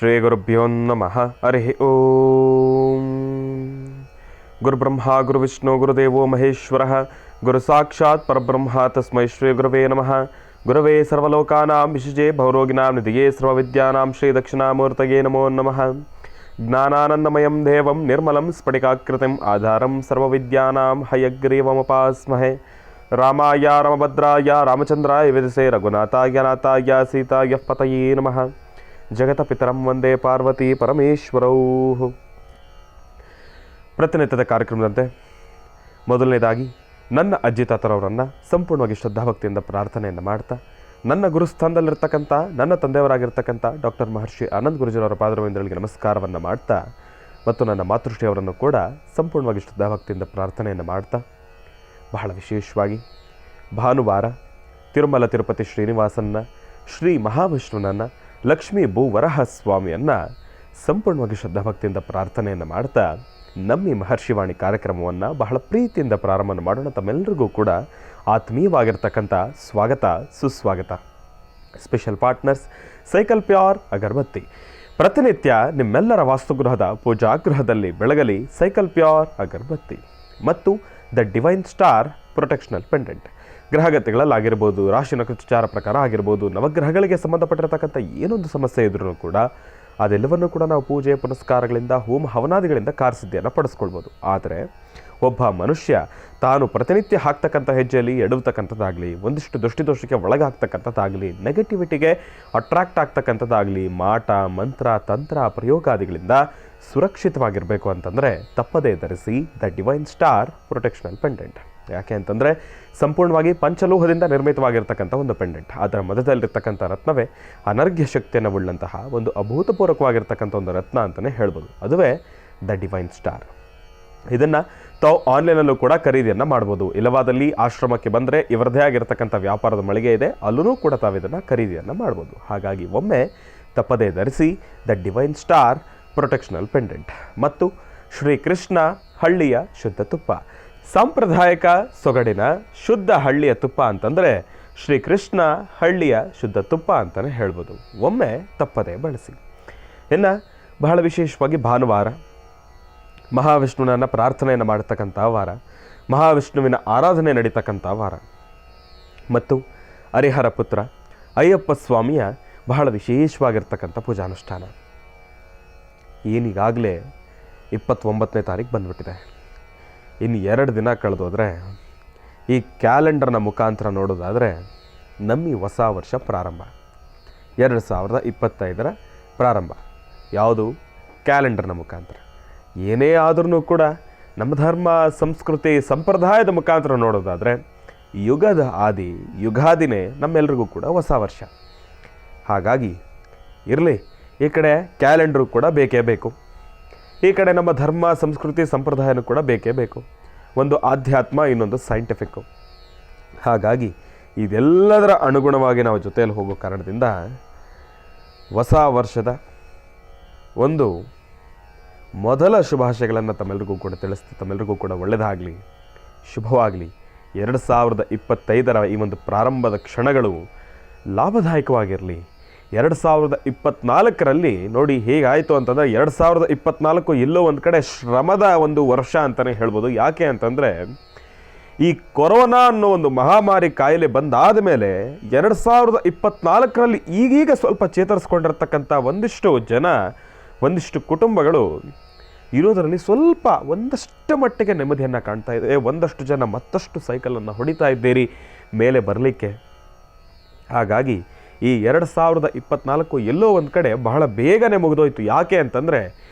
ಶ್ರೀ ಗುರುಭ್ಯೋ ನಮಃ. ಹರಿ ಓಂ. ಗುರುಬ್ರಹ್ಮ ಗುರುವಿಷ್ಣು ಗುರುದೇವೋ ಮಹೇಶ್ವರ ಗುರು ಸಾಕ್ಷಾತ್ ಪರಬ್ರಹ್ಮ ತಸ್ಮೈ ಶ್ರೀ ಗುರುವೇ ನಮಃ. ಗುರವೇ ಸರ್ವಲೋಕಾನಾಂ ವಿಶಿಜೇ ಭವರೋಗಿನಾಂ ನಿಧಿಯೇ ಸರ್ವವಿದ್ಯಾನಾಂ ಶ್ರೀ ದಕ್ಷಿಣಾಮೂರ್ತಯೇ ನಮೋ ನಮಃ. ಜ್ಞಾನಾನಂದಮಯಂ ದೇವಂ ನಿರ್ಮಲಂ ಸ್ಫಟಿಕಾಕೃತಿಂ ಆಧಾರಂ ಸರ್ವವಿದ್ಯಾನಾಂ ಹಯಗ್ರೀವಮುಪಾಸ್ಮಹೇ. ರಾಮಾಯ ರಾಮಭದ್ರಾಯ ರಾಮಚಂದ್ರಾಯ ವೇದಸೇ ರಘುನಾಥಾಯ ನಾಥಾಯ ಸೀತಾಯ ಪತಯೇ ನಮಃ. ಜಗತಪಿತರಂ ವಂದೇ ಪಾರ್ವತಿ ಪರಮೇಶ್ವರೌ. ಪ್ರತಿನಿತ್ಯದ ಕಾರ್ಯಕ್ರಮದಂತೆ ಮೊದಲನೇದಾಗಿ ನನ್ನ ಅಜ್ಜಿ ತಾತರವರನ್ನು ಸಂಪೂರ್ಣವಾಗಿ ಶ್ರದ್ಧಾಭಕ್ತಿಯಿಂದ ಪ್ರಾರ್ಥನೆಯನ್ನು ಮಾಡ್ತಾ, ನನ್ನ ಗುರುಸ್ಥಾನದಲ್ಲಿರ್ತಕ್ಕಂಥ ನನ್ನ ತಂದೆಯವರಾಗಿರ್ತಕ್ಕಂಥ ಡಾಕ್ಟರ್ ಮಹರ್ಷಿ ಆನಂದ್ ಗುರುಜಿಯವರ ಪಾದರವಿಂದಗಳಿಗೆ ನಮಸ್ಕಾರವನ್ನು ಮಾಡ್ತಾ, ಮತ್ತು ನನ್ನ ಮಾತೃಶ್ರೀಯವರನ್ನು ಕೂಡ ಸಂಪೂರ್ಣವಾಗಿ ಶ್ರದ್ಧಾಭಕ್ತಿಯಿಂದ ಪ್ರಾರ್ಥನೆಯನ್ನು ಮಾಡ್ತಾ, ಬಹಳ ವಿಶೇಷವಾಗಿ ಭಾನುವಾರ ತಿರುಮಲ ತಿರುಪತಿ ಶ್ರೀನಿವಾಸನ್ನ, ಶ್ರೀ ಮಹಾವಿಷ್ಣುನನ್ನು, ಲಕ್ಷ್ಮೀ ಭೂವರಹ ಸ್ವಾಮಿಯನ್ನು ಸಂಪೂರ್ಣವಾಗಿ ಶ್ರದ್ಧಾಭಕ್ತಿಯಿಂದ ಪ್ರಾರ್ಥನೆಯನ್ನು ಮಾಡ್ತಾ, ನಮ್ಮಿ ಮಹರ್ಷಿವಾಣಿ ಕಾರ್ಯಕ್ರಮವನ್ನು ಬಹಳ ಪ್ರೀತಿಯಿಂದ ಪ್ರಾರಂಭ ಮಾಡೋಣ. ತಮ್ಮೆಲ್ಲರಿಗೂ ಕೂಡ ಆತ್ಮೀಯವಾಗಿರ್ತಕ್ಕಂಥ ಸ್ವಾಗತ ಸುಸ್ವಾಗತ. ಸ್ಪೆಷಲ್ ಪಾರ್ಟ್ನರ್ಸ್ ಸೈಕಲ್ ಪ್ಯೂರ್ ಅಗರಬತ್ತಿ. ಪ್ರತಿನಿತ್ಯ ನಿಮ್ಮೆಲ್ಲರ ವಾಸ್ತುಗೃಹದ ಪೂಜಾಗೃಹದಲ್ಲಿ ಬೆಳಗಲಿ ಸೈಕಲ್ ಪ್ಯೂರ್ ಅಗರಬತ್ತಿ ಮತ್ತು ದ ಡಿವೈನ್ ಸ್ಟಾರ್ ಪ್ರೊಟೆಕ್ಷನಲ್ ಪೆಂಡೆಂಟ್. ಗ್ರಹಗತಿಗಳಲ್ಲಾಗಿರ್ಬೋದು, ರಾಶಿ ನಕ್ಷತ್ರ ಪ್ರಕಾರ ಆಗಿರ್ಬೋದು, ನವಗ್ರಹಗಳಿಗೆ ಸಂಬಂಧಪಟ್ಟಿರತಕ್ಕಂಥ ಏನೊಂದು ಸಮಸ್ಯೆ ಇದ್ರೂ ಕೂಡ ಅದೆಲ್ಲವನ್ನೂ ಕೂಡ ನಾವು ಪೂಜೆ ಪುನಸ್ಕಾರಗಳಿಂದ, ಹೋಮ ಹವನಾದಿಗಳಿಂದ ಕಾರ್ಯಸಿದ್ಧಿಯನ್ನು ಪಡಿಸ್ಕೊಳ್ಬೋದು. ಆದರೆ ಒಬ್ಬ ಮನುಷ್ಯ ತಾನು ಪ್ರತಿನಿತ್ಯ ಹಾಕ್ತಕ್ಕಂಥ ಹೆಜ್ಜೆಯಲ್ಲಿ ಎಡವತಕ್ಕಂಥದ್ದಾಗಲಿ, ಒಂದಿಷ್ಟು ದೃಷ್ಟಿದೋಷಕ್ಕೆ ಒಳಗಾಗ್ತಕ್ಕಂಥದ್ದಾಗಲಿ, ನೆಗೆಟಿವಿಟಿಗೆ ಅಟ್ರಾಕ್ಟ್ ಆಗ್ತಕ್ಕಂಥದ್ದಾಗಲಿ, ಮಾಟ ಮಂತ್ರ ತಂತ್ರ ಪ್ರಯೋಗಾದಿಗಳಿಂದ ಸುರಕ್ಷಿತವಾಗಿರಬೇಕು ಅಂತಂದರೆ ತಪ್ಪದೇ ಧರಿಸಿ ದ ಡಿವೈನ್ ಸ್ಟಾರ್ ಪ್ರೊಟೆಕ್ಷನಲ್ ಪೆಂಡೆಂಟ್. ಯಾಕೆ ಅಂತಂದರೆ ಸಂಪೂರ್ಣವಾಗಿ ಪಂಚಲೋಹದಿಂದ ನಿರ್ಮಿತವಾಗಿರ್ತಕ್ಕಂಥ ಒಂದು ಪೆಂಡೆಂಟ್. ಅದರ ಮಧ್ಯದಲ್ಲಿರ್ತಕ್ಕಂಥ ರತ್ನವೇ ಅನರ್ಘ್ಯ ಶಕ್ತಿಯನ್ನು ಉಳ್ಳಂತಹ ಒಂದು ಅಭೂತಪೂರ್ವಕವಾಗಿರ್ತಕ್ಕಂಥ ಒಂದು ರತ್ನ ಅಂತಲೇ ಹೇಳ್ಬೋದು. ಅದುವೇ ದ ಡಿವೈನ್ ಸ್ಟಾರ್. ಇದನ್ನು ತಾವು ಆನ್ಲೈನಲ್ಲೂ ಕೂಡ ಖರೀದಿಯನ್ನು ಮಾಡ್ಬೋದು. ಇಲ್ಲವಾದಲ್ಲಿ ಆಶ್ರಮಕ್ಕೆ ಬಂದರೆ ಇವರದೇ ಆಗಿರ್ತಕ್ಕಂಥ ವ್ಯಾಪಾರದ ಮಳಿಗೆ ಇದೆ, ಅಲ್ಲೂ ಕೂಡ ತಾವು ಇದನ್ನು ಖರೀದಿಯನ್ನು ಮಾಡ್ಬೋದು. ಹಾಗಾಗಿ ಒಮ್ಮೆ ತಪ್ಪದೇ ಧರಿಸಿ ದ ಡಿವೈನ್ ಸ್ಟಾರ್ ಪ್ರೊಟೆಕ್ಷನಲ್ ಪೆಂಡೆಂಟ್ ಮತ್ತು ಶ್ರೀಕೃಷ್ಣ ಹಳ್ಳಿಯ ಶುದ್ಧ ತುಪ್ಪ. ಸಾಂಪ್ರದಾಯಿಕ ಸೊಗಡಿನ ಶುದ್ಧ ಹಳ್ಳಿಯ ತುಪ್ಪ ಅಂತಂದರೆ ಶ್ರೀಕೃಷ್ಣ ಹಳ್ಳಿಯ ಶುದ್ಧ ತುಪ್ಪ ಅಂತಲೇ ಹೇಳ್ಬೋದು. ಒಮ್ಮೆ ತಪ್ಪದೇ ಬಳಸಿ. ಇನ್ನು ಬಹಳ ವಿಶೇಷವಾಗಿ ಭಾನುವಾರ ಮಹಾವಿಷ್ಣುವಿನ ಪ್ರಾರ್ಥನೆಯನ್ನು ಮಾಡತಕ್ಕಂಥ ವಾರ, ಮಹಾವಿಷ್ಣುವಿನ ಆರಾಧನೆ ನಡೀತಕ್ಕಂಥ ವಾರ ಮತ್ತು ಹರಿಹರ ಪುತ್ರ ಅಯ್ಯಪ್ಪ ಸ್ವಾಮಿಯ ಬಹಳ ವಿಶೇಷವಾಗಿರ್ತಕ್ಕಂಥ ಪೂಜಾನುಷ್ಠಾನ. ಏನೀಗಾಗಲೇ 29ನೇ ತಾರೀಕು ಬಂದುಬಿಟ್ಟಿದೆ. ಇನ್ನು 2 ದಿನ ಕಳೆದೋದ್ರೆ ಈ ಕ್ಯಾಲೆಂಡರ್ನ ಮುಖಾಂತರ ನೋಡೋದಾದರೆ ನಮ್ಮ ಹೊಸ ವರ್ಷ ಪ್ರಾರಂಭ 2025 ಪ್ರಾರಂಭ. ಯಾವುದು? ಕ್ಯಾಲೆಂಡರ್ನ ಮುಖಾಂತರ. ಏನೇ ಆದ್ರೂ ಕೂಡ ನಮ್ಮ ಧರ್ಮ ಸಂಸ್ಕೃತಿ ಸಂಪ್ರದಾಯದ ಮುಖಾಂತರ ನೋಡೋದಾದರೆ ಯುಗದ ಆದಿ ಯುಗಾದಿನೇ ನಮ್ಮೆಲ್ರಿಗೂ ಕೂಡ ಹೊಸ ವರ್ಷ. ಹಾಗಾಗಿ ಇರಲಿ, ಈ ಕಡೆ ಕ್ಯಾಲೆಂಡ್ರು ಕೂಡ ಬೇಕೇ ಬೇಕು, ಈ ಕಡೆ ನಮ್ಮ ಧರ್ಮ ಸಂಸ್ಕೃತಿ ಸಂಪ್ರದಾಯನೂ ಕೂಡ ಬೇಕೇ ಬೇಕು. ಒಂದು ಆಧ್ಯಾತ್ಮ, ಇನ್ನೊಂದು ಸೈಂಟಿಫಿಕ್ಕು. ಹಾಗಾಗಿ ಇದೆಲ್ಲದರ ಅನುಗುಣವಾಗಿ ನಾವು ಜೊತೆಯಲ್ಲಿ ಹೋಗೋ ಕಾರಣದಿಂದ ಹೊಸ ವರ್ಷದ ಒಂದು ಮೊದಲ ಶುಭಾಶಯಗಳನ್ನು ತಮ್ಮೆಲ್ಲರಿಗೂ ಕೂಡ ತಿಳಿಸ್ತಾ, ತಮ್ಮೆಲ್ಲರಿಗೂ ಕೂಡ ಒಳ್ಳೆಯದಾಗಲಿ, ಶುಭವಾಗಲಿ. 2025 ಈ ಒಂದು ಪ್ರಾರಂಭದ ಕ್ಷಣಗಳು ಲಾಭದಾಯಕವಾಗಿರಲಿ. 2024 ನೋಡಿ ಹೇಗಾಯಿತು ಅಂತಂದರೆ 2024 ಎಲ್ಲೋ ಒಂದು ಕಡೆ ಶ್ರಮದ ಒಂದು ವರ್ಷ ಅಂತಲೇ ಹೇಳ್ಬೋದು. ಯಾಕೆ ಅಂತಂದರೆ ಈ ಕೊರೋನಾ ಅನ್ನೋ ಒಂದು ಮಹಾಮಾರಿ ಕಾಯಿಲೆ ಬಂದಾದ ಮೇಲೆ 2024 ಈಗೀಗ ಸ್ವಲ್ಪ ಚೇತರಿಸ್ಕೊಂಡಿರ್ತಕ್ಕಂಥ ಒಂದಿಷ್ಟು ಜನ, ಒಂದಿಷ್ಟು ಕುಟುಂಬಗಳು ಇರೋದರಲ್ಲಿ ಸ್ವಲ್ಪ ಒಂದಷ್ಟು ಮಟ್ಟಿಗೆ ನೆಮ್ಮದಿಯನ್ನು ಕಾಣ್ತಾ ಇದೆ. ಒಂದಷ್ಟು ಜನ ಮತ್ತಷ್ಟು ಸೈಕಲನ್ನು ಹೊಡಿತಾ ಇದ್ದೀರಿ ಮೇಲೆ ಬರಲಿಕ್ಕೆ. ಹಾಗಾಗಿ ಈ 2024 ಎಲ್ಲೋ ಒಂದು ಕಡೆ ಬಹಳ ಬೇಗನೆ ಮುಗಿದೋಯ್ತು. ಯಾಕೆ ಅಂತಂದರೆ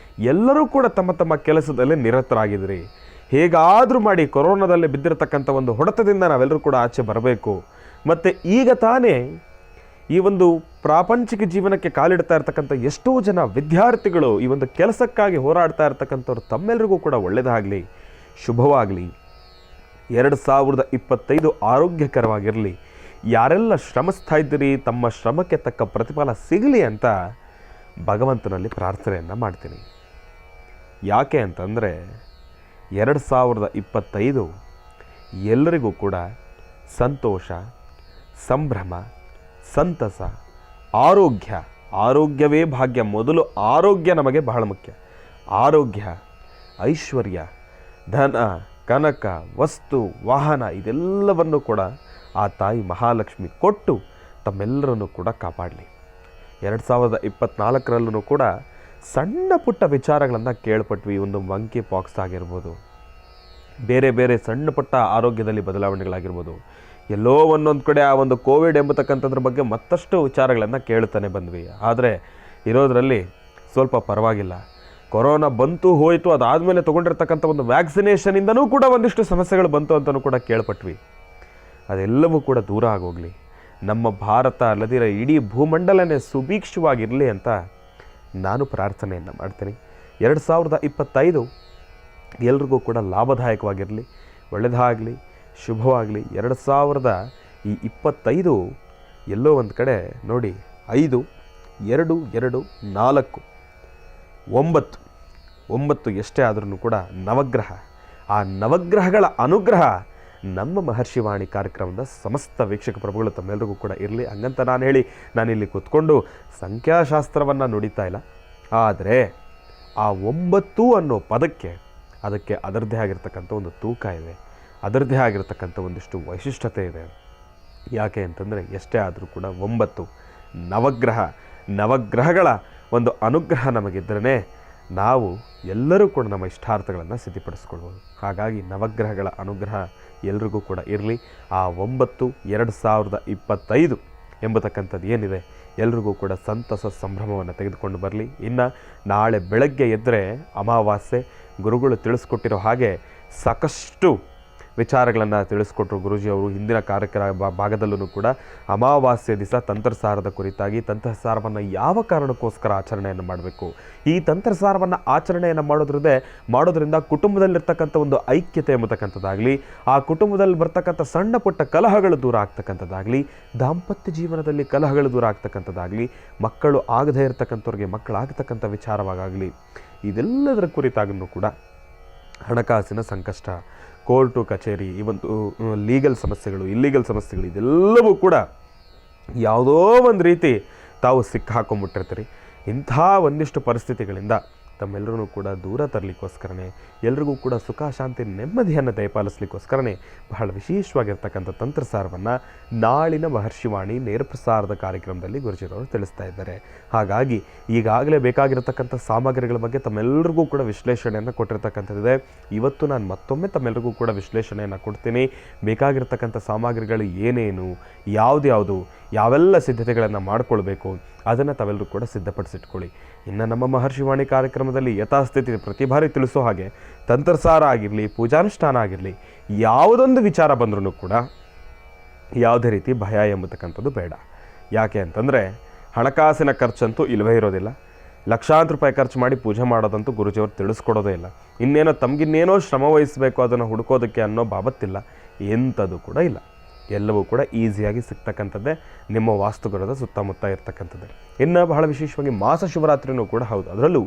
ಎಲ್ಲರೂ ಕೂಡ ತಮ್ಮ ತಮ್ಮ ಕೆಲಸದಲ್ಲಿ ನಿರತರಾಗಿದ್ರಿ. ಹೇಗಾದರೂ ಮಾಡಿ ಕೊರೋನಾದಲ್ಲಿ ಬಿದ್ದಿರತಕ್ಕಂಥ ಒಂದು ಹೊಡೆತದಿಂದ ನಾವೆಲ್ಲರೂ ಕೂಡ ಆಚೆ ಬರಬೇಕು. ಮತ್ತು ಈಗ ತಾನೇ ಈ ಒಂದು ಪ್ರಾಪಂಚಿಕ ಜೀವನಕ್ಕೆ ಕಾಲಿಡ್ತಾ ಇರ್ತಕ್ಕಂಥ ಎಷ್ಟೋ ಜನ ವಿದ್ಯಾರ್ಥಿಗಳು ಈ ಒಂದು ಕೆಲಸಕ್ಕಾಗಿ ಹೋರಾಡ್ತಾ ಇರ್ತಕ್ಕಂಥವ್ರು ತಮ್ಮೆಲ್ಲರಿಗೂ ಕೂಡ ಒಳ್ಳೆಯದಾಗಲಿ, ಶುಭವಾಗಲಿ. 2025 ಆರೋಗ್ಯಕರವಾಗಿರಲಿ. ಯಾರೆಲ್ಲ ಶ್ರಮಿಸ್ತಾ ಇದ್ದೀರಿ ತಮ್ಮ ಶ್ರಮಕ್ಕೆ ತಕ್ಕ ಪ್ರತಿಫಲ ಸಿಗಲಿ ಅಂತ ಭಗವಂತನಲ್ಲಿ ಪ್ರಾರ್ಥನೆಯನ್ನು ಮಾಡ್ತೀನಿ. ಯಾಕೆ ಅಂತಂದರೆ 2025 ಎಲ್ಲರಿಗೂ ಕೂಡ ಸಂತೋಷ, ಸಂಭ್ರಮ, ಸಂತಸ, ಆರೋಗ್ಯ, ಆರೋಗ್ಯವೇ ಭಾಗ್ಯ. ಮೊದಲು ಆರೋಗ್ಯ ನಮಗೆ ಬಹಳ ಮುಖ್ಯ. ಆರೋಗ್ಯ, ಐಶ್ವರ್ಯ, ಧನ, ಕನಕ, ವಸ್ತು, ವಾಹನ ಇದೆಲ್ಲವನ್ನು ಕೂಡ ಆ ತಾಯಿ ಮಹಾಲಕ್ಷ್ಮಿ ಕೊಟ್ಟು ತಮ್ಮೆಲ್ಲರನ್ನು ಕೂಡ ಕಾಪಾಡಲಿ. 2024ರಲ್ಲೂ ಕೂಡ ಸಣ್ಣ ಪುಟ್ಟ ವಿಚಾರಗಳನ್ನು ಕೇಳ್ಪಟ್ವಿ. ಒಂದು ಮಂಕಿ ಪಾಕ್ಸ್ ಆಗಿರ್ಬೋದು, ಬೇರೆ ಬೇರೆ ಸಣ್ಣ ಪುಟ್ಟ ಆರೋಗ್ಯದಲ್ಲಿ ಬದಲಾವಣೆಗಳಾಗಿರ್ಬೋದು, ಎಲ್ಲೋ ಒಂದೊಂದು ಕಡೆ ಆ ಒಂದು ಕೋವಿಡ್ ಎಂಬತಕ್ಕಂಥದ್ರ ಬಗ್ಗೆ ಮತ್ತಷ್ಟು ವಿಚಾರಗಳನ್ನು ಕೇಳ್ತಾನೆ ಬಂದ್ವಿ. ಆದರೆ ಇರೋದರಲ್ಲಿ ಸ್ವಲ್ಪ ಪರವಾಗಿಲ್ಲ. ಕೊರೋನಾ ಬಂತು ಹೋಯಿತು, ಅದಾದಮೇಲೆ ತೊಗೊಂಡಿರ್ತಕ್ಕಂಥ ಒಂದು ವ್ಯಾಕ್ಸಿನೇಷನಿಂದನೂ ಕೂಡ ಒಂದಿಷ್ಟು ಸಮಸ್ಯೆಗಳು ಬಂತು ಅಂತಲೂ ಕೂಡ ಕೇಳ್ಪಟ್ವಿ. ಅದೆಲ್ಲವೂ ಕೂಡ ದೂರ ಆಗೋಗಲಿ. ನಮ್ಮ ಭಾರತ ಅಲ್ಲದಿರ ಇಡೀ ಭೂಮಂಡಲನೇ ಸುಭೀಕ್ಷವಾಗಿರಲಿ ಅಂತ ನಾನು ಪ್ರಾರ್ಥನೆಯನ್ನು ಮಾಡ್ತೀನಿ. 2025 ಎಲ್ರಿಗೂ ಕೂಡ ಲಾಭದಾಯಕವಾಗಿರಲಿ, ಒಳ್ಳೆಯದಾಗಲಿ, ಶುಭವಾಗಲಿ. 2025 ಎಲ್ಲೋ ಒಂದು ಕಡೆ ನೋಡಿ, 5, 2, 2, 4, 9 ಎಷ್ಟೇ ಆದ್ರೂ ಕೂಡ ನವಗ್ರಹ. ಆ ನವಗ್ರಹಗಳ ಅನುಗ್ರಹ ನಮ್ಮ ಮಹರ್ಷಿವಾಣಿ ಕಾರ್ಯಕ್ರಮದ ಸಮಸ್ತ ವೀಕ್ಷಕ ಪ್ರಭುಗಳು ತಮ್ಮೆಲ್ಲರಿಗೂ ಕೂಡ ಇರಲಿ. ಹಂಗಂತ ನಾನಿಲ್ಲಿ ಕೂತ್ಕೊಂಡು ಸಂಖ್ಯಾಶಾಸ್ತ್ರವನ್ನು ನುಡಿತಾ ಇಲ್ಲ. ಆದರೆ ಆ 9 ಅನ್ನೋ ಪದಕ್ಕೆ ಅದಕ್ಕೆ ಅದರದ್ದೇ ಆಗಿರ್ತಕ್ಕಂಥ ಒಂದು ತೂಕ ಇದೆ, ಅದರದ್ದೇ ಆಗಿರ್ತಕ್ಕಂಥ ಒಂದಿಷ್ಟು ವೈಶಿಷ್ಟ್ಯತೆ ಇದೆ. ಯಾಕೆ ಅಂತಂದರೆ ಎಷ್ಟೇ ಆದರೂ ಕೂಡ 9 ನವಗ್ರಹಗಳ ಒಂದು ಅನುಗ್ರಹ ನಮಗಿದ್ರೇ ನಾವು ಎಲ್ಲರೂ ಕೂಡ ನಮ್ಮ ಇಷ್ಟಾರ್ಥಗಳನ್ನು ಸಿದ್ಧಿಪಡಿಸ್ಕೊಳ್ಬೋದು. ಹಾಗಾಗಿ ನವಗ್ರಹಗಳ ಅನುಗ್ರಹ ಎಲ್ರಿಗೂ ಕೂಡ ಇರಲಿ. ಆ 9 2025 ಎಂಬತಕ್ಕಂಥದ್ದು ಏನಿದೆ ಎಲ್ರಿಗೂ ಕೂಡ ಸಂತಸ ಸಂಭ್ರಮವನ್ನು ತೆಗೆದುಕೊಂಡು ಬರಲಿ. ಇನ್ನು ನಾಳೆ ಬೆಳಗ್ಗೆ ಎದ್ದರೆ ಅಮಾವಾಸ್ಯೆ. ಗುರುಗಳು ತಿಳಿಸ್ಕೊಟ್ಟಿರೋ ಹಾಗೆ ಸಾಕಷ್ಟು ವಿಚಾರಗಳನ್ನು ತಿಳಿಸ್ಕೊಟ್ರು ಗುರೂಜಿಯವರು. ಹಿಂದಿನ ಭಾಗದಲ್ಲೂ ಕೂಡ ಅಮಾವಾಸ್ಯೆ ದಿವಸ ತಂತ್ರಸಾರದ ಕುರಿತಾಗಿ ತಂತ್ರಸಾರವನ್ನು ಯಾವ ಕಾರಣಕ್ಕೋಸ್ಕರ ಆಚರಣೆಯನ್ನು ಮಾಡಬೇಕು, ಈ ತಂತ್ರಸಾರವನ್ನು ಆಚರಣೆಯನ್ನು ಮಾಡೋದ್ರಿಂದ ಕುಟುಂಬದಲ್ಲಿರ್ತಕ್ಕಂಥ ಒಂದು ಐಕ್ಯತೆ ಎಂಬತಕ್ಕಂಥದ್ದಾಗಲಿ, ಆ ಕುಟುಂಬದಲ್ಲಿ ಬರ್ತಕ್ಕಂಥ ಸಣ್ಣ ಪುಟ್ಟ ಕಲಹಗಳು ದೂರ ಆಗ್ತಕ್ಕಂಥದ್ದಾಗಲಿ, ದಾಂಪತ್ಯ ಜೀವನದಲ್ಲಿ ಕಲಹಗಳು ದೂರ ಆಗ್ತಕ್ಕಂಥದ್ದಾಗಲಿ, ಮಕ್ಕಳು ಆಗದೇ ಇರತಕ್ಕಂಥವ್ರಿಗೆ ಮಕ್ಕಳಾಗತಕ್ಕಂಥ ವಿಚಾರವಾಗಲಿ, ಇದೆಲ್ಲದರ ಕುರಿತಾಗೂ ಕೂಡ ಹಣಕಾಸಿನ ಸಂಕಷ್ಟ, ಕೋರ್ಟು ಕಚೇರಿ, ಈ ಒಂದು ಲೀಗಲ್ ಸಮಸ್ಯೆಗಳು, ಇಲ್ಲೀಗಲ್ ಸಮಸ್ಯೆಗಳು ಇದೆಲ್ಲವೂ ಕೂಡ ಯಾವುದೋ ಒಂದು ರೀತಿ ತಾವು ಸಿಕ್ಕಾಕೊಂಡ್ಬಿಟ್ಟಿರ್ತೀರಿ. ಇಂಥ ಒಂದಿಷ್ಟು ಪರಿಸ್ಥಿತಿಗಳಿಂದ ತಮ್ಮೆಲ್ಲರೂ ಕೂಡ ದೂರ ತರಲಿಕ್ಕೋಸ್ಕರನೇ, ಎಲ್ರಿಗೂ ಕೂಡ ಸುಖ ಶಾಂತಿ ನೆಮ್ಮದಿಯನ್ನು ದಯಪಾಲಿಸಲಿಕ್ಕೋಸ್ಕರನೇ ಬಹಳ ವಿಶೇಷವಾಗಿರ್ತಕ್ಕಂಥ ತಂತ್ರಸಾರವನ್ನು ನಾಳಿನ ಮಹರ್ಷಿವಾಣಿ ನೇರ ಪ್ರಸಾರದ ಕಾರ್ಯಕ್ರಮದಲ್ಲಿ ಗುರುಜಿರವರು ತಿಳಿಸ್ತಾ ಇದ್ದಾರೆ. ಹಾಗಾಗಿ ಈಗಾಗಲೇ ಬೇಕಾಗಿರತಕ್ಕಂಥ ಸಾಮಗ್ರಿಗಳ ಬಗ್ಗೆ ತಮ್ಮೆಲ್ಲರಿಗೂ ಕೂಡ ವಿಶ್ಲೇಷಣೆಯನ್ನು ಕೊಟ್ಟಿರ್ತಕ್ಕಂಥದ್ದಿದೆ. ಇವತ್ತು ನಾನು ಮತ್ತೊಮ್ಮೆ ತಮ್ಮೆಲ್ಲರಿಗೂ ಕೂಡ ವಿಶ್ಲೇಷಣೆಯನ್ನು ಕೊಡ್ತೀನಿ. ಬೇಕಾಗಿರ್ತಕ್ಕಂಥ ಸಾಮಗ್ರಿಗಳು ಏನೇನು, ಯಾವ್ದು, ಯಾವೆಲ್ಲ ಸಿದ್ಧತೆಗಳನ್ನು ಮಾಡಿಕೊಳ್ಬೇಕು ಅದನ್ನು ತಾವೆಲ್ಲರೂ ಕೂಡ ಸಿದ್ಧಪಡಿಸಿಟ್ಕೊಳ್ಳಿ. ಇನ್ನು ನಮ್ಮ ಮಹರ್ಷಿವಾಣಿ ಕಾರ್ಯಕ್ರಮದಲ್ಲಿ ಯಥಾಸ್ಥಿತಿ ಪ್ರತಿ ಬಾರಿ ತಿಳಿಸೋ ಹಾಗೆ ತಂತ್ರಸಾರ ಆಗಿರಲಿ, ಪೂಜಾನುಷ್ಠಾನ ಆಗಿರಲಿ, ಯಾವುದೊಂದು ವಿಚಾರ ಬಂದ್ರೂ ಕೂಡ ಯಾವುದೇ ರೀತಿ ಭಯ ಎಂಬತಕ್ಕಂಥದ್ದು ಬೇಡ. ಯಾಕೆ ಅಂತಂದರೆ ಹಣಕಾಸಿನ ಖರ್ಚಂತೂ ಇಲ್ಲವೇ ಇರೋದಿಲ್ಲ. ಲಕ್ಷಾಂತರ ರೂಪಾಯಿ ಖರ್ಚು ಮಾಡಿ ಪೂಜೆ ಮಾಡೋದಂತೂ ಗುರುಜಿಯವರು ತಿಳಿಸ್ಕೊಡೋದೇ ಇಲ್ಲ. ಇನ್ನೇನೋ ತಮಗಿನ್ನೇನೋ ಶ್ರಮ ವಹಿಸಬೇಕು ಅದನ್ನು ಹುಡುಕೋದಕ್ಕೆ ಅನ್ನೋ ಬಾಬತ್ತಿಲ್ಲ, ಎಂಥದ್ದು ಕೂಡ ಇಲ್ಲ. ಎಲ್ಲವೂ ಕೂಡ ಈಸಿಯಾಗಿ ಸಿಗ್ತಕ್ಕಂಥದ್ದೇ ನಿಮ್ಮ ವಾಸ್ತುಗೃಹದ ಸುತ್ತಮುತ್ತ ಇರ್ತಕ್ಕಂಥದ್ದೇ. ಇನ್ನು ಬಹಳ ವಿಶೇಷವಾಗಿ ಮಾಸ ಶಿವರಾತ್ರಿನೂ ಕೂಡ ಹೌದು. ಅದರಲ್ಲೂ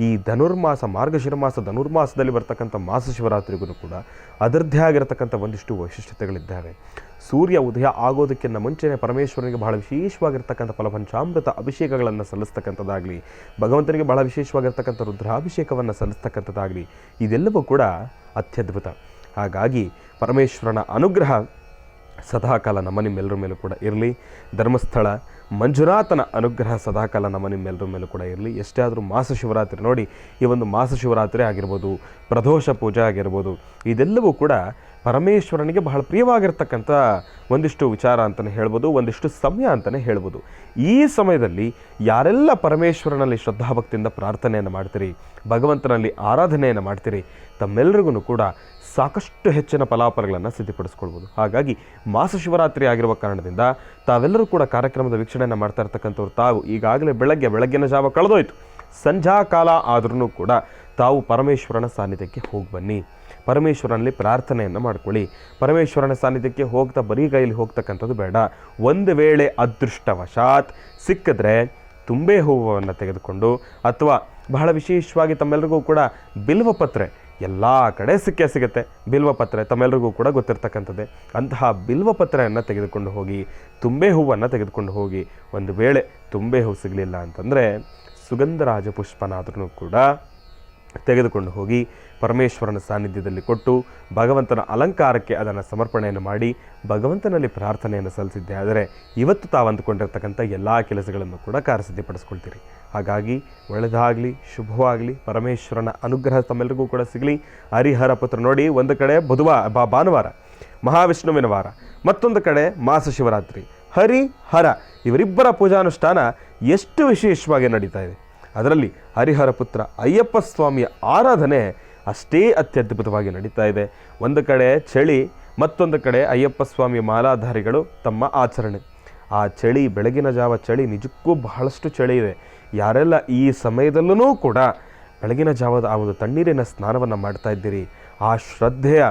ಈ ಧನುರ್ಮಾಸ, ಮಾರ್ಗಶಿರ ಮಾಸ ಧನುರ್ಮಾಸದಲ್ಲಿ ಬರ್ತಕ್ಕಂಥ ಮಾಸ ಶಿವರಾತ್ರಿಗೂ ಕೂಡ ಅದರದ್ದೇ ಆಗಿರತಕ್ಕಂಥ ಒಂದಿಷ್ಟು ವೈಶಿಷ್ಟ್ಯತೆಗಳಿದ್ದಾವೆ. ಸೂರ್ಯ ಉದಯ ಆಗೋದಕ್ಕಿಂತ ಮುಂಚೆನೇ ಪರಮೇಶ್ವರನಿಗೆ ಬಹಳ ವಿಶೇಷವಾಗಿರ್ತಕ್ಕಂಥ ಫಲಪಂಚಾಮೃತ ಅಭಿಷೇಕಗಳನ್ನು ಸಲ್ಲಿಸ್ತಕ್ಕಂಥದ್ದಾಗಲಿ, ಭಗವಂತನಿಗೆ ಬಹಳ ವಿಶೇಷವಾಗಿರ್ತಕ್ಕಂಥ ರುದ್ರಾಭಿಷೇಕವನ್ನು ಸಲ್ಲಿಸ್ತಕ್ಕಂಥದ್ದಾಗಲಿ, ಇದೆಲ್ಲವೂ ಕೂಡ ಅತ್ಯದ್ಭುತ. ಹಾಗಾಗಿ ಪರಮೇಶ್ವರನ ಅನುಗ್ರಹ ಸದಾಕಾಲ ನಮ್ಮ ನಿಮ್ಮೆಲ್ಲರ ಮೇಲೂ ಕೂಡ ಇರಲಿ. ಧರ್ಮಸ್ಥಳ ಮಂಜುನಾಥನ ಅನುಗ್ರಹ ಸದಾಕಾಲ ನಮ್ಮ ನಿಮ್ಮೆಲ್ಲರ ಮೇಲೂ ಕೂಡ ಇರಲಿ. ಎಷ್ಟೇ ಆದರೂ ಮಾಸ ಶಿವರಾತ್ರಿ ನೋಡಿ, ಈ ಒಂದು ಮಾಸ ಶಿವರಾತ್ರಿ ಆಗಿರ್ಬೋದು, ಪ್ರದೋಷ ಪೂಜೆ ಆಗಿರ್ಬೋದು, ಇದೆಲ್ಲವೂ ಕೂಡ ಪರಮೇಶ್ವರನಿಗೆ ಬಹಳ ಪ್ರಿಯವಾಗಿರ್ತಕ್ಕಂಥ ಒಂದಿಷ್ಟು ವಿಚಾರ ಅಂತಲೇ ಹೇಳ್ಬೋದು, ಒಂದಿಷ್ಟು ಸಮಯ ಅಂತಲೇ ಹೇಳ್ಬೋದು. ಈ ಸಮಯದಲ್ಲಿ ಯಾರೆಲ್ಲ ಪರಮೇಶ್ವರನಲ್ಲಿ ಶ್ರದ್ಧಾಭಕ್ತಿಯಿಂದ ಪ್ರಾರ್ಥನೆಯನ್ನು ಮಾಡ್ತೀರಿ, ಭಗವಂತನಲ್ಲಿ ಆರಾಧನೆಯನ್ನು ಮಾಡ್ತೀರಿ, ತಮ್ಮೆಲ್ಲರಿಗೂ ಕೂಡ ಸಾಕಷ್ಟು ಹೆಚ್ಚಿನ ಫಲಾಫಲಗಳನ್ನು ಸಿದ್ಧಪಡಿಸ್ಕೊಳ್ಬೋದು. ಹಾಗಾಗಿ ಮಾಸ ಶಿವರಾತ್ರಿ ಆಗಿರುವ ಕಾರಣದಿಂದ ತಾವೆಲ್ಲರೂ ಕೂಡ ಕಾರ್ಯಕ್ರಮದ ವೀಕ್ಷಣೆಯನ್ನು ಮಾಡ್ತಾ ಇರ್ತಕ್ಕಂಥವ್ರು ತಾವು ಈಗಾಗಲೇ ಬೆಳಗ್ಗಿನ ಜಾವ ಕಳೆದೋಯ್ತು, ಸಂಧ್ಯಾ ಕಾಲ ಆದ್ರೂ ಕೂಡ ತಾವು ಪರಮೇಶ್ವರನ ಸಾನ್ನಿಧ್ಯಕ್ಕೆ ಹೋಗಿ ಬನ್ನಿ. ಪರಮೇಶ್ವರನಲ್ಲಿ ಪ್ರಾರ್ಥನೆಯನ್ನು ಮಾಡ್ಕೊಳ್ಳಿ. ಪರಮೇಶ್ವರನ ಸಾನ್ನಿಧ್ಯಕ್ಕೆ ಹೋಗ್ತಾ ಬರೀ ಕೈಯಲ್ಲಿ ಹೋಗ್ತಕ್ಕಂಥದ್ದು ಬೇಡ. ಒಂದು ವೇಳೆ ಅದೃಷ್ಟವಶಾತ್ ಸಿಕ್ಕಿದ್ರೆ ತುಂಬೆ ಹೂವನ್ನು ತೆಗೆದುಕೊಂಡು, ಅಥವಾ ಬಹಳ ವಿಶೇಷವಾಗಿ ತಮ್ಮೆಲ್ಲರಿಗೂ ಕೂಡ ಬಿಲ್ವಪತ್ರೆ ಎಲ್ಲ ಕಡೆ ಸಿಗುತ್ತೆ ಬಿಲ್ವಪತ್ರೆ, ತಮ್ಮೆಲ್ಲರಿಗೂ ಕೂಡ ಗೊತ್ತಿರ್ತಕ್ಕಂಥದ್ದೇ. ಅಂತಹ ಬಿಲ್ವಪತ್ರೆಯನ್ನು ತೆಗೆದುಕೊಂಡು ಹೋಗಿ, ತುಂಬೆ ಹೂವನ್ನು ತೆಗೆದುಕೊಂಡು ಹೋಗಿ, ಒಂದು ವೇಳೆ ತುಂಬೆ ಹೂ ಸಿಗಲಿಲ್ಲ ಅಂತಂದರೆ ಸುಗಂಧರಾಜ ಪುಷ್ಪನಾದ್ರೂ ಕೂಡ ತೆಗೆದುಕೊಂಡು ಹೋಗಿ ಪರಮೇಶ್ವರನ ಸಾನ್ನಿಧ್ಯದಲ್ಲಿ ಕೊಟ್ಟು ಭಗವಂತನ ಅಲಂಕಾರಕ್ಕೆ ಅದನ್ನು ಸಮರ್ಪಣೆಯನ್ನು ಮಾಡಿ ಭಗವಂತನಲ್ಲಿ ಪ್ರಾರ್ಥನೆಯನ್ನು ಸಲ್ಲಿಸಿದ್ದೆ ಆದರೆ ಇವತ್ತು ತಾವು ಅಂದುಕೊಂಡಿರ್ತಕ್ಕಂಥ ಎಲ್ಲ ಕೆಲಸಗಳನ್ನು ಕೂಡ ಕಾರ್ಯಸಿದ್ಧಿಪಡಿಸ್ಕೊಳ್ತೀರಿ. ಹಾಗಾಗಿ ಒಳ್ಳೆಯದಾಗಲಿ, ಶುಭವಾಗಲಿ, ಪರಮೇಶ್ವರನ ಅನುಗ್ರಹ ತಮ್ಮೆಲ್ಲರಿಗೂ ಕೂಡ ಸಿಗಲಿ. ಹರಿಹರ ಪುತ್ರ ನೋಡಿ, ಒಂದು ಕಡೆ ಭಾನುವಾರ ಮಹಾವಿಷ್ಣುವಿನ ವಾರ, ಮತ್ತೊಂದು ಕಡೆ ಮಾಸ ಶಿವರಾತ್ರಿ. ಹರಿಹರ ಇವರಿಬ್ಬರ ಪೂಜಾನುಷ್ಠಾನ ಎಷ್ಟು ವಿಶೇಷವಾಗಿ ನಡೀತಾ ಇದೆ. ಅದರಲ್ಲಿ ಹರಿಹರ ಪುತ್ರ ಅಯ್ಯಪ್ಪ ಸ್ವಾಮಿಯ ಆರಾಧನೆ ಅಷ್ಟೇ ಅತ್ಯದ್ಭುತವಾಗಿ ನಡೀತಾ ಇದೆ. ಒಂದು ಕಡೆ ಚಳಿ, ಮತ್ತೊಂದು ಕಡೆ ಅಯ್ಯಪ್ಪ ಸ್ವಾಮಿಯ ಮಾಲಾಧಾರಿಗಳು ತಮ್ಮ ಆಚರಣೆ. ಆ ಚಳಿ, ಬೆಳಗಿನ ಜಾವ ಚಳಿ ನಿಜಕ್ಕೂ ಬಹಳಷ್ಟು ಚಳಿ ಇದೆ. ಯಾರೆಲ್ಲ ಈ ಸಮಯದಲ್ಲೂ ಕೂಡ ಬೆಳಗಿನ ಜಾವದ ಆ ಒಂದು ತಣ್ಣೀರಿನ ಸ್ನಾನವನ್ನು ಮಾಡ್ತಾ ಇದ್ದೀರಿ, ಆ ಶ್ರದ್ಧೆಯ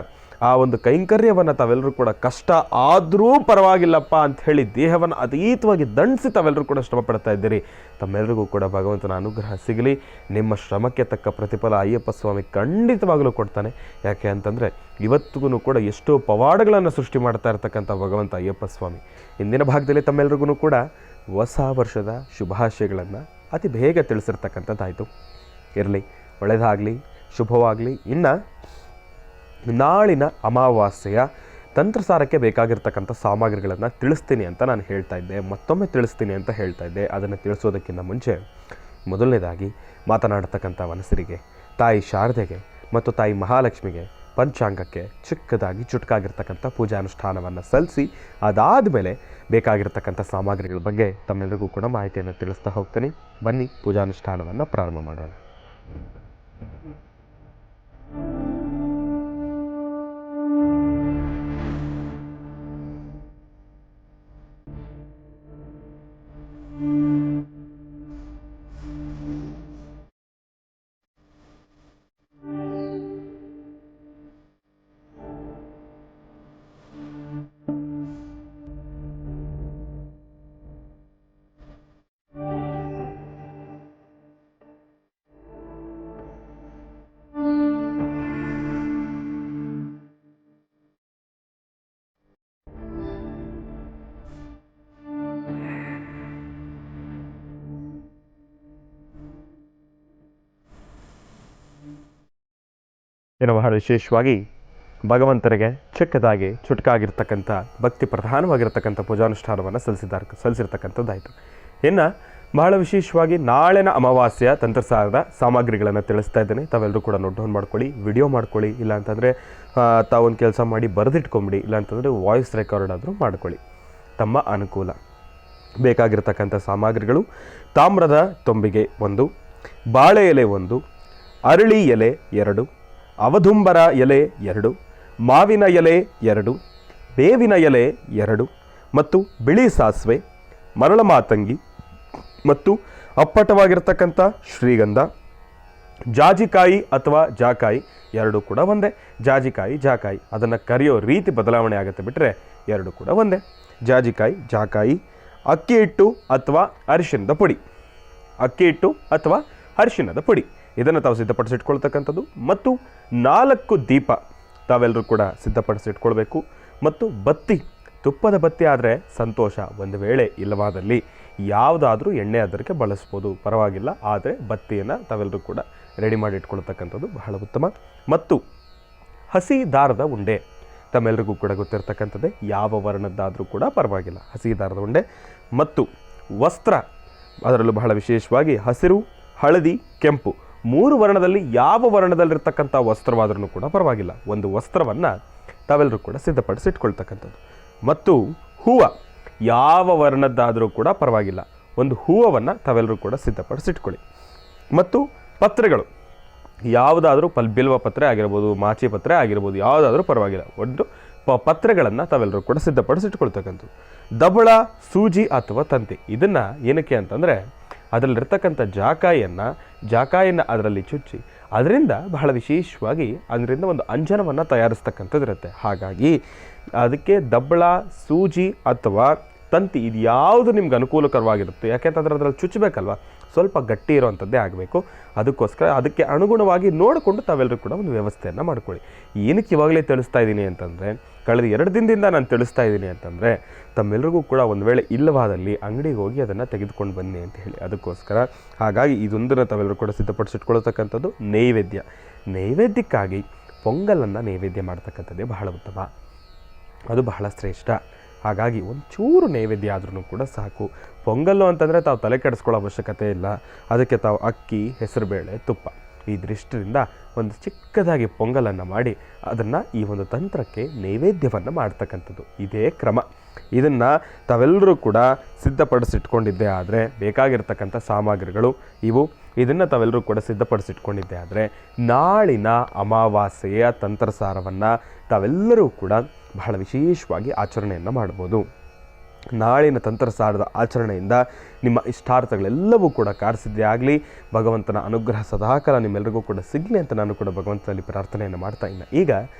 ಆ ಒಂದು ಕೈಂಕರ್ಯವನ್ನು ತಾವೆಲ್ಲರೂ ಕೂಡ ಕಷ್ಟ ಆದರೂ ಪರವಾಗಿಲ್ಲಪ್ಪ ಅಂಥೇಳಿ ದೇಹವನ್ನು ಅತೀತವಾಗಿ ದಂಡಿಸಿ ತಾವೆಲ್ಲರೂ ಕೂಡ ಶ್ರಮ ಪಡ್ತಾ ಇದ್ದೀರಿ. ತಮ್ಮೆಲ್ಲರಿಗೂ ಕೂಡ ಭಗವಂತನ ಅನುಗ್ರಹ ಸಿಗಲಿ. ನಿಮ್ಮ ಶ್ರಮಕ್ಕೆ ತಕ್ಕ ಪ್ರತಿಫಲ ಅಯ್ಯಪ್ಪ ಸ್ವಾಮಿ ಖಂಡಿತವಾಗಲೂ ಕೊಡ್ತಾನೆ. ಯಾಕೆ ಅಂತಂದರೆ ಇವತ್ತಿಗೂ ಕೂಡ ಎಷ್ಟೋ ಪವಾಡಗಳನ್ನು ಸೃಷ್ಟಿ ಮಾಡ್ತಾ ಇರ್ತಕ್ಕಂಥ ಭಗವಂತ ಅಯ್ಯಪ್ಪ ಸ್ವಾಮಿ. ಇಂದಿನ ಭಾಗದಲ್ಲಿ ತಮ್ಮೆಲ್ಲರಿಗೂ ಕೂಡ ಹೊಸ ವರ್ಷದ ಶುಭಾಶಯಗಳನ್ನು ಅತಿ ಬೇಗ ತಿಳಿಸಿರ್ತಕ್ಕಂಥದ್ದಾಯಿತು. ಇರಲಿ, ಒಳ್ಳೆಯದಾಗಲಿ, ಶುಭವಾಗಲಿ. ಇನ್ನು ನಾಳಿನ ಅಮಾವಾಸ್ಯೆಯ ತಂತ್ರಸಾರಕ್ಕೆ ಬೇಕಾಗಿರ್ತಕ್ಕಂಥ ಸಾಮಗ್ರಿಗಳನ್ನು ತಿಳಿಸ್ತೀನಿ ಅಂತ ನಾನು ಹೇಳ್ತಾ ಇದ್ದೆ, ಮತ್ತೊಮ್ಮೆ ತಿಳಿಸ್ತೀನಿ ಅಂತ ಹೇಳ್ತಾ ಇದ್ದೆ. ಅದನ್ನು ತಿಳಿಸೋದಕ್ಕಿಂತ ಮುಂಚೆ ಮೊದಲನೇದಾಗಿ ಮಾತನಾಡ್ತಕ್ಕಂಥ ವನಸರಿಗೆ, ತಾಯಿ ಶಾರದೆಗೆ ಮತ್ತು ತಾಯಿ ಮಹಾಲಕ್ಷ್ಮಿಗೆ ಪಂಚಾಂಗಕ್ಕೆ ಚಿಕ್ಕದಾಗಿ ಚುಟುಕಾಗಿರ್ತಕ್ಕಂಥ ಪೂಜಾನುಷ್ಠಾನವನ್ನು ಸಲ್ಲಿಸಿ ಅದಾದ ಮೇಲೆ ಬೇಕಾಗಿರ್ತಕ್ಕಂಥ ಸಾಮಗ್ರಿಗಳ ಬಗ್ಗೆ ತಮ್ಮೆಲ್ಲರಿಗೂ ಕೂಡ ಮಾಹಿತಿಯನ್ನು ತಿಳಿಸ್ತಾ ಹೋಗ್ತೀನಿ. ಬನ್ನಿ ಪೂಜಾನುಷ್ಠಾನವನ್ನು ಪ್ರಾರಂಭ ಮಾಡೋಣ. ಇನ್ನು ಬಹಳ ವಿಶೇಷವಾಗಿ ಭಗವಂತನಿಗೆ ಚಿಕ್ಕದಾಗಿ ಚುಟುಕಾಗಿರ್ತಕ್ಕಂಥ ಭಕ್ತಿ ಪ್ರಧಾನವಾಗಿರ್ತಕ್ಕಂಥ ಪೂಜಾನುಷ್ಠಾನವನ್ನು ಸಲ್ಲಿಸಿರ್ತಕ್ಕಂಥದ್ದಾಯಿತು. ಇನ್ನು ಬಹಳ ವಿಶೇಷವಾಗಿ ನಾಳಿನ ಅಮಾವಾಸ್ಯೆಯ ತಂತ್ರಸಾರದ ಸಾಮಗ್ರಿಗಳನ್ನು ತಿಳಿಸ್ತಾ ಇದ್ದೇನೆ. ತಾವೆಲ್ಲರೂ ಕೂಡ ನೋಟ್ ಡೌನ್ ಮಾಡ್ಕೊಳ್ಳಿ, ವಿಡಿಯೋ ಮಾಡ್ಕೊಳ್ಳಿ, ಇಲ್ಲ ಅಂತಂದರೆ ತಾವೊಂದು ಕೆಲಸ ಮಾಡಿ ಬರೆದಿಟ್ಕೊಂಬಿಡಿ, ಇಲ್ಲ ಅಂತಂದರೆ ವಾಯ್ಸ್ ರೆಕಾರ್ಡ್ ಆದರೂ ಮಾಡ್ಕೊಳ್ಳಿ, ತಮ್ಮ ಅನುಕೂಲ. ಬೇಕಾಗಿರ್ತಕ್ಕಂಥ ಸಾಮಗ್ರಿಗಳು: ತಾಮ್ರದ ತೊಂಬಿಗೆ 1, ಬಾಳೆ ಎಲೆ 1, ಅರಳಿ ಎಲೆ 2, ಅವಧುಂಬರ ಎಲೆ 2, ಮಾವಿನ ಎಲೆ 2, ಬೇವಿನ ಎಲೆ 2, ಮತ್ತು ಬಿಳಿ ಸಾಸಿವೆ, ಮರಳ ಮಾತಂಗಿ ಮತ್ತು ಅಪ್ಪಟವಾಗಿರ್ತಕ್ಕಂಥ ಶ್ರೀಗಂಧ, ಜಾಜಿಕಾಯಿ ಅಥವಾ ಜಾಕಾಯಿ 2 ಕೂಡ ಒಂದೇ. ಜಾಜಿಕಾಯಿ ಅದನ್ನು ಕರೆಯೋ ರೀತಿ ಬದಲಾವಣೆ ಆಗುತ್ತೆ, ಬಿಟ್ಟರೆ 2 ಕೂಡ ಒಂದೇ. ಜಾಕಾಯಿ, ಅಕ್ಕಿ ಹಿಟ್ಟು ಅಥವಾ ಅರಿಶಿಣದ ಪುಡಿ, ಇದನ್ನು ತಾವು ಸಿದ್ಧಪಡಿಸಿಟ್ಕೊಳ್ತಕ್ಕಂಥದ್ದು. ಮತ್ತು 4 ದೀಪ ತಾವೆಲ್ಲರೂ ಕೂಡ ಸಿದ್ಧಪಡಿಸಿಟ್ಕೊಳ್ಬೇಕು. ಮತ್ತು ಬತ್ತಿ, ತುಪ್ಪದ ಬತ್ತಿ ಆದರೆ ಸಂತೋಷ, ಒಂದು ವೇಳೆ ಇಲ್ಲವಾದಲ್ಲಿ ಯಾವುದಾದ್ರೂ ಎಣ್ಣೆ ಅದಕ್ಕೆ ಬಳಸ್ಬೋದು, ಪರವಾಗಿಲ್ಲ. ಆದರೆ ಬತ್ತಿಯನ್ನು ತಾವೆಲ್ಲರೂ ಕೂಡ ರೆಡಿ ಮಾಡಿ ಇಟ್ಕೊಳ್ತಕ್ಕಂಥದ್ದು ಬಹಳ ಉತ್ತಮ. ಮತ್ತು ಹಸಿ ದಾರದ ಉಂಡೆ, ತಮ್ಮೆಲ್ಲರಿಗೂ ಕೂಡ ಗೊತ್ತಿರ್ತಕ್ಕಂಥದ್ದೇ, ಯಾವ ವರ್ಣದ್ದಾದರೂ ಕೂಡ ಪರವಾಗಿಲ್ಲ, ಹಸಿ ದಾರದ ಉಂಡೆ. ಮತ್ತು ವಸ್ತ್ರ, ಅದರಲ್ಲೂ ಬಹಳ ವಿಶೇಷವಾಗಿ ಹಸಿರು, ಹಳದಿ, ಕೆಂಪು 3 ವರ್ಣದಲ್ಲಿ ಯಾವ ವರ್ಣದಲ್ಲಿರ್ತಕ್ಕಂಥ ವಸ್ತ್ರವಾದ್ರೂ ಕೂಡ ಪರವಾಗಿಲ್ಲ, ಒಂದು ವಸ್ತ್ರವನ್ನು ತಾವೆಲ್ಲರೂ ಕೂಡ ಸಿದ್ಧಪಡಿಸಿಟ್ಕೊಳ್ತಕ್ಕಂಥದ್ದು. ಮತ್ತು ಹೂವು, ಯಾವ ವರ್ಣದ್ದಾದರೂ ಕೂಡ ಪರವಾಗಿಲ್ಲ, ಒಂದು ಹೂವನ್ನು ತಾವೆಲ್ಲರೂ ಕೂಡ ಸಿದ್ಧಪಡಿಸಿಟ್ಕೊಳ್ಳಿ. ಮತ್ತು ಪತ್ರೆಗಳು, ಯಾವುದಾದ್ರೂ ಬಿಲ್ವ ಪತ್ರೆ ಆಗಿರ್ಬೋದು, ಮಾಚಿ ಪತ್ರೆ ಆಗಿರ್ಬೋದು, ಯಾವುದಾದ್ರೂ ಪರವಾಗಿಲ್ಲ, ಒಂದು ಪತ್ರೆಗಳನ್ನು ತಾವೆಲ್ಲರೂ ಕೂಡ ಸಿದ್ಧಪಡಿಸಿಟ್ಕೊಳ್ತಕ್ಕಂಥದ್ದು. ದಬಳ, ಸೂಜಿ ಅಥವಾ ತಂತಿ, ಇದನ್ನು ಏನಕ್ಕೆ ಅಂತಂದರೆ ಅದರಲ್ಲಿರ್ತಕ್ಕಂಥ ಜಾಕಾಯಿಯನ್ನು ಅದರಲ್ಲಿ ಚುಚ್ಚಿ ಅದರಿಂದ ಬಹಳ ವಿಶೇಷವಾಗಿ ಅದರಿಂದ ಒಂದು ಅಂಜನವನ್ನು ತಯಾರಿಸ್ತಕ್ಕಂಥದ್ದು ಇರುತ್ತೆ. ಹಾಗಾಗಿ ಅದಕ್ಕೆ ದಬ್ಬಳ, ಸೂಜಿ ಅಥವಾ ತಂತಿ ಇದು ಯಾವುದು ನಿಮ್ಗೆ ಅನುಕೂಲಕರವಾಗಿರುತ್ತೆ. ಯಾಕೆಂತಂದರೆ ಅದರಲ್ಲಿ ಚುಚ್ಚಬೇಕಲ್ವ, ಸ್ವಲ್ಪ ಗಟ್ಟಿ ಇರೋವಂಥದ್ದೇ ಆಗಬೇಕು. ಅದಕ್ಕೋಸ್ಕರ ಅದಕ್ಕೆ ಅನುಗುಣವಾಗಿ ನೋಡಿಕೊಂಡು ತಾವೆಲ್ಲರೂ ಕೂಡ ಒಂದು ವ್ಯವಸ್ಥೆಯನ್ನು ಮಾಡ್ಕೊಳ್ಳಿ. ಏನಕ್ಕೆ ಇವಾಗಲೇ ತಿಳಿಸ್ತಾ ಇದ್ದೀನಿ ಅಂತಂದರೆ, ಕಳೆದ 2 ದಿನದಿಂದ ನಾನು ತಿಳಿಸ್ತಾ ಇದ್ದೀನಿ ಅಂತಂದರೆ, ತಮ್ಮೆಲ್ಲರಿಗೂ ಕೂಡ ಒಂದು ವೇಳೆ ಇಲ್ಲವಾದಲ್ಲಿ ಅಂಗಡಿಗೆ ಹೋಗಿ ಅದನ್ನು ತೆಗೆದುಕೊಂಡು ಬನ್ನಿ ಅಂತ ಹೇಳಿ. ಅದಕ್ಕೋಸ್ಕರ ಹಾಗಾಗಿ ಇದೊಂದನ್ನು ತಾವೆಲ್ಲರೂ ಕೂಡ ಸಿದ್ಧಪಡಿಸಿಟ್ಕೊಳ್ತಕ್ಕಂಥದ್ದು ನೈವೇದ್ಯಕ್ಕಾಗಿ ಪೊಂಗಲನ್ನು ನೈವೇದ್ಯ ಮಾಡ್ತಕ್ಕಂಥದ್ದೇ ಬಹಳ ಉತ್ತಮ, ಅದು ಬಹಳ ಶ್ರೇಷ್ಠ. ಹಾಗಾಗಿ ಒಂಚೂರು ನೈವೇದ್ಯ ಆದ್ರೂ ಕೂಡ ಸಾಕು. ಪೊಂಗಲ್ಲು ಅಂತಂದರೆ ತಾವು ತಲೆ ಕೆಡಿಸ್ಕೊಳ್ಳೋ ಅವಶ್ಯಕತೆ ಇಲ್ಲ. ಅದಕ್ಕೆ ತಾವು ಅಕ್ಕಿ, ಹೆಸರುಬೇಳೆ, ತುಪ್ಪ ಇದಿಷ್ಟರಿಂದ ಒಂದು ಚಿಕ್ಕದಾಗಿ ಪೊಂಗಲನ್ನು ಮಾಡಿ ಅದನ್ನು ಈ ಒಂದು ತಂತ್ರಕ್ಕೆ ನೈವೇದ್ಯವನ್ನು ಮಾಡ್ತಕ್ಕಂಥದ್ದು ಇದೇ ಕ್ರಮ. ಇದನ್ನು ತಾವೆಲ್ಲರೂ ಕೂಡ ಸಿದ್ಧಪಡಿಸಿಟ್ಕೊಂಡಿದ್ದೇ ಆದರೆ ಬೇಕಾಗಿರ್ತಕ್ಕಂಥ ಸಾಮಗ್ರಿಗಳು ಇದನ್ನು ತಾವೆಲ್ಲರೂ ಕೂಡ ಸಿದ್ಧಪಡಿಸಿಟ್ಕೊಂಡಿದ್ದೇ ಆದರೆ ನಾಳಿನ ಅಮಾವಾಸ್ಯೆಯ ತಂತ್ರಸಾರವನ್ನು ತಾವೆಲ್ಲರೂ ಕೂಡ ಬಹಳ ವಿಶೇಷವಾಗಿ ಆಚರಣೆಯನ್ನು ಮಾಡ್ಬೋದು. ನಾಳಿನ ತಂತ್ರಸಾರದ ಆಚರಣೆಯಿಂದ ನಿಮ್ಮ ಇಷ್ಟಾರ್ಥಗಳೆಲ್ಲವೂ ಕೂಡ ಕಾರ್ಯಸಿದ್ಧಿ ಆಗಲಿ, ಭಗವಂತನ ಅನುಗ್ರಹ ಸದಾಕಾಲ ನಿಮ್ಮೆಲ್ಲರಿಗೂ ಕೂಡ ಸಿಗಲಿ ಅಂತ ನಾನು ಕೂಡ ಭಗವಂತನಲ್ಲಿ ಪ್ರಾರ್ಥನೆಯನ್ನು ಮಾಡ್ತಾ ಇನ್ನು ಈಗ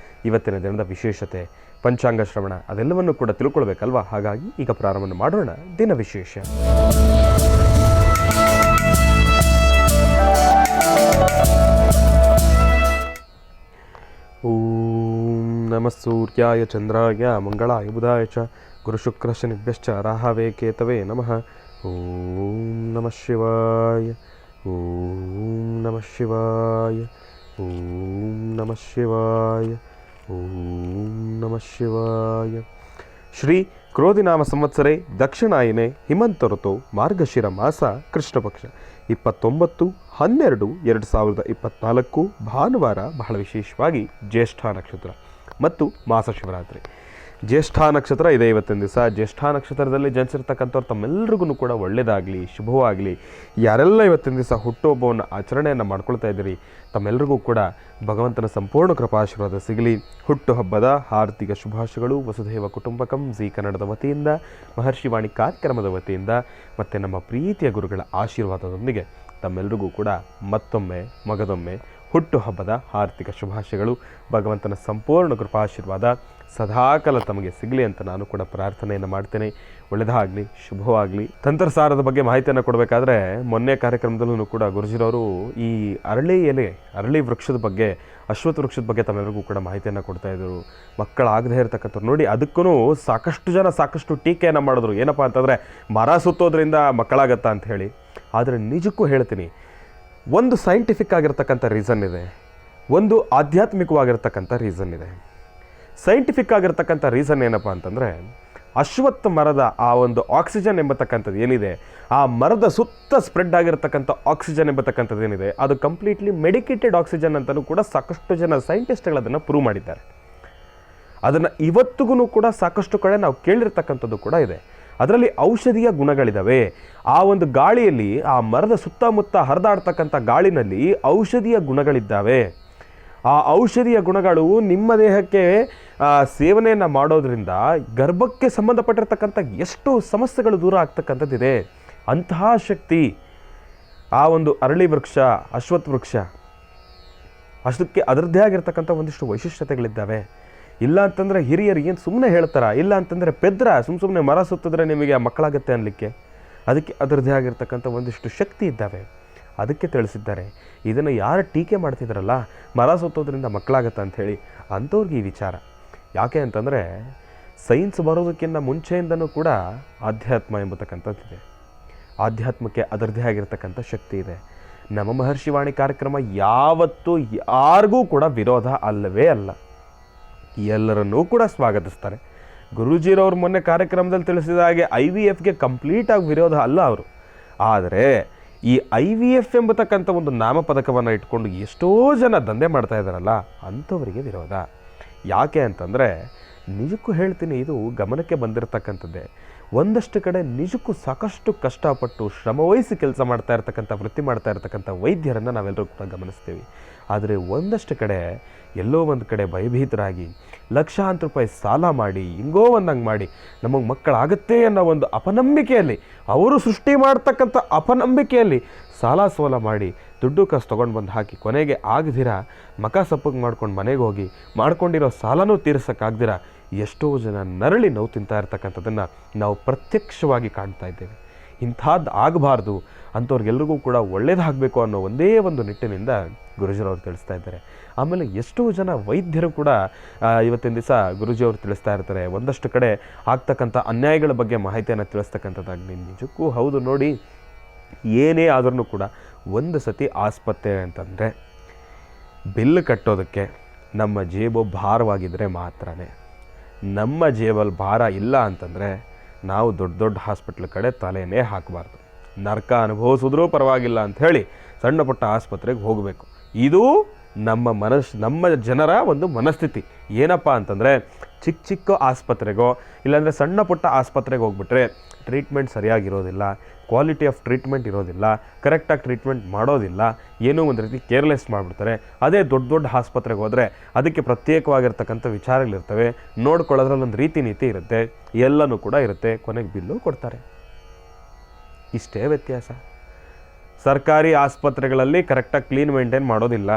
ಇವತ್ತಿನ ದಿನದ ವಿಶೇಷತೆ, ಪಂಚಾಂಗ ಶ್ರವಣ ಅದೆಲ್ಲವನ್ನು ಕೂಡ ತಿಳ್ಕೊಳ್ಬೇಕಲ್ವಾ. ಹಾಗಾಗಿ ಈಗ ಪ್ರಾರಂಭ ಮಾಡೋಣ ದಿನ ವಿಶೇಷ. ಓಂ ನಮಃ ಸೂರ್ಯಾಯ ಚಂದ್ರಾಯ ಮಂಗಳಾಯ ಬುಧಾಯ ಚ ಗುರುಶುಕ್ರ ಶನಿಭ್ಯಶ್ಚ ರಾಹವೇ ಕೇತವೇ ನಮಃ. ಓಂ ನಮಃ ಶಿವಾಯ, ಓಂ ನಮಃ ಶಿವಾಯ, ಓಂ ನಮಃ ಶಿವಾಯ, ಓಂ ನಮಃ ಶಿವಾಯ. ಶ್ರೀ ಕ್ರೋಧಿನಾಮ ಸಂವತ್ಸರೆ ದಕ್ಷಿಣಾಯನೆ ಹಿಮಂತ ಋತು ಮಾರ್ಗಶಿರ ಮಾಸ ಕೃಷ್ಣಪಕ್ಷ 29/12/2024 ಭಾನುವಾರ, ಬಹಳ ವಿಶೇಷವಾಗಿ ಜ್ಯೇಷ್ಠ ನಕ್ಷತ್ರ ಮತ್ತು ಮಾಸ ಶಿವರಾತ್ರಿ. ಜ್ಯೇಷ್ಠ ನಕ್ಷತ್ರ ಇದೆ ಇವತ್ತಿನ ದಿವಸ. ಜ್ಯೇಷ್ಠ ನಕ್ಷತ್ರದಲ್ಲಿ ಜನಿಸಿರ್ತಕ್ಕಂಥವ್ರು ತಮ್ಮೆಲ್ಲರಿಗೂ ಕೂಡ ಒಳ್ಳೆಯದಾಗಲಿ, ಶುಭವಾಗಲಿ. ಯಾರೆಲ್ಲ ಇವತ್ತಿನ ದಿವಸ ಹುಟ್ಟುಹಬ್ಬವನ್ನು ಆಚರಣೆಯನ್ನು ಮಾಡ್ಕೊಳ್ತಾ ಇದ್ದೀರಿ ತಮ್ಮೆಲ್ಲರಿಗೂ ಕೂಡ ಭಗವಂತನ ಸಂಪೂರ್ಣ ಕೃಪಾಶೀರ್ವಾದ ಸಿಗಲಿ. ಹುಟ್ಟುಹಬ್ಬದ ಹಾರ್ದಿಕ ಶುಭಾಶಯಗಳು ವಸುಧೈವ ಕುಟುಂಬಕಂ ಜೀ ಕನ್ನಡದ ವತಿಯಿಂದ, ಮಹರ್ಷಿವಾಣಿ ಕಾರ್ಯಕ್ರಮದ ವತಿಯಿಂದ ಮತ್ತು ನಮ್ಮ ಪ್ರೀತಿಯ ಗುರುಗಳ ಆಶೀರ್ವಾದದೊಂದಿಗೆ ತಮ್ಮೆಲ್ಲರಿಗೂ ಕೂಡ ಮತ್ತೊಮ್ಮೆ ಮಗದೊಮ್ಮೆ ಹುಟ್ಟುಹಬ್ಬದ ಹಾರ್ದಿಕ ಶುಭಾಶಯಗಳು. ಭಗವಂತನ ಸಂಪೂರ್ಣ ಕೃಪಾಶೀರ್ವಾದ ಸದಾಕಾಲ ತಮಗೆ ಸಿಗಲಿ ಅಂತ ನಾನು ಕೂಡ ಪ್ರಾರ್ಥನೆಯನ್ನು ಮಾಡ್ತೇನೆ. ಒಳ್ಳೆಯದಾಗಲಿ, ಶುಭವಾಗಲಿ. ತಂತ್ರಸಾರದ ಬಗ್ಗೆ ಮಾಹಿತಿಯನ್ನು ಕೊಡಬೇಕಾದ್ರೆ ಮೊನ್ನೆ ಕಾರ್ಯಕ್ರಮದಲ್ಲೂ ಕೂಡ ಗುರುಜಿರವರು ಈ ಅರಳಿ ವೃಕ್ಷದ ಬಗ್ಗೆ, ಅಶ್ವತ್ಥ ವೃಕ್ಷದ ಬಗ್ಗೆ ತಮ್ಮೆಲ್ಲರಿಗೂ ಕೂಡ ಮಾಹಿತಿಯನ್ನು ಕೊಡ್ತಾ ಇದ್ದರು. ಮಕ್ಕಳಾಗದೇ ಇರತಕ್ಕಂಥವ್ರು ನೋಡಿ, ಅದಕ್ಕೂ ಸಾಕಷ್ಟು ಜನ ಸಾಕಷ್ಟು ಟೀಕೆಯನ್ನು ಮಾಡಿದ್ರು. ಏನಪ್ಪ ಅಂತಂದರೆ ಮರ ಸುತ್ತೋದ್ರಿಂದ ಮಕ್ಕಳಾಗತ್ತಾ ಅಂತ ಹೇಳಿ. ಆದರೆ ನಿಜಕ್ಕೂ ಹೇಳ್ತೀನಿ, ಒಂದು ಸೈಂಟಿಫಿಕ್ ಆಗಿರ್ತಕ್ಕಂಥ ರೀಸನ್ ಇದೆ, ಒಂದು ಆಧ್ಯಾತ್ಮಿಕವಾಗಿರ್ತಕ್ಕಂಥ ರೀಸನ್ ಇದೆ. ಸೈಂಟಿಫಿಕ್ ಆಗಿರ್ತಕ್ಕಂಥ ರೀಸನ್ ಏನಪ್ಪ ಅಂತಂದರೆ, ಅಶ್ವತ್ಥ ಮರದ ಆ ಒಂದು ಆಕ್ಸಿಜನ್ ಎಂಬತಕ್ಕಂಥದ್ದು ಏನಿದೆ, ಆ ಮರದ ಸುತ್ತ ಸ್ಪ್ರೆಡ್ ಆಗಿರ್ತಕ್ಕಂಥ ಆಕ್ಸಿಜನ್ ಎಂಬತಕ್ಕಂಥದ್ದು ಏನಿದೆ, ಅದು ಕಂಪ್ಲೀಟ್ಲಿ ಮೆಡಿಕೇಟೆಡ್ ಆಕ್ಸಿಜನ್ ಅಂತಲೂ ಕೂಡ ಸಾಕಷ್ಟು ಜನ ಸೈಂಟಿಸ್ಟ್ಗಳು ಅದನ್ನು ಪ್ರೂವ್ ಮಾಡಿದ್ದಾರೆ. ಅದನ್ನು ಇವತ್ತಿಗೂ ಕೂಡ ಸಾಕಷ್ಟು ಕಡೆ ನಾವು ಕೇಳಿರ್ತಕ್ಕಂಥದ್ದು ಕೂಡ ಇದೆ. ಅದರಲ್ಲಿ ಔಷಧೀಯ ಗುಣಗಳಿದ್ದಾವೆ. ಆ ಒಂದು ಗಾಳಿಯಲ್ಲಿ, ಆ ಮರದ ಸುತ್ತಮುತ್ತ ಹರಿದಾಡ್ತಕ್ಕಂಥ ಗಾಳಿನಲ್ಲಿ ಔಷಧೀಯ ಗುಣಗಳಿದ್ದಾವೆ. ಆ ಔಷಧೀಯ ಗುಣಗಳು ನಿಮ್ಮ ದೇಹಕ್ಕೆ ಸೇವನೆಯನ್ನು ಮಾಡೋದ್ರಿಂದ ಗರ್ಭಕ್ಕೆ ಸಂಬಂಧಪಟ್ಟಿರ್ತಕ್ಕಂಥ ಎಷ್ಟು ಸಮಸ್ಯೆಗಳು ದೂರ ಆಗ್ತಕ್ಕಂಥದ್ದಿದೆ. ಅಂತಹ ಶಕ್ತಿ ಆ ಒಂದು ಅರಳಿ ವೃಕ್ಷ, ಅಶ್ವತ್ಥ ವೃಕ್ಷ, ಅಷ್ಟಕ್ಕೆ ಅದರದ್ದೇ ಆಗಿರ್ತಕ್ಕಂಥ ಒಂದಿಷ್ಟು ವೈಶಿಷ್ಟ್ಯತೆಗಳಿದ್ದಾವೆ. ಇಲ್ಲ ಅಂತಂದರೆ ಹಿರಿಯರು ಏನು ಸುಮ್ಮನೆ ಹೇಳ್ತಾರ, ಇಲ್ಲ ಅಂತಂದರೆ ಪೆದ್ರ ಸುಮ್ಮನೆ ಮರ ಸುತ್ತಿದ್ರೆ ನಿಮಗೆ ಮಕ್ಕಳಾಗತ್ತೆ ಅನ್ನಲಿಕ್ಕೆ. ಅದಕ್ಕೆ ಅದರದ್ದೇ ಆಗಿರ್ತಕ್ಕಂಥ ಒಂದಿಷ್ಟು ಶಕ್ತಿ ಇದ್ದಾವೆ. ಅದಕ್ಕೆ ತಿಳಿಸಿದ್ದಾರೆ. ಇದನ್ನು ಯಾರು ಟೀಕೆ ಮಾಡ್ತಿದ್ರಲ್ಲ, ಮರ ಸುತ್ತೋದ್ರಿಂದ ಮಕ್ಕಳಾಗತ್ತೆ ಅಂಥೇಳಿ, ಅಂಥವ್ರಿಗೆ ಈ ವಿಚಾರ. ಯಾಕೆ ಅಂತಂದರೆ ಸೈನ್ಸ್ ಬರೋದಕ್ಕಿಂತ ಮುಂಚೆಯಿಂದನೂ ಕೂಡ ಆಧ್ಯಾತ್ಮ ಎಂಬತಕ್ಕಂಥದ್ದಿದೆ. ಆಧ್ಯಾತ್ಮಕ್ಕೆ ಅದರದ್ದೇ ಆಗಿರ್ತಕ್ಕಂಥ ಶಕ್ತಿ ಇದೆ. ನಮ್ಮ ಮಹರ್ಷಿವಾಣಿ ಕಾರ್ಯಕ್ರಮ ಯಾವತ್ತೂ ಯಾರಿಗೂ ಕೂಡ ವಿರೋಧ ಅಲ್ಲವೇ ಅಲ್ಲ, ಎಲ್ಲರನ್ನೂ ಕೂಡ ಸ್ವಾಗತಿಸ್ತಾರೆ. ಗುರೂಜಿರವ್ರು ಮೊನ್ನೆ ಕಾರ್ಯಕ್ರಮದಲ್ಲಿ ತಿಳಿಸಿದ ಹಾಗೆ IVFಗೆ ಕಂಪ್ಲೀಟಾಗಿ ವಿರೋಧ ಅಲ್ಲ ಅವರು. ಆದರೆ ಈ IVF ಎಂಬತಕ್ಕಂಥ ಒಂದು ನಾಮಪದಕವನ್ನು ಇಟ್ಕೊಂಡು ಎಷ್ಟೋ ಜನ ದಂಧೆ ಮಾಡ್ತಾ ಇದ್ದಾರಲ್ಲ, ಅಂಥವರಿಗೆ ವಿರೋಧ. ಯಾಕೆ ಅಂತಂದರೆ ನಿಜಕ್ಕೂ ಹೇಳ್ತೀನಿ, ಇದು ಗಮನಕ್ಕೆ ಬಂದಿರತಕ್ಕಂಥದ್ದೇ. ಒಂದಷ್ಟು ಕಡೆ ನಿಜಕ್ಕೂ ಸಾಕಷ್ಟು ಕಷ್ಟಪಟ್ಟು ಶ್ರಮವಹಿಸಿ ಕೆಲಸ ಮಾಡ್ತಾ ಇರ್ತಕ್ಕಂಥ, ವೃತ್ತಿ ಮಾಡ್ತಾ ಇರ್ತಕ್ಕಂಥ ವೈದ್ಯರನ್ನು ನಾವೆಲ್ಲರೂ ಕೂಡ ಗಮನಿಸ್ತೀವಿ. ಆದರೆ ಒಂದಷ್ಟು ಕಡೆ ಎಲ್ಲೋ ಒಂದು ಕಡೆ ಭಯಭೀತರಾಗಿ ಲಕ್ಷಾಂತರ ರೂಪಾಯಿ ಸಾಲ ಮಾಡಿ, ಹಿಂಗೋ ಒಂದಂಗೆ ಮಾಡಿ ನಮಗೆ ಮಕ್ಕಳಾಗುತ್ತೆ ಅನ್ನೋ ಒಂದು ಅಪನಂಬಿಕೆಯಲ್ಲಿ, ಅವರು ಸೃಷ್ಟಿ ಮಾಡ್ತಕ್ಕಂಥ ಅಪನಂಬಿಕೆಯಲ್ಲಿ ಸಾಲ ಸೋಲ ಮಾಡಿ ದುಡ್ಡು ಕಾಸು ತೊಗೊಂಡು ಬಂದು ಹಾಕಿ ಕೊನೆಗೆ ಆಗದಿರ ಮಕ ಸಪ್ಪಗೆ ಮಾಡ್ಕೊಂಡು ಮನೆಗೆ ಹೋಗಿ ಮಾಡ್ಕೊಂಡಿರೋ ಸಾಲನೂ ತೀರಿಸೋಕ್ಕಾಗ್ದಿರ ಎಷ್ಟೋ ಜನ ನರಳಿ ನೋವು ತಿಂತಾ ಇರ್ತಕ್ಕಂಥದ್ದನ್ನು ನಾವು ಪ್ರತ್ಯಕ್ಷವಾಗಿ ಕಾಣ್ತಾ ಇದ್ದೇವೆ. ಇಂಥದ್ದು ಆಗಬಾರ್ದು, ಅಂಥವ್ರಿಗೆಲ್ರಿಗೂ ಕೂಡ ಒಳ್ಳೇದಾಗಬೇಕು ಅನ್ನೋ ಒಂದೇ ಒಂದು ನಿಟ್ಟಿನಿಂದ ಗುರೂಜಿರವ್ರು ತಿಳಿಸ್ತಾ ಇದ್ದಾರೆ. ಆಮೇಲೆ ಎಷ್ಟೋ ಜನ ವೈದ್ಯರು ಕೂಡ ಇವತ್ತಿನ ದಿವಸ ಗುರೂಜಿಯವರು ತಿಳಿಸ್ತಾ ಇರ್ತಾರೆ, ಒಂದಷ್ಟು ಕಡೆ ಆಗ್ತಕ್ಕಂಥ ಅನ್ಯಾಯಗಳ ಬಗ್ಗೆ ಮಾಹಿತಿಯನ್ನು ತಿಳಿಸ್ತಕ್ಕಂಥದ್ದಾಗಲಿ. ನಿಜಕ್ಕೂ ಹೌದು ನೋಡಿ, ಏನೇ ಆದ್ರೂ ಕೂಡ ಒಂದು ಸತಿ ಆಸ್ಪತ್ರೆ ಅಂತಂದರೆ ಬಿಲ್ ಕಟ್ಟೋದಕ್ಕೆ ನಮ್ಮ ಜೇಬು ಭಾರವಾಗಿದ್ದರೆ ಮಾತ್ರನೇ. ನಮ್ಮ ಜೇಬಲ್ಲಿ ಭಾರ ಇಲ್ಲ ಅಂತಂದರೆ ನಾವು ದೊಡ್ಡ ದೊಡ್ಡ ಹಾಸ್ಪಿಟ್ಲ್ ಕಡೆ ತಲೆನೇ ಹಾಕಬಾರ್ದು. ನರಕ ಅನುಭವಿಸಿದ್ರೂ ಪರವಾಗಿಲ್ಲ ಅಂಥೇಳಿ ಸಣ್ಣ ಪುಟ್ಟ ಆಸ್ಪತ್ರೆಗೆ ಹೋಗಬೇಕು. ಇದು ನಮ್ಮ ಜನರ ಒಂದು ಮನಸ್ಥಿತಿ. ಏನಪ್ಪ ಅಂತಂದರೆ ಚಿಕ್ಕ ಚಿಕ್ಕ ಆಸ್ಪತ್ರೆಗೋ ಇಲ್ಲಾಂದರೆ ಸಣ್ಣ ಪುಟ್ಟ ಆಸ್ಪತ್ರೆಗೆ ಹೋಗ್ಬಿಟ್ರೆ ಟ್ರೀಟ್ಮೆಂಟ್ ಸರಿಯಾಗಿರೋದಿಲ್ಲ, ಕ್ವಾಲಿಟಿ ಆಫ್ ಟ್ರೀಟ್ಮೆಂಟ್ ಇರೋದಿಲ್ಲ, ಕರೆಕ್ಟಾಗಿ ಟ್ರೀಟ್ಮೆಂಟ್ ಮಾಡೋದಿಲ್ಲ, ಏನೋ ಒಂದು ರೀತಿ ಕೇರ್ಲೆಸ್ ಮಾಡಿಬಿಡ್ತಾರೆ. ಅದೇ ದೊಡ್ಡ ದೊಡ್ಡ ಆಸ್ಪತ್ರೆಗೆ ಹೋದರೆ ಅದಕ್ಕೆ ಪ್ರತ್ಯೇಕವಾಗಿರ್ತಕ್ಕಂಥ ವಿಚಾರಗಳಿರ್ತವೆ, ನೋಡ್ಕೊಳ್ಳೋದ್ರಲ್ಲಿ ಒಂದು ರೀತಿ ನೀತಿ ಇರುತ್ತೆ, ಎಲ್ಲನೂ ಕೂಡ ಇರುತ್ತೆ, ಕೊನೆಗೆ ಬಿಲ್ಲು ಕೊಡ್ತಾರೆ. ಇಷ್ಟೇ ವ್ಯತ್ಯಾಸ. ಸರ್ಕಾರಿ ಆಸ್ಪತ್ರೆಗಳಲ್ಲಿ ಕರೆಕ್ಟಾಗಿ ಕ್ಲೀನ್ ಮೇಂಟೈನ್ ಮಾಡೋದಿಲ್ಲ,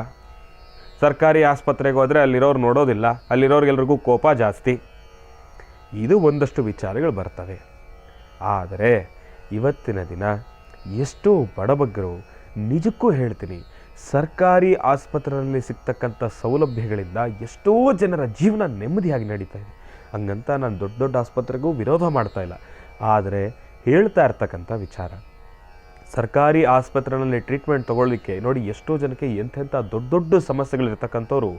ಸರ್ಕಾರಿ ಆಸ್ಪತ್ರೆಗೆ ಹೋದರೆ ಅಲ್ಲಿರೋರು ನೋಡೋದಿಲ್ಲ, ಅಲ್ಲಿರೋರಿಗೆಲ್ರಿಗೂ ಕೋಪ ಜಾಸ್ತಿ. ಇದು ಒಂದಷ್ಟು ವಿಚಾರಗಳು ಬರ್ತವೆ. ಆದರೆ ಇವತ್ತಿನ ದಿನ ಎಷ್ಟೋ ಬಡಬಗ್ಗರು, ನಿಜಕ್ಕೂ ಹೇಳ್ತೀನಿ, ಸರ್ಕಾರಿ ಆಸ್ಪತ್ರೆಯಲ್ಲಿ ಸಿಗ್ತಕ್ಕಂಥ ಸೌಲಭ್ಯಗಳಿಂದ ಎಷ್ಟೋ ಜನರ ಜೀವನ ನೆಮ್ಮದಿಯಾಗಿ ನಡೀತಾ ಇದೆ. ಹಂಗಂತ ನಾನು ದೊಡ್ಡ ದೊಡ್ಡ ಆಸ್ಪತ್ರೆಗೂ ವಿರೋಧ ಮಾಡ್ತಾ ಇಲ್ಲ. ಆದರೆ ಹೇಳ್ತಾ ಇರ್ತಕ್ಕಂಥ ವಿಚಾರ, ಸರ್ಕಾರಿ ಆಸ್ಪತ್ರೆಯಲ್ಲಿ ಟ್ರೀಟ್ಮೆಂಟ್ ತೊಗೊಳ್ಳಿಕ್ಕೆ ನೋಡಿ, ಎಷ್ಟೋ ಜನಕ್ಕೆ ಎಂಥೆಂಥ ದೊಡ್ಡ ದೊಡ್ಡ ಸಮಸ್ಯೆಗಳಿರ್ತಕ್ಕಂಥವ್ರು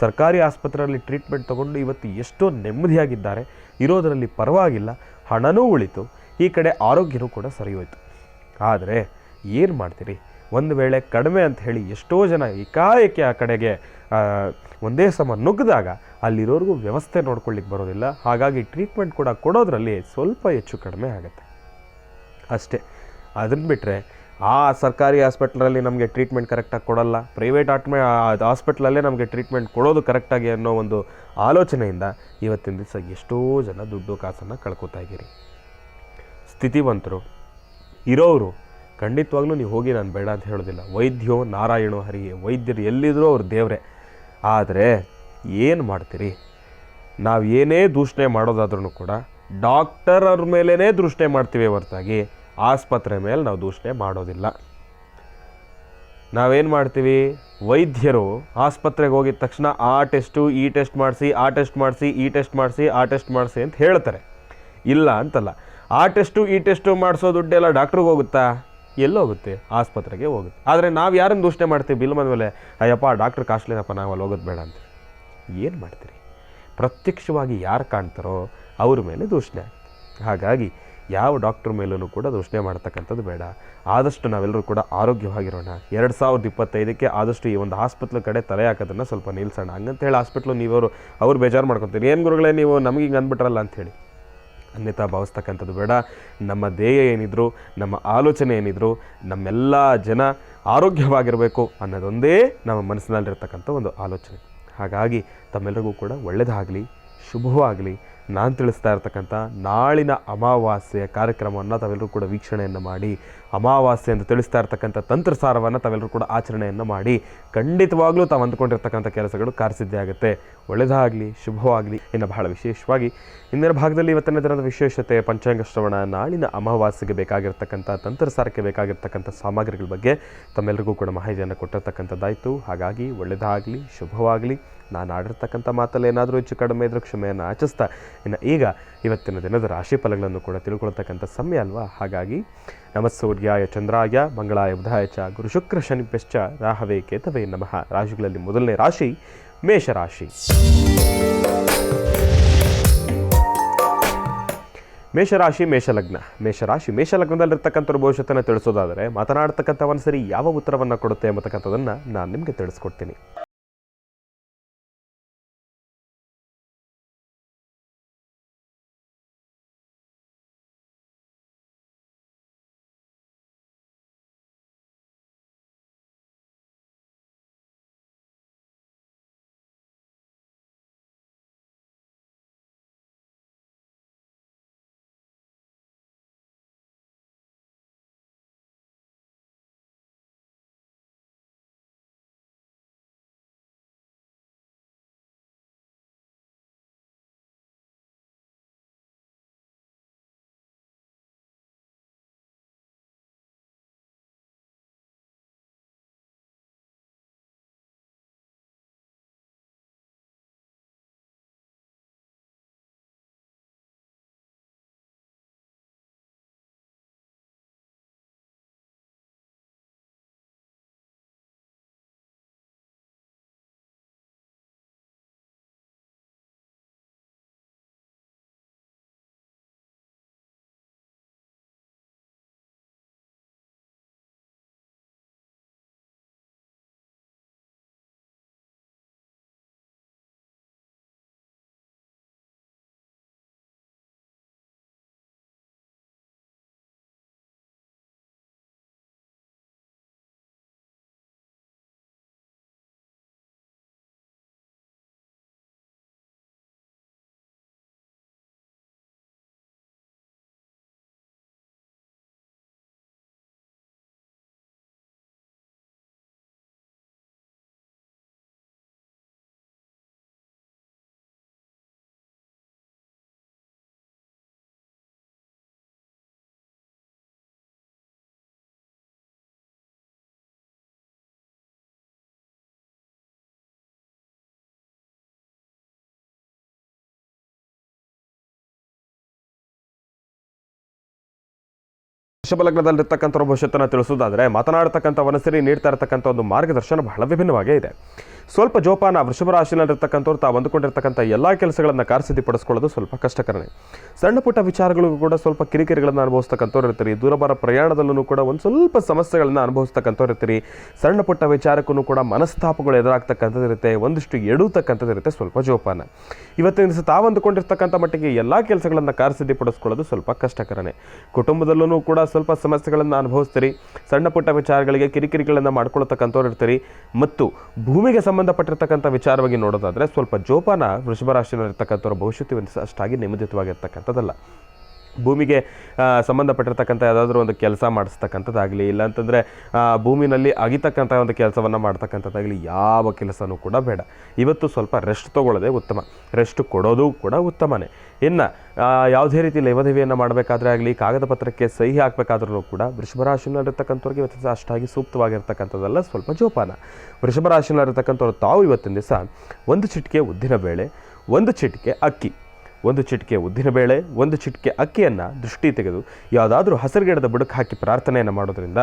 ಸರ್ಕಾರಿ ಆಸ್ಪತ್ರೆಯಲ್ಲಿ ಟ್ರೀಟ್ಮೆಂಟ್ ತೊಗೊಂಡು ಇವತ್ತು ಎಷ್ಟೋ ನೆಮ್ಮದಿಯಾಗಿದ್ದಾರೆ. ಇರೋದರಲ್ಲಿ ಪರವಾಗಿಲ್ಲ, ಹಣನೂ ಉಳಿತು, ಈ ಕಡೆ ಆರೋಗ್ಯನೂ ಕೂಡ ಸರಿ ಹೋಯಿತು. ಆದರೆ ಏನು ಮಾಡ್ತೀರಿ, ಒಂದು ವೇಳೆ ಕಡಿಮೆ ಅಂತ ಹೇಳಿ ಎಷ್ಟೋ ಜನ ಏಕಾಏಕಿ ಆ ಕಡೆಗೆ ಒಂದೇ ಸಮ ನುಗ್ಗಿದಾಗ ಅಲ್ಲಿರೋರಿಗೂ ವ್ಯವಸ್ಥೆ ನೋಡ್ಕೊಳ್ಳಿಕ್ಕೆ ಬರೋದಿಲ್ಲ. ಹಾಗಾಗಿ ಟ್ರೀಟ್ಮೆಂಟ್ ಕೂಡ ಕೊಡೋದ್ರಲ್ಲಿ ಸ್ವಲ್ಪ ಹೆಚ್ಚು ಕಡಿಮೆ ಆಗುತ್ತೆ ಅಷ್ಟೇ. ಅದನ್ನು ಬಿಟ್ಟರೆ ಆ ಸರ್ಕಾರಿ ಹಾಸ್ಪಿಟ್ಲಲ್ಲಿ ನಮಗೆ ಟ್ರೀಟ್ಮೆಂಟ್ ಕರೆಕ್ಟಾಗಿ ಕೊಡಲ್ಲ, ಪ್ರೈವೇಟ್ ಹಾಸ್ಪಿಟ್ಲಲ್ಲೇ ನಮಗೆ ಟ್ರೀಟ್ಮೆಂಟ್ ಕೊಡೋದು ಕರೆಕ್ಟಾಗಿ ಅನ್ನೋ ಒಂದು ಆಲೋಚನೆಯಿಂದ ಇವತ್ತಿನ ದಿವಸ ಎಷ್ಟೋ ಜನ ದುಡ್ಡು ಕಾಸನ್ನು ಕಳ್ಕೊತಾ ಇದ್ದೀರಿ. ಸ್ಥಿತಿವಂತರು ಇರೋರು ಖಂಡಿತವಾಗ್ಲೂ ನೀವು ಹೋಗಿ ನಾನು ಬೇಡ ಅಂತ ಹೇಳೋದಿಲ್ಲ. ವೈದ್ಯೋ ನಾರಾಯಣೋ ಹರಿಗೆ, ವೈದ್ಯರು ಎಲ್ಲಿದ್ರೂ ಅವ್ರು ದೇವರೇ. ಆದರೆ ಏನು ಮಾಡ್ತೀರಿ, ನಾವು ಏನೇ ದೂಷಣೆ ಮಾಡೋದಾದ್ರೂ ಕೂಡ ಡಾಕ್ಟರ್ ಅವ್ರ ಮೇಲೇ ದೂಷಣೆ ಮಾಡ್ತೀವಿ ಹೊರತಾಗಿ ಆಸ್ಪತ್ರೆ ಮೇಲೆ ನಾವು ದೂಷಣೆ ಮಾಡೋದಿಲ್ಲ. ನಾವೇನು ಮಾಡ್ತೀವಿ, ವೈದ್ಯರು ಆಸ್ಪತ್ರೆಗೆ ಹೋಗಿದ ತಕ್ಷಣ ಆ ಟೆಸ್ಟು ಈ ಟೆಸ್ಟ್ ಮಾಡಿಸಿ, ಆ ಟೆಸ್ಟ್ ಮಾಡಿಸಿ, ಈ ಟೆಸ್ಟ್ ಮಾಡಿಸಿ, ಆ ಟೆಸ್ಟ್ ಮಾಡಿಸಿ ಅಂತ ಹೇಳ್ತಾರೆ. ಇಲ್ಲ ಅಂತಲ್ಲ, ಆ ಟೆಸ್ಟು ಈ ಟೆಸ್ಟು ಮಾಡಿಸೋ ದುಡ್ಡೆಲ್ಲ ಡಾಕ್ಟ್ರಿಗೆ ಹೋಗುತ್ತಾ? ಎಲ್ಲೋಗುತ್ತೆ? ಆಸ್ಪತ್ರೆಗೆ ಹೋಗುತ್ತೆ. ಆದರೆ ನಾವು ಯಾರನ್ನು ದೂಷಣೆ ಮಾಡ್ತೀವಿ ಬಿಲ್ ಬಂದಮೇಲೆ, ಅಯ್ಯಪ್ಪ ಡಾಕ್ಟ್ರ್ ಕಾಸ್ಟ್ಲಿನಪ್ಪ, ನಾವು ಅಲ್ಲಿ ಹೋಗೋದು ಬೇಡ ಅಂತ. ಏನು ಮಾಡ್ತೀರಿ? ಪ್ರತ್ಯಕ್ಷವಾಗಿ ಯಾರು ಕಾಣ್ತಾರೋ ಅವ್ರ ಮೇಲೆ ದೂಷಣೆ. ಹಾಗಾಗಿ ಯಾವ ಡಾಕ್ಟ್ರ್ ಮೇಲೂ ಕೂಡ ದೂಷಣೆ ಮಾಡ್ತಕ್ಕಂಥದ್ದು ಬೇಡ. ಆದಷ್ಟು ನಾವೆಲ್ಲರೂ ಕೂಡ ಆರೋಗ್ಯವಾಗಿರೋಣ. 2025ಕ್ಕೆ ಆದಷ್ಟು ಈ ಒಂದು ಹಾಸ್ಪಿಟ್ಲ್ ಕಡೆ ತಲೆ ಹಾಕೋದನ್ನು ಸ್ವಲ್ಪ ನಿಲ್ಲಿಸೋಣ. ಹಂಗಂತ ಹೇಳಿ ಹಾಸ್ಪಿಟ್ಲು ಅವ್ರು ಬೇಜಾರು ಮಾಡ್ಕೊತೀರಿ, ಏನು ಗುರುಗಳೇ ನೀವು ನಮಗೆ ಹಿಂಗೆ ಅಂದ್ಬಿಟ್ರಲ್ಲ ಅಂಥೇಳಿ ಅನ್ಯತಾ ಭಾವಿಸ್ತಕ್ಕಂಥದ್ದು ಬೇಡ. ನಮ್ಮ ಧ್ಯೇಯ ಏನಿದ್ರು, ನಮ್ಮ ಆಲೋಚನೆ ಏನಿದ್ರು, ನಮ್ಮೆಲ್ಲ ಜನ ಆರೋಗ್ಯವಾಗಿರಬೇಕು ಅನ್ನೋದೊಂದೇ ನಮ್ಮ ಮನಸ್ಸಿನಲ್ಲಿರ್ತಕ್ಕಂಥ ಒಂದು ಆಲೋಚನೆ. ಹಾಗಾಗಿ ತಮ್ಮೆಲ್ಲರಿಗೂ ಕೂಡ ಒಳ್ಳೆಯದಾಗಲಿ, ಶುಭವಾಗಲಿ. ನಾನು ತಿಳಿಸ್ತಾ ಇರ್ತಕ್ಕಂಥ ನಾಳಿನ ಅಮಾವಾಸ್ಯೆಯ ಕಾರ್ಯಕ್ರಮವನ್ನು ತಾವೆಲ್ಲರೂ ಕೂಡ ವೀಕ್ಷಣೆಯನ್ನು ಮಾಡಿ, ಅಮಾವಾಸ್ಯೆ ಅಂತ ತಿಳಿಸ್ತಾ ಇರ್ತಕ್ಕಂಥ ತಂತ್ರಸಾರವನ್ನು ತಾವೆಲ್ಲರೂ ಕೂಡ ಆಚರಣೆಯನ್ನು ಮಾಡಿ, ಖಂಡಿತವಾಗ್ಲೂ ತಾವು ಅಂದ್ಕೊಂಡಿರ್ತಕ್ಕಂಥ ಕೆಲಸಗಳು ಕಾರ್ಯಸಿದ್ಧಿ ಆಗುತ್ತೆ. ಒಳ್ಳೆಯದಾಗಲಿ, ಶುಭವಾಗಲಿ. ಇನ್ನು ಬಹಳ ವಿಶೇಷವಾಗಿ ಇಂದಿನ ಭಾಗದಲ್ಲಿ ಇವತ್ತಿನ ದಿನದ ವಿಶೇಷತೆ ಪಂಚಾಂಗ ಶ್ರವಣ, ನಾಳಿನ ಅಮಾವಾಸ್ಯೆಗೆ ಬೇಕಾಗಿರ್ತಕ್ಕಂಥ ತಂತ್ರಸಾರಕ್ಕೆ ಬೇಕಾಗಿರ್ತಕ್ಕಂಥ ಸಾಮಗ್ರಿಗಳ ಬಗ್ಗೆ ತಮ್ಮೆಲ್ಲರಿಗೂ ಕೂಡ ಮಾಹಿತಿಯನ್ನು ಕೊಟ್ಟಿರ್ತಕ್ಕಂಥದ್ದಾಯಿತು. ಹಾಗಾಗಿ ಒಳ್ಳೆಯದಾಗಲಿ, ಶುಭವಾಗಲಿ. ನಾನು ಆಡಿರ್ತಕ್ಕಂಥ ಮಾತಲ್ಲಿ ಏನಾದರೂ ಹೆಚ್ಚು ಕಡಿಮೆ ಇದ್ರೂ ಕ್ಷಮೆಯನ್ನು ಆಚಿಸ್ತಾ, ಇನ್ನು ಈಗ ಇವತ್ತಿನ ದಿನದ ರಾಶಿ ಫಲಗಳನ್ನು ಕೂಡ ತಿಳ್ಕೊಳ್ತಕ್ಕಂಥ ಸಮಯ ಅಲ್ವಾ. ಹಾಗಾಗಿ ನಮಸ್ಸೂರ್ಯಾಯ ಚಂದ್ರಾಯ ಮಂಗಳಾಯ ಬುಧಾಯ ಚ ಗುರು ಶುಕ್ರ ಶನಿಭ್ಯಶ್ಚ ರಾಹವೇ ಕೇತವೇ ನಮಃ. ರಾಶಿಗಳಲ್ಲಿ ಮೊದಲನೇ ರಾಶಿ ಮೇಷರಾಶಿ. ಮೇಷರಾಶಿ ಮೇಷಲಗ್ನ. ಮೇಷಲಗ್ನದಲ್ಲಿರ್ತಕ್ಕಂಥ ಭವಿಷ್ಯತನ್ನು ತಿಳಿಸೋದಾದರೆ ಮಾತನಾಡ್ತಕ್ಕಂಥವನ್ನ ಸರಿ ಯಾವ ಉತ್ತರವನ್ನು ಕೊಡುತ್ತೆ ಎಂಬತಕ್ಕಂಥದ್ದನ್ನು ನಾನು ನಿಮಗೆ ತಿಳಿಸ್ಕೊಡ್ತೀನಿ. ವೃಷಭ ಲಗ್ನದಲ್ಲಿರ್ತಕ್ಕಂಥ ಭವಿಷ್ಯತ್ತನ್ನು ತಿಳಿಸೋದಾದರೆ ಮಾತನಾಡ್ತಕ್ಕಂಥ ವನಸಿರಿ ನೀಡ್ತಾ ಇರತಕ್ಕಂಥ ಒಂದು ಮಾರ್ಗದರ್ಶನ ಬಹಳ ವಿಭಿನ್ನವಾಗೇ ಇದೆ. ಸ್ವಲ್ಪ ಜೋಪಾನ. ವೃಷಭ ರಾಶಿನಲ್ಲಿರ್ತಕ್ಕಂಥವ್ರು ತಾವು ಅಂದುಕೊಂಡಿರ್ತಕ್ಕಂಥ ಎಲ್ಲ ಕೆಲಸಗಳನ್ನು ಕಾರ್ಯಸಿದ್ಧಿಪಡಿಸ್ಕೊಳ್ಳೋದು ಸ್ವಲ್ಪ ಕಷ್ಟಕರನೇ. ಸಣ್ಣ ಪುಟ್ಟ ವಿಚಾರಗಳಿಗೂ ಕೂಡ ಸ್ವಲ್ಪ ಕಿರಿಕಿರಿಗಳನ್ನು ಅನುಭವಿಸ್ತಕ್ಕಂಥವ್ರು ಇರ್ತೀರಿ. ದೂರಬಾರ ಪ್ರಯಾಣದಲ್ಲೂ ಕೂಡ ಒಂದು ಸ್ವಲ್ಪ ಸಮಸ್ಯೆಗಳನ್ನು ಅನುಭವಿಸ್ತಕ್ಕಂಥವ್ರು ಇರ್ತೀರಿ. ಸಣ್ಣ ಪುಟ್ಟ ವಿಚಾರಕ್ಕೂ ಕೂಡ ಮನಸ್ತಾಪಗಳು ಎದುರಾಗ್ತಕ್ಕಂಥದ್ದು ಇರುತ್ತೆ, ಒಂದಿಷ್ಟು ಎಡುತ್ತಕ್ಕಂಥದ್ದು ಇರುತ್ತೆ. ಸ್ವಲ್ಪ ಜೋಪಾನ. ಇವತ್ತಿನ ದಿವಸ ತಾವು ಅಂದುಕೊಂಡಿರ್ತಕ್ಕಂಥ ಮಟ್ಟಿಗೆ ಎಲ್ಲ ಕೆಲಸಗಳನ್ನು ಕಾರ್ಯಸಿದ್ಧಿಪಡಿಸ್ಕೊಳ್ಳೋದು ಸ್ವಲ್ಪ ಕಷ್ಟಕರನೇ. ಕುಟುಂಬದಲ್ಲೂ ಕೂಡ ಸ್ವಲ್ಪ ಸಮಸ್ಯೆಗಳನ್ನು ಅನುಭವಿಸ್ತೀರಿ. ಸಣ್ಣ ಪುಟ್ಟ ವಿಚಾರಗಳಿಗೆ ಕಿರಿಕಿರಿಗಳನ್ನು ಮಾಡ್ಕೊಳ್ತಕ್ಕಂಥವ್ರು ಇರ್ತೀರಿ. ಮತ್ತು ಭೂಮಿಗೆ ಸಂಬಂಧಪಟ್ಟಿರ್ತಕ್ಕಂಥ ವಿಚಾರವಾಗಿ ನೋಡೋದಾದರೆ ಸ್ವಲ್ಪ ಜೋಪಾನ. ವೃಷಭ ರಾಶಿಯಲ್ಲಿರ್ತಕ್ಕಂಥವ್ರ ಭವಿಷ್ಯತ್ತು ಅಷ್ಟಾಗಿ ನೆಮ್ಮದಿತವಾಗಿರ್ತಕ್ಕಂಥದ್ದಲ್ಲ. ಭೂಮಿಗೆ ಸಂಬಂಧಪಟ್ಟಿರ್ತಕ್ಕಂಥ ಯಾವುದಾದ್ರೂ ಒಂದು ಕೆಲಸ ಮಾಡಿಸ್ತಕ್ಕಂಥದ್ದಾಗಲಿ, ಇಲ್ಲಾಂತಂದರೆ ಭೂಮಿನಲ್ಲಿ ಅಗಿತಕ್ಕಂಥ ಒಂದು ಕೆಲಸವನ್ನು ಮಾಡ್ತಕ್ಕಂಥದ್ದಾಗಲಿ, ಯಾವ ಕೆಲಸನೂ ಕೂಡ ಬೇಡ. ಇವತ್ತು ಸ್ವಲ್ಪ ರೆಸ್ಟ್ ತೊಗೊಳ್ಳೋದೇ ಉತ್ತಮ. ರೆಸ್ಟ್ ಕೊಡೋದು ಕೂಡ ಉತ್ತಮನೇ. ಇನ್ನು ಯಾವುದೇ ರೀತಿ ಲೇವದೇವಿಯನ್ನು ಮಾಡಬೇಕಾದ್ರೆ ಆಗಲಿ, ಕಾಗದ ಪತ್ರಕ್ಕೆ ಸಹಿ ಹಾಕಬೇಕಾದ್ರೂ ಕೂಡ ವೃಷಭ ರಾಶಿಯಲ್ಲಿರ್ತಕ್ಕಂಥವ್ರಿಗೆ ಇವತ್ತು ಅಷ್ಟಾಗಿ ಸೂಕ್ತವಾಗಿರ್ತಕ್ಕಂಥದ್ದಲ್ಲ. ಸ್ವಲ್ಪ ಜೋಪಾನ. ವೃಷಭ ರಾಶಿಯಲ್ಲಿರ್ತಕ್ಕಂಥವ್ರು ತಾವು ಇವತ್ತಿನ ದಿವಸ ಒಂದು ಚಿಟಿಕೆ ಉದ್ದಿನಬೇಳೆ, ಒಂದು ಚಿಟಿಕೆ ಅಕ್ಕಿ, ಒಂದು ಚಿಟಿಕೆ ಉದ್ದಿನಬೇಳೆ, ಒಂದು ಚಿಟಿಕೆ ಅಕ್ಕಿಯನ್ನು ದೃಷ್ಟಿ ತೆಗೆದು ಯಾವುದಾದ್ರೂ ಹಸಿರುಗಿಡದ ಬುಡಕ್ಕೆ ಹಾಕಿ ಪ್ರಾರ್ಥನೆಯನ್ನು ಮಾಡೋದ್ರಿಂದ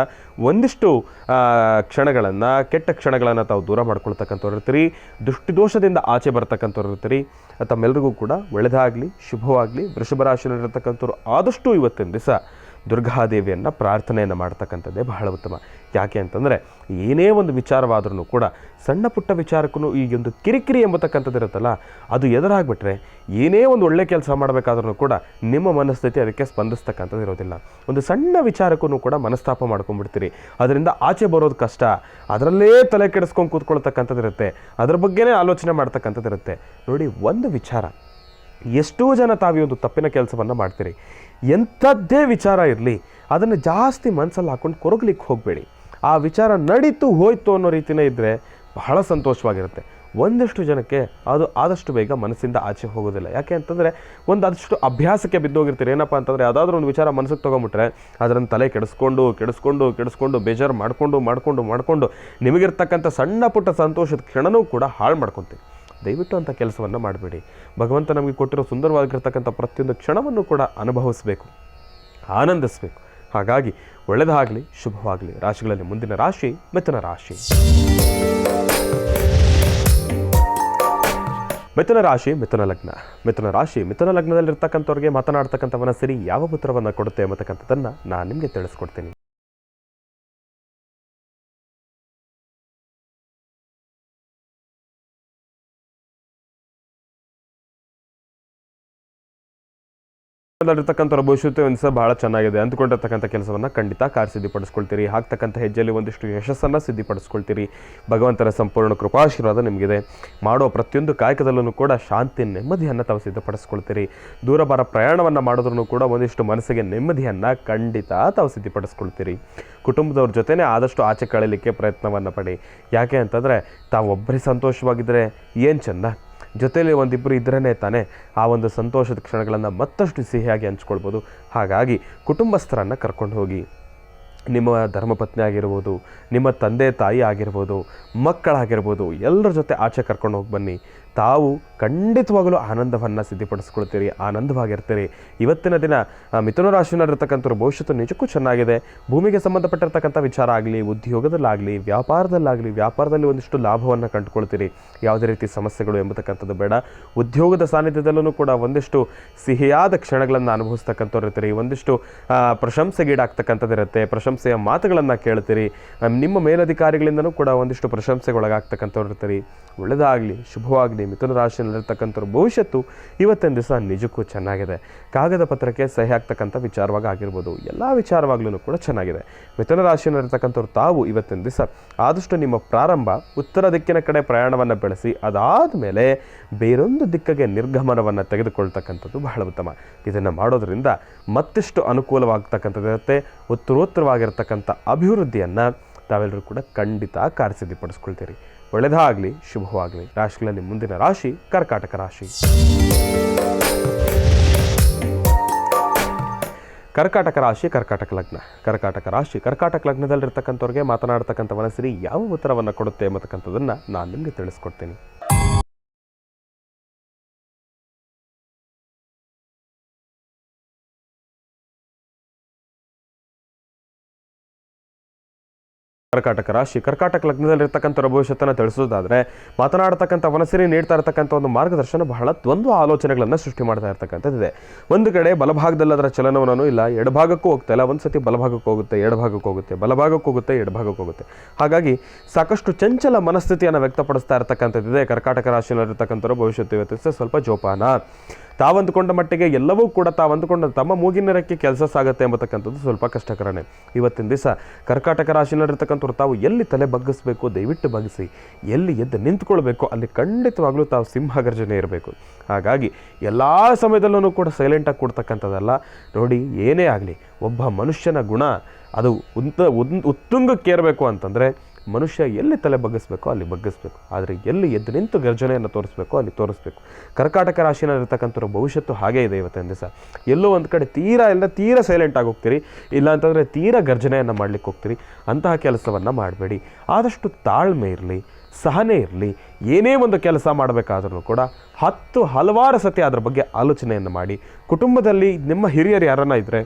ಒಂದಿಷ್ಟು ಕ್ಷಣಗಳನ್ನು, ಕೆಟ್ಟ ಕ್ಷಣಗಳನ್ನು ತಾವು ದೂರ ಮಾಡ್ಕೊಳ್ತಕ್ಕಂಥವ್ರು ಇರ್ತೀರಿ. ದೃಷ್ಟಿದೋಷದಿಂದ ಆಚೆ ಬರ್ತಕ್ಕಂಥವ್ರು ಇರ್ತೀರಿ. ತಮ್ಮೆಲ್ಲರಿಗೂ ಕೂಡ ಒಳ್ಳೆಯದಾಗಲಿ, ಶುಭವಾಗಲಿ. ವೃಷಭ ರಾಶಿಯಲ್ಲಿರ್ತಕ್ಕಂಥವ್ರು ಆದಷ್ಟು ಇವತ್ತಿನ ದಿವಸ ದುರ್ಗಾದೇವಿಯನ್ನು ಪ್ರಾರ್ಥನೆಯನ್ನು ಮಾಡ್ತಕ್ಕಂಥದ್ದೇ ಬಹಳ ಉತ್ತಮ. ಯಾಕೆ ಅಂತಂದರೆ ಏನೇ ಒಂದು ವಿಚಾರವಾದ್ರೂ ಕೂಡ ಸಣ್ಣ ಪುಟ್ಟ ವಿಚಾರಕ್ಕೂ ಈಗೊಂದು ಕಿರಿಕಿರಿ ಎಂಬತಕ್ಕಂಥದ್ದು ಇರುತ್ತಲ್ಲ, ಅದು ಎದುರಾಗ್ಬಿಟ್ರೆ ಏನೇ ಒಂದು ಒಳ್ಳೆ ಕೆಲಸ ಮಾಡಬೇಕಾದ್ರೂ ಕೂಡ ನಿಮ್ಮ ಮನಸ್ಥಿತಿ ಅದಕ್ಕೆ ಸ್ಪಂದಿಸ್ತಕ್ಕಂಥದ್ದು ಇರೋದಿಲ್ಲ. ಒಂದು ಸಣ್ಣ ವಿಚಾರಕ್ಕೂ ಕೂಡ ಮನಸ್ತಾಪ ಮಾಡ್ಕೊಂಡ್ಬಿಡ್ತೀರಿ. ಅದರಿಂದ ಆಚೆ ಬರೋದು ಕಷ್ಟ. ಅದರಲ್ಲೇ ತಲೆ ಕೆಡಿಸ್ಕೊಂಡು ಕೂತ್ಕೊಳ್ತಕ್ಕಂಥದ್ದು ಇರುತ್ತೆ. ಅದ್ರ ಬಗ್ಗೆನೇ ಆಲೋಚನೆ ಮಾಡ್ತಕ್ಕಂಥದ್ದು ಇರುತ್ತೆ. ನೋಡಿ, ಒಂದು ವಿಚಾರ, ಎಷ್ಟೋ ಜನ ತಾವು ಒಂದು ತಪ್ಪಿನ ಕೆಲಸವನ್ನು ಮಾಡ್ತೀರಿ. ಎಂಥದ್ದೇ ವಿಚಾರ ಇರಲಿ, ಅದನ್ನು ಜಾಸ್ತಿ ಮನಸ್ಸಲ್ಲಿ ಹಾಕ್ಕೊಂಡು ಕೊರಗಲಿಕ್ಕೆ ಹೋಗಬೇಡಿ. ಆ ವಿಚಾರ ನಡೀತು ಹೋಯ್ತು ಅನ್ನೋ ರೀತಿಯೇ ಇದ್ದರೆ ಬಹಳ ಸಂತೋಷವಾಗಿರುತ್ತೆ. ಒಂದಷ್ಟು ಜನಕ್ಕೆ ಅದು ಆದಷ್ಟು ಬೇಗ ಮನಸ್ಸಿಂದ ಆಚೆ ಹೋಗೋದಿಲ್ಲ. ಯಾಕೆ ಅಂತಂದರೆ ಒಂದಷ್ಟು ಅಭ್ಯಾಸಕ್ಕೆ ಬಿದ್ದೋಗಿರ್ತೀರಿ. ಏನಪ್ಪ ಅಂತಂದರೆ ಯಾವುದಾದ್ರೂ ಒಂದು ವಿಚಾರ ಮನಸ್ಸಿಗೆ ತೊಗೊಂಬಿಟ್ರೆ ಅದನ್ನು ತಲೆ ಕೆಡಿಸ್ಕೊಂಡು ಬೇಜಾರು ಮಾಡಿಕೊಂಡು ನಿಮಗಿರ್ತಕ್ಕಂಥ ಸಣ್ಣ ಪುಟ್ಟ ಸಂತೋಷದ ಕ್ಷಣನೂ ಕೂಡ ಹಾಳು ಮಾಡ್ಕೊತೀವಿ. ದಯವಿಟ್ಟು ಅಂಥ ಕೆಲಸವನ್ನು ಮಾಡಬೇಡಿ. ಭಗವಂತ ನಮಗೆ ಕೊಟ್ಟಿರೋ ಸುಂದರವಾಗಿರ್ತಕ್ಕಂಥ ಪ್ರತಿಯೊಂದು ಕ್ಷಣವನ್ನು ಕೂಡ ಅನುಭವಿಸಬೇಕು, ಆನಂದಿಸಬೇಕು. ಹಾಗಾಗಿ ಒಳ್ಳೆಯದಾಗಲಿ, ಶುಭವಾಗಲಿ. ರಾಶಿಗಳಲ್ಲಿ ಮುಂದಿನ ರಾಶಿ ಮಿಥುನ ರಾಶಿ. ಮಿಥುನ ರಾಶಿ, ಮಿಥುನ ಲಗ್ನ. ಮಿಥುನ ರಾಶಿ, ಮಿಥುನ ಲಗ್ನದಲ್ಲಿರ್ತಕ್ಕಂಥವ್ರಿಗೆ ಮಾತನಾಡ್ತಕ್ಕಂಥ ಮನಸ್ಸಿರಿ ಯಾವ ಉತ್ತರವನ್ನು ಕೊಡುತ್ತೆ ಎಂಬತಕ್ಕಂಥದ್ದನ್ನು ನಾನು ನಿಮಗೆ ತಿಳಿಸ್ಕೊಡ್ತೀನಿ. ಇರ್ತಕ್ಕಂಥ ಭವಿಷ್ಯತ್ತು ಒಂದು ಬಹಳ ಚೆನ್ನಾಗಿದೆ. ಅಂದ್ಕೊಂಡಿರ್ತಕ್ಕಂಥ ಕೆಲಸವನ್ನು ಖಂಡಿತ ಕಾರ್ಯಸಿದ್ಧಿಪಡಿಸ್ಕೊಳ್ತೀರಿ. ಹಾಕ್ತಕ್ಕಂಥ ಹೆಜ್ಜೆಯಲ್ಲಿ ಒಂದಿಷ್ಟು ಯಶಸ್ಸನ್ನು ಸಿದ್ಧಿಪಡಿಸ್ಕೊಳ್ತೀರಿ. ಭಗವಂತನ ಸಂಪೂರ್ಣ ಕೃಪಾಶೀರ್ವಾದ ನಿಮಗಿದೆ. ಮಾಡೋ ಪ್ರತಿಯೊಂದು ಕಾಯಕದಲ್ಲೂ ಕೂಡ ಶಾಂತಿ, ನೆಮ್ಮದಿಯನ್ನು ತಾವು ಸಿದ್ಧಪಡಿಸ್ಕೊಳ್ತೀರಿ. ದೂರಬಾರ ಪ್ರಯಾಣವನ್ನು ಮಾಡೋದ್ರೂ ಕೂಡ ಒಂದಿಷ್ಟು ಮನಸ್ಸಿಗೆ ನೆಮ್ಮದಿಯನ್ನು ಖಂಡಿತ ತಾವು ಸಿದ್ಧಪಡಿಸ್ಕೊಳ್ತೀರಿ. ಕುಟುಂಬದವ್ರ ಜೊತೆನೇ ಆದಷ್ಟು ಆಚೆ ಕಳೀಲಿಕ್ಕೆ ಪ್ರಯತ್ನವನ್ನು ಪಡಿ. ಯಾಕೆ ಅಂತಂದರೆ ತಾವು ಒಬ್ಬರೇ ಸಂತೋಷವಾಗಿದ್ದರೆ ಏನು ಚೆಂದ. ಜೊತೆಯಲ್ಲಿ ಒಂದಿಬ್ಬರು ಇದ್ರೇ ತಾನೇ ಆ ಒಂದು ಸಂತೋಷದ ಕ್ಷಣಗಳನ್ನು ಮತ್ತಷ್ಟು ಸಿಹಿಯಾಗಿ ಹಂಚ್ಕೊಳ್ಬೋದು. ಹಾಗಾಗಿ ಕುಟುಂಬಸ್ಥರನ್ನು ಕರ್ಕೊಂಡು ಹೋಗಿ, ನಿಮ್ಮ ಧರ್ಮಪತ್ನಿ ಆಗಿರ್ಬೋದು, ನಿಮ್ಮ ತಂದೆ ತಾಯಿ ಆಗಿರ್ಬೋದು, ಮಕ್ಕಳಾಗಿರ್ಬೋದು, ಎಲ್ಲರ ಜೊತೆ ಆಚೆ ಕರ್ಕೊಂಡು ಹೋಗಿ ಬನ್ನಿ. ತಾವು ಖಂಡಿತವಾಗಲೂ ಆನಂದವನ್ನು ಸಿದ್ಧಪಡಿಸ್ಕೊಳ್ತೀರಿ, ಆನಂದವಾಗಿರ್ತೀರಿ. ಇವತ್ತಿನ ದಿನ ಮಿಥುನ ರಾಶಿಯಲ್ಲಿರ್ತಕ್ಕಂಥವ್ರ ಭವಿಷ್ಯತ್ತು ನಿಜಕ್ಕೂ ಚೆನ್ನಾಗಿದೆ. ಭೂಮಿಗೆ ಸಂಬಂಧಪಟ್ಟಿರ್ತಕ್ಕಂಥ ವಿಚಾರ ಆಗಲಿ, ಉದ್ಯೋಗದಲ್ಲಾಗಲಿ, ವ್ಯಾಪಾರದಲ್ಲಿ ಒಂದಿಷ್ಟು ಲಾಭವನ್ನು ಕಂಡುಕೊಳ್ತೀರಿ. ಯಾವುದೇ ರೀತಿ ಸಮಸ್ಯೆಗಳು ಎಂಬತಕ್ಕಂಥದ್ದು ಬೇಡ. ಉದ್ಯೋಗದ ಸಾನ್ನಿಧ್ಯದಲ್ಲೂ ಕೂಡ ಒಂದಿಷ್ಟು ಸಿಹಿಯಾದ ಕ್ಷಣಗಳನ್ನು ಅನುಭವಿಸ್ತಕ್ಕಂಥವ್ರು ಇರ್ತೀರಿ. ಒಂದಿಷ್ಟು ಪ್ರಶಂಸೆಗೀಡಾಗ್ತಕ್ಕಂಥದ್ದು ಇರುತ್ತೆ. ಪ್ರಶಂಸೆಯ ಮಾತುಗಳನ್ನು ಕೇಳ್ತೀರಿ. ನಿಮ್ಮ ಮೇಲಧಿಕಾರಿಗಳಿಂದನೂ ಕೂಡ ಒಂದಿಷ್ಟು ಪ್ರಶಂಸೆಗೊಳಗಾಗ್ತಕ್ಕಂಥವ್ರು ಇರ್ತೀರಿ. ಒಳ್ಳೆಯದಾಗಲಿ, ಶುಭವಾಗಲಿ. ಮಿಥುನ ರಾಶಿಯಲ್ಲಿರ್ತಕ್ಕಂಥವ್ರ ಭವಿಷ್ಯತ್ತು ಇವತ್ತಿನ ದಿವಸ ನಿಜಕ್ಕೂ ಚೆನ್ನಾಗಿದೆ. ಕಾಗದ ಪತ್ರಕ್ಕೆ ಸಹಿ ಆಗ್ತಕ್ಕಂಥ ವಿಚಾರವಾಗಿ ಆಗಿರ್ಬೋದು, ಎಲ್ಲ ವಿಚಾರವಾಗ್ಲೂ ಕೂಡ ಚೆನ್ನಾಗಿದೆ. ಮಿಥುನ ರಾಶಿಯಲ್ಲಿರ್ತಕ್ಕಂಥವ್ರು ತಾವು ಇವತ್ತಿನ ದಿವಸ ಆದಷ್ಟು ನಿಮ್ಮ ಪ್ರಾರಂಭ ಉತ್ತರ ದಿಕ್ಕಿನ ಕಡೆ ಪ್ರಯಾಣವನ್ನು ಬೆಳೆಸಿ, ಅದಾದ ಮೇಲೆ ಬೇರೊಂದು ದಿಕ್ಕಿಗೆ ನಿರ್ಗಮನವನ್ನು ತೆಗೆದುಕೊಳ್ತಕ್ಕಂಥದ್ದು ಬಹಳ ಉತ್ತಮ. ಇದನ್ನು ಮಾಡೋದ್ರಿಂದ ಮತ್ತಿಷ್ಟು ಅನುಕೂಲವಾಗ್ತಕ್ಕಂಥದ್ದಿರುತ್ತೆ. ಉತ್ತರೋತ್ತರವಾಗಿರ್ತಕ್ಕಂಥ ಅಭಿವೃದ್ಧಿಯನ್ನು ತಾವೆಲ್ಲರೂ ಕೂಡ ಖಂಡಿತ ಕಾರ್ಯಸಿದ್ಧಿಪಡಿಸ್ಕೊಳ್ತೀರಿ. ಒಳ್ಳೆಯದಾಗಲಿ, ಶುಭವಾಗಲಿ. ರಾಶಿಗಳಲ್ಲಿ ಮುಂದಿನ ರಾಶಿ ಕರ್ಕಾಟಕ ರಾಶಿ. ಕರ್ಕಾಟಕ ರಾಶಿ, ಕರ್ಕಾಟಕ ಲಗ್ನ. ಕರ್ಕಾಟಕ ರಾಶಿ, ಕರ್ಕಾಟಕ ಲಗ್ನದಲ್ಲಿರ್ತಕ್ಕಂಥವ್ರಿಗೆ ಮಾತನಾಡ್ತಕ್ಕಂಥ ಮನಸ್ಸಿರಿ ಯಾವ ಉತ್ತರವನ್ನು ಕೊಡುತ್ತೆ ಎಂಬತಕ್ಕಂಥದ್ದನ್ನು ನಾನು ನಿಮಗೆ ತಿಳಿಸ್ಕೊಡ್ತೀನಿ. ಕರ್ಕಾಟಕ ರಾಶಿ, ಕರ್ಕಾಟಕ ಲಗ್ನದಲ್ಲಿರ್ತಕ್ಕಂಥ ಭವಿಷ್ಯತ್ತನ್ನು ತಿಳಿಸೋದಾದರೆ ಮಾತನಾಡ್ತಕ್ಕಂಥ ಮನಸ್ಸಿಗೆ ನೀಡ್ತಾ ಇರತಕ್ಕಂಥ ಒಂದು ಮಾರ್ಗದರ್ಶನ ಬಹಳ ದ್ವಂದ್ವ ಆಲೋಚನೆಗಳನ್ನು ಸೃಷ್ಟಿ ಮಾಡ್ತಾ ಇರ್ತಕ್ಕಂಥದ್ದಿದೆ. ಒಂದು ಕಡೆ ಬಲಭಾಗದಲ್ಲಿ ಅದರ ಚಲನವನೂ ಇಲ್ಲ, ಎಡಭಾಗಕ್ಕೂ ಹೋಗ್ತಾ ಇಲ್ಲ. ಒಂದು ಸತಿ ಬಲಭಾಗಕ್ಕೆ ಹೋಗುತ್ತೆ, ಎಡಭಾಗಕ್ಕೆ ಹೋಗುತ್ತೆ, ಬಲಭಾಗಕ್ಕೆ ಹೋಗುತ್ತೆ, ಎಡಭಾಗಕ್ಕೆ ಹೋಗುತ್ತೆ. ಹಾಗಾಗಿ ಸಾಕಷ್ಟು ಚಂಚಲ ಮನಸ್ಥಿತಿಯನ್ನು ವ್ಯಕ್ತಪಡಿಸ್ತಾ ಇರತಕ್ಕಂಥದ್ದಿದೆ. ಕರ್ಕಾಟಕ ರಾಶಿಯಲ್ಲಿರ್ತಕ್ಕಂಥವ್ರು ಭವಿಷ್ಯತ್ತು ಇವತ್ತಿನ ಸ್ವಲ್ಪ ಜೋಪಾನ. ತಾವಂದುಕೊಂಡ ಮಟ್ಟಿಗೆ ಎಲ್ಲವೂ ಕೂಡ ತಾವಂದುಕೊಂಡ ತಮ್ಮ ಮೂಗಿನರಕ್ಕೆ ಕೆಲಸ ಸಾಗುತ್ತೆ ಎಂಬತಕ್ಕಂಥದ್ದು ಸ್ವಲ್ಪ ಕಷ್ಟಕರನೇ. ಇವತ್ತಿನ ದಿವಸ ಕರ್ಕಾಟಕ ರಾಶಿಯಲ್ಲಿರ್ತಕ್ಕಂಥವ್ರು ತಾವು ಎಲ್ಲಿ ತಲೆ ಬಗ್ಗಿಸ್ಬೇಕು ದಯವಿಟ್ಟು ಬಗ್ಗಿಸಿ, ಎಲ್ಲಿ ಎದ್ದು ನಿಂತ್ಕೊಳ್ಬೇಕು ಅಲ್ಲಿ ಖಂಡಿತವಾಗ್ಲೂ ತಾವು ಸಿಂಹಗರ್ಜನೆ ಇರಬೇಕು. ಹಾಗಾಗಿ ಎಲ್ಲ ಸಮಯದಲ್ಲೂ ಕೂಡ ಸೈಲೆಂಟಾಗಿ ಕೊಡ್ತಕ್ಕಂಥದ್ದಲ್ಲ. ನೋಡಿ, ಏನೇ ಆಗಲಿ ಒಬ್ಬ ಮನುಷ್ಯನ ಗುಣ ಅದು ಉತ್ತುಂಗಕ್ಕೇರಬೇಕು ಅಂತಂದರೆ ಮನುಷ್ಯ ಎಲ್ಲಿ ತಲೆ ಬಗ್ಗಿಸ್ಬೇಕೋ ಅಲ್ಲಿ ಬಗ್ಗಿಸ್ಬೇಕು, ಆದರೆ ಎಲ್ಲಿ ಎದ್ದು ನಿಂತು ಗರ್ಜನೆಯನ್ನು ತೋರಿಸ್ಬೇಕು ಅಲ್ಲಿ ತೋರಿಸ್ಬೇಕು. ಕರ್ಕಾಟಕ ರಾಶಿಯಲ್ಲಿರ್ತಕ್ಕಂಥವ್ರ ಭವಿಷ್ಯತ್ತು ಹಾಗೇ ಇದೆ. ಇವತ್ತಿನ ದಿವಸ ಎಲ್ಲೋ ಒಂದು ಕಡೆ ತೀರಾ ಸೈಲೆಂಟ್ ಆಗಿ ಹೋಗ್ತೀರಿ, ಇಲ್ಲ ಅಂತಂದರೆ ತೀರಾ ಗರ್ಜನೆಯನ್ನು ಮಾಡಲಿಕ್ಕೆ ಹೋಗ್ತೀರಿ. ಅಂತಹ ಕೆಲಸವನ್ನು ಮಾಡಬೇಡಿ. ಆದಷ್ಟು ತಾಳ್ಮೆ ಇರಲಿ, ಸಹನೆ ಇರಲಿ. ಏನೇ ಒಂದು ಕೆಲಸ ಮಾಡಬೇಕಾದ್ರೂ ಕೂಡ ಹಲವಾರು ಸತಿ ಅದರ ಬಗ್ಗೆ ಆಲೋಚನೆಯನ್ನು ಮಾಡಿ. ಕುಟುಂಬದಲ್ಲಿ ನಿಮ್ಮ ಹಿರಿಯರು ಯಾರನ್ನ ಇದ್ದರೆ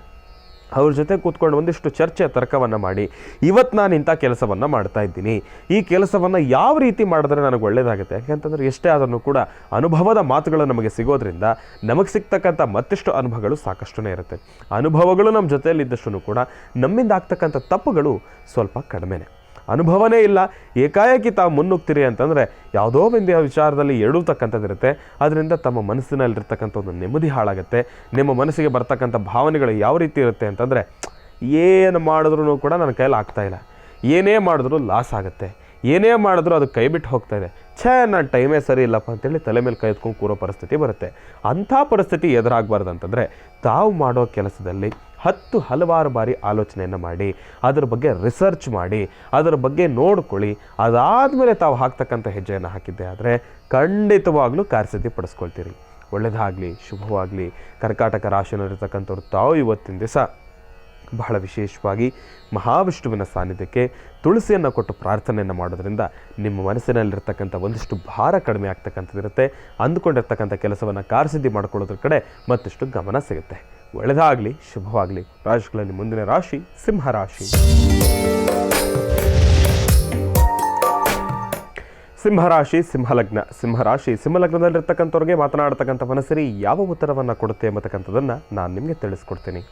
ಅವ್ರ ಜೊತೆ ಕೂತ್ಕೊಂಡು ಒಂದಿಷ್ಟು ಚರ್ಚೆ ತರ್ಕವನ್ನು ಮಾಡಿ, ಇವತ್ತು ನಾನು ಇಂಥ ಕೆಲಸವನ್ನು ಮಾಡ್ತಾ ಇದ್ದೀನಿ, ಈ ಕೆಲಸವನ್ನು ಯಾವ ರೀತಿ ಮಾಡಿದ್ರೆ ನನಗೆ ಒಳ್ಳೆಯದಾಗುತ್ತೆ. ಯಾಕೆಂತಂದರೆ ಎಷ್ಟೇ ಆದರೂ ಕೂಡ ಅನುಭವದ ಮಾತುಗಳು ನಮಗೆ ಸಿಗೋದ್ರಿಂದ ನಮಗೆ ಸಿಗ್ತಕ್ಕಂಥ ಮತ್ತಿಷ್ಟು ಅನುಭವಗಳು ಸಾಕಷ್ಟೇ ಇರುತ್ತೆ. ಅನುಭವಗಳು ನಮ್ಮ ಜೊತೆಯಲ್ಲಿದ್ದಷ್ಟು ಕೂಡ ನಮ್ಮಿಂದ ಆಗ್ತಕ್ಕಂಥ ತಪ್ಪುಗಳು ಸ್ವಲ್ಪ ಕಡಿಮೆನೇ. ಅನುಭವನೇ ಇಲ್ಲ, ಏಕಾಏಕಿ ತಾವು ಮುನ್ನುಗ್ತೀರಿ ಅಂತಂದರೆ ಯಾವುದೋ ಒಂದು ವಿಚಾರದಲ್ಲಿ ಎಡುತ್ತಕ್ಕಂಥದ್ದಿರುತ್ತೆ. ಅದರಿಂದ ತಮ್ಮ ಮನಸ್ಸಿನಲ್ಲಿರ್ತಕ್ಕಂಥ ಒಂದು ನೆಮ್ಮದಿ ಹಾಳಾಗುತ್ತೆ. ನಿಮ್ಮ ಮನಸ್ಸಿಗೆ ಬರ್ತಕ್ಕಂಥ ಭಾವನೆಗಳು ಯಾವ ರೀತಿ ಇರುತ್ತೆ ಅಂತಂದರೆ, ಏನು ಮಾಡಿದ್ರೂ ಕೂಡ ನನ್ನ ಕೈಯಲ್ಲಿ ಆಗ್ತಾಯಿಲ್ಲ, ಏನೇ ಮಾಡಿದ್ರೂ ಲಾಸ್ ಆಗುತ್ತೆ, ಏನೇ ಮಾಡಿದ್ರೂ ಅದು ಕೈ ಬಿಟ್ಟು ಹೋಗ್ತಾ ಇದೆ, ನನ್ನ ಟೈಮೇ ಸರಿ ಇಲ್ಲಪ್ಪ ಅಂತೇಳಿ ತಲೆ ಮೇಲೆ ಕೈ ಎತ್ಕೊಂಡು ಕೂರೋ ಪರಿಸ್ಥಿತಿ ಬರುತ್ತೆ. ಅಂಥ ಪರಿಸ್ಥಿತಿ ಎದುರಾಗಬಾರ್ದು ಅಂತಂದರೆ ತಾವು ಮಾಡೋ ಕೆಲಸದಲ್ಲಿ ಹಲವಾರು ಬಾರಿ ಆಲೋಚನೆಯನ್ನು ಮಾಡಿ, ಅದರ ಬಗ್ಗೆ ರಿಸರ್ಚ್ ಮಾಡಿ, ಅದರ ಬಗ್ಗೆ ನೋಡ್ಕೊಳ್ಳಿ. ಅದಾದಮೇಲೆ ತಾವು ಹಾಕ್ತಕ್ಕಂಥ ಹೆಜ್ಜೆಯನ್ನು ಹಾಕಿದ್ದೆ ಆದರೆ ಖಂಡಿತವಾಗ್ಲೂ ಕಾರ್ಯಸಿದ್ಧಿ ಪಡಿಸ್ಕೊಳ್ತೀರಿ. ಒಳ್ಳೆಯದಾಗಲಿ, ಶುಭವಾಗಲಿ. ಕರ್ಕಾಟಕ ರಾಶಿಯಲ್ಲಿರ್ತಕ್ಕಂಥವ್ರು ತಾವು ಇವತ್ತಿನ ದಿವಸ ಬಹಳ ವಿಶೇಷವಾಗಿ ಮಹಾವಿಷ್ಣುವಿನ ಸಾನ್ನಿಧ್ಯಕ್ಕೆ ತುಳಸಿಯನ್ನು ಕೊಟ್ಟು ಪ್ರಾರ್ಥನೆಯನ್ನು ಮಾಡೋದ್ರಿಂದ ನಿಮ್ಮ ಮನಸ್ಸಿನಲ್ಲಿರ್ತಕ್ಕಂಥ ಒಂದಿಷ್ಟು ಭಾರ ಕಡಿಮೆ ಆಗ್ತಕ್ಕಂಥದ್ದಿರುತ್ತೆ. ಅಂದುಕೊಂಡಿರ್ತಕ್ಕಂಥ ಕೆಲಸವನ್ನು ಕಾರ್ಯಸಿದ್ಧಿ ಮಾಡ್ಕೊಳ್ಳೋದ್ರ ಕಡೆ ಮತ್ತಿಷ್ಟು ಗಮನ ಸಿಗುತ್ತೆ. ಒಳ್ಳೆಯದಾಗಲಿ, ಶುಭವಾಗಲಿ. ರಾಶಿಗಳಲ್ಲಿ ಮುಂದಿನ ರಾಶಿ ಸಿಂಹರಾಶಿ. ಸಿಂಹರಾಶಿ, ಸಿಂಹಲಗ್ನ. ಸಿಂಹರಾಶಿ, ಸಿಂಹಲಗ್ನದಲ್ಲಿರ್ತಕ್ಕಂಥವ್ರಿಗೆ ಮಾತನಾಡ್ತಕ್ಕಂಥ ಮನಸ್ಸರಿ ಯಾವ ಉತ್ತರವನ್ನು ಕೊಡುತ್ತೆ ಎಂಬತಕ್ಕಂಥದ್ದನ್ನು ನಾನು ನಿಮಗೆ ತಿಳಿಸ್ಕೊಡ್ತೀನಿ.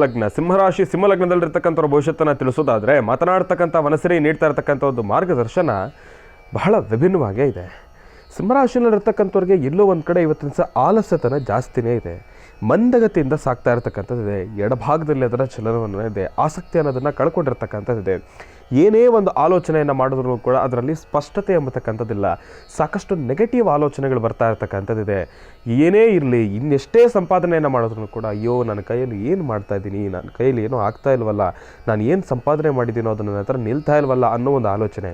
ಲಗ್ನ ಸಿಂಹರಾಶಿ, ಸಿಂಹಲಗ್ನದಲ್ಲಿರ್ತಕ್ಕಂಥವ್ರ ಭವಿಷ್ಯತ್ತನ್ನು ತಿಳಿಸೋದಾದರೆ ಮಾತನಾಡ್ತಕ್ಕಂಥ ಮನಸ್ಸರಿ ನೀಡ್ತಾ ಇರ್ತಕ್ಕಂಥ ಒಂದು ಮಾರ್ಗದರ್ಶನ ಬಹಳ ವಿಭಿನ್ನವಾಗೇ ಇದೆ. ಸಿಂಹರಾಶಿಯಲ್ಲಿರ್ತಕ್ಕಂಥವ್ರಿಗೆ ಎಲ್ಲೋ ಒಂದು ಕಡೆ ಇವತ್ತಿನ ಸಹ ಆಲಸ್ಯತನ ಜಾಸ್ತಿನೇ ಇದೆ. ಮಂದಗತಿಯಿಂದ ಸಾಕ್ತಾ ಇರತಕ್ಕಂಥದ್ದಿದೆ. ಎಡಭಾಗದಲ್ಲಿ ಅದರ ಚಲನವನ್ನು ಇದೆ. ಆಸಕ್ತಿ ಅನ್ನೋದನ್ನು ಕಳ್ಕೊಂಡಿರ್ತಕ್ಕಂಥದ್ದಿದೆ. ಏನೇ ಒಂದು ಆಲೋಚನೆಯನ್ನು ಮಾಡಿದ್ರೂ ಕೂಡ ಅದರಲ್ಲಿ ಸ್ಪಷ್ಟತೆ ಎಂಬತಕ್ಕಂಥದ್ದಿಲ್ಲ. ಸಾಕಷ್ಟು ನೆಗೆಟಿವ್ ಆಲೋಚನೆಗಳು ಬರ್ತಾ ಇರ್ತಕ್ಕಂಥದ್ದಿದೆ. ಏನೇ ಇರಲಿ, ಇನ್ನೆಷ್ಟೇ ಸಂಪಾದನೆಯನ್ನು ಮಾಡಿದ್ರು ಕೂಡ ಅಯ್ಯೋ ನನ್ನ ಕೈಯಲ್ಲಿ ಏನು ಮಾಡ್ತಾ ಇದ್ದೀನಿ, ನನ್ನ ಕೈಯಲ್ಲಿ ಏನೋ ಆಗ್ತಾ ಇಲ್ವಲ್ಲ, ನಾನು ಏನು ಸಂಪಾದನೆ ಮಾಡಿದ್ದೀನೋ ಅದು ನನ್ನ ಹತ್ರ ನಿಲ್ತಾ ಇಲ್ವಲ್ಲ ಅನ್ನೋ ಒಂದು ಆಲೋಚನೆ.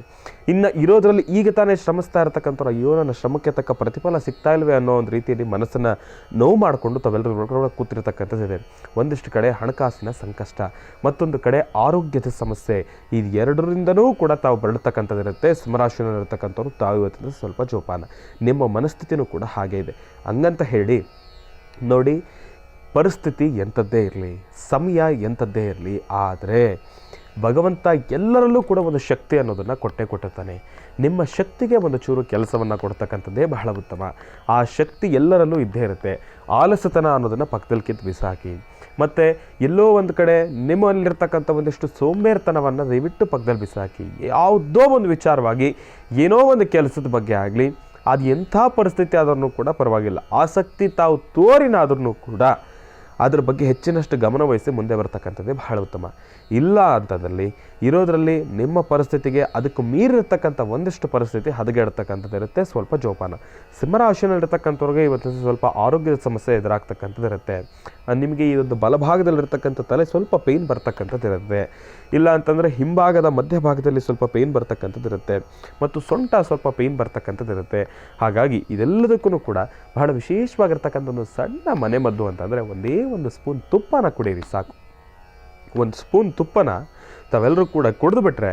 ಇನ್ನು ಇರೋದರಲ್ಲಿ ಈಗ ತಾನೇ ಶ್ರಮಿಸ್ತಾ ಇರ್ತಕ್ಕಂಥವ್ರು ಅಯ್ಯೋ ನನ್ನ ಶ್ರಮಕ್ಕೆ ತಕ್ಕ ಪ್ರತಿಫಲ ಸಿಗ್ತಾ ಇಲ್ವೇ ಅನ್ನೋ ಒಂದು ರೀತಿಯಲ್ಲಿ ಮನಸ್ಸನ್ನು ನೋವು ಮಾಡಿಕೊಂಡು ತಾವೆಲ್ಲರೂ ಕೂತಿರ್ತಕ್ಕಂಥದ್ದಿದೆ. ಒಂದಿಷ್ಟು ಕಡೆ ಹಣಕಾಸಿನ ಸಂಕಷ್ಟ, ಮತ್ತೊಂದು ಕಡೆ ಆರೋಗ್ಯದ ಸಮಸ್ಯೆ. ಇದು ಎರಡರಿಂದನೂ ಕೂಡ ತಾವು ಬರತಕ್ಕಂಥದ್ದಿರುತ್ತೆ. ಸಿಂಹರಾಶಿಯಲ್ಲಿರ್ತಕ್ಕಂಥವ್ರು ತಾವು ಇವತ್ತಿನ ಸ್ವಲ್ಪ ಜೋಪಾನ. ನಿಮ್ಮ ಮನಸ್ಥಿತಿನೂ ಕೂಡ ಹಾಗೆ ಇದೆ. ಹಂಗಂತ ಹೇಳಿ ನೋಡಿ, ಪರಿಸ್ಥಿತಿ ಎಂಥದ್ದೇ ಇರಲಿ, ಸಮಯ ಎಂಥದ್ದೇ ಇರಲಿ, ಆದರೆ ಭಗವಂತ ಎಲ್ಲರಲ್ಲೂ ಕೂಡ ಒಂದು ಶಕ್ತಿ ಅನ್ನೋದನ್ನು ಕೊಟ್ಟಿರ್ತಾನೆ. ನಿಮ್ಮ ಶಕ್ತಿಗೆ ಒಂದು ಚೂರು ಕೆಲಸವನ್ನು ಕೊಡ್ತಕ್ಕಂಥದ್ದೇ ಬಹಳ ಉತ್ತಮ. ಆ ಶಕ್ತಿ ಎಲ್ಲರಲ್ಲೂ ಇದ್ದೇ ಇರುತ್ತೆ. ಆಲಸ್ಯತನ ಅನ್ನೋದನ್ನು ಪಕ್ಕದಲ್ಲಿ ಕಿತ್ತು ಬಿಸಾಕಿ. ಮತ್ತು ಎಲ್ಲೋ ಒಂದು ಕಡೆ ನಿಮ್ಮಲ್ಲಿರ್ತಕ್ಕಂಥ ಒಂದಿಷ್ಟು ಸೋಂಬೇರ್ತನವನ್ನು ದಯವಿಟ್ಟು ಪಕ್ಕದಲ್ಲಿ ಬಿಸಾಕಿ. ಯಾವುದೋ ಒಂದು ವಿಚಾರವಾಗಿ ಏನೋ ಒಂದು ಕೆಲಸದ ಬಗ್ಗೆ ಆಗಲಿ, ಅದು ಎಂಥ ಪರಿಸ್ಥಿತಿ ಆದ್ರೂ ಕೂಡ ಪರವಾಗಿಲ್ಲ, ಆಸಕ್ತಿ ತಾವು ತೋರಿನಾದ್ರೂ ಕೂಡ ಅದ್ರ ಬಗ್ಗೆ ಹೆಚ್ಚಿನಷ್ಟು ಗಮನವಹಿಸಿ ಮುಂದೆ ಬರ್ತಕ್ಕಂಥದ್ದೇ ಬಹಳ ಉತ್ತಮ. ಇಲ್ಲ ಅಂತದಲ್ಲಿ ಇರೋದರಲ್ಲಿ ನಿಮ್ಮ ಪರಿಸ್ಥಿತಿಗೆ ಅದಕ್ಕೆ ಮೀರಿರ್ತಕ್ಕಂಥ ಒಂದಿಷ್ಟು ಪರಿಸ್ಥಿತಿ ಹದಗೆಡ್ತಕ್ಕಂಥದ್ದಿರುತ್ತೆ. ಸ್ವಲ್ಪ ಜೋಪಾನ. ಸಿಂಹರಾಶಿಯಲ್ಲಿರ್ತಕ್ಕಂಥವ್ರಿಗೆ ಇವತ್ತು ಸ್ವಲ್ಪ ಆರೋಗ್ಯದ ಸಮಸ್ಯೆ ಎದುರಾಗ್ತಕ್ಕಂಥದ್ದಿರುತ್ತೆ. ನಿಮಗೆ ಈ ಒಂದು ಬಲಭಾಗದಲ್ಲಿರ್ತಕ್ಕಂಥ ತಲೆ ಸ್ವಲ್ಪ ಪೇಯ್ನ್ ಬರ್ತಕ್ಕಂಥದ್ದಿರುತ್ತೆ. ಇಲ್ಲ ಅಂತಂದರೆ ಹಿಂಭಾಗದ ಮಧ್ಯಭಾಗದಲ್ಲಿ ಸ್ವಲ್ಪ ಪೇಯ್ನ್ ಬರ್ತಕ್ಕಂಥದ್ದಿರುತ್ತೆ. ಮತ್ತು ಸೊಂಟ ಸ್ವಲ್ಪ ಪೇಯ್ನ್ ಬರ್ತಕ್ಕಂಥದ್ದಿರುತ್ತೆ. ಹಾಗಾಗಿ ಇದೆಲ್ಲದಕ್ಕೂ ಕೂಡ ಬಹಳ ವಿಶೇಷವಾಗಿರ್ತಕ್ಕಂಥ ಒಂದು ಸಣ್ಣ ಮನೆಮದ್ದು ಅಂತಂದರೆ ಒಂದೇ ಒಂದು ಸ್ಪೂನ್ ತುಪ್ಪನ ಕುಡೀರಿ ಸಾಕು. ಒಂದು ಸ್ಪೂನ್ ತುಪ್ಪನ ತಾವೆಲ್ಲರೂ ಕೂಡ ಕುಡಿದು ಬಿಟ್ರೆ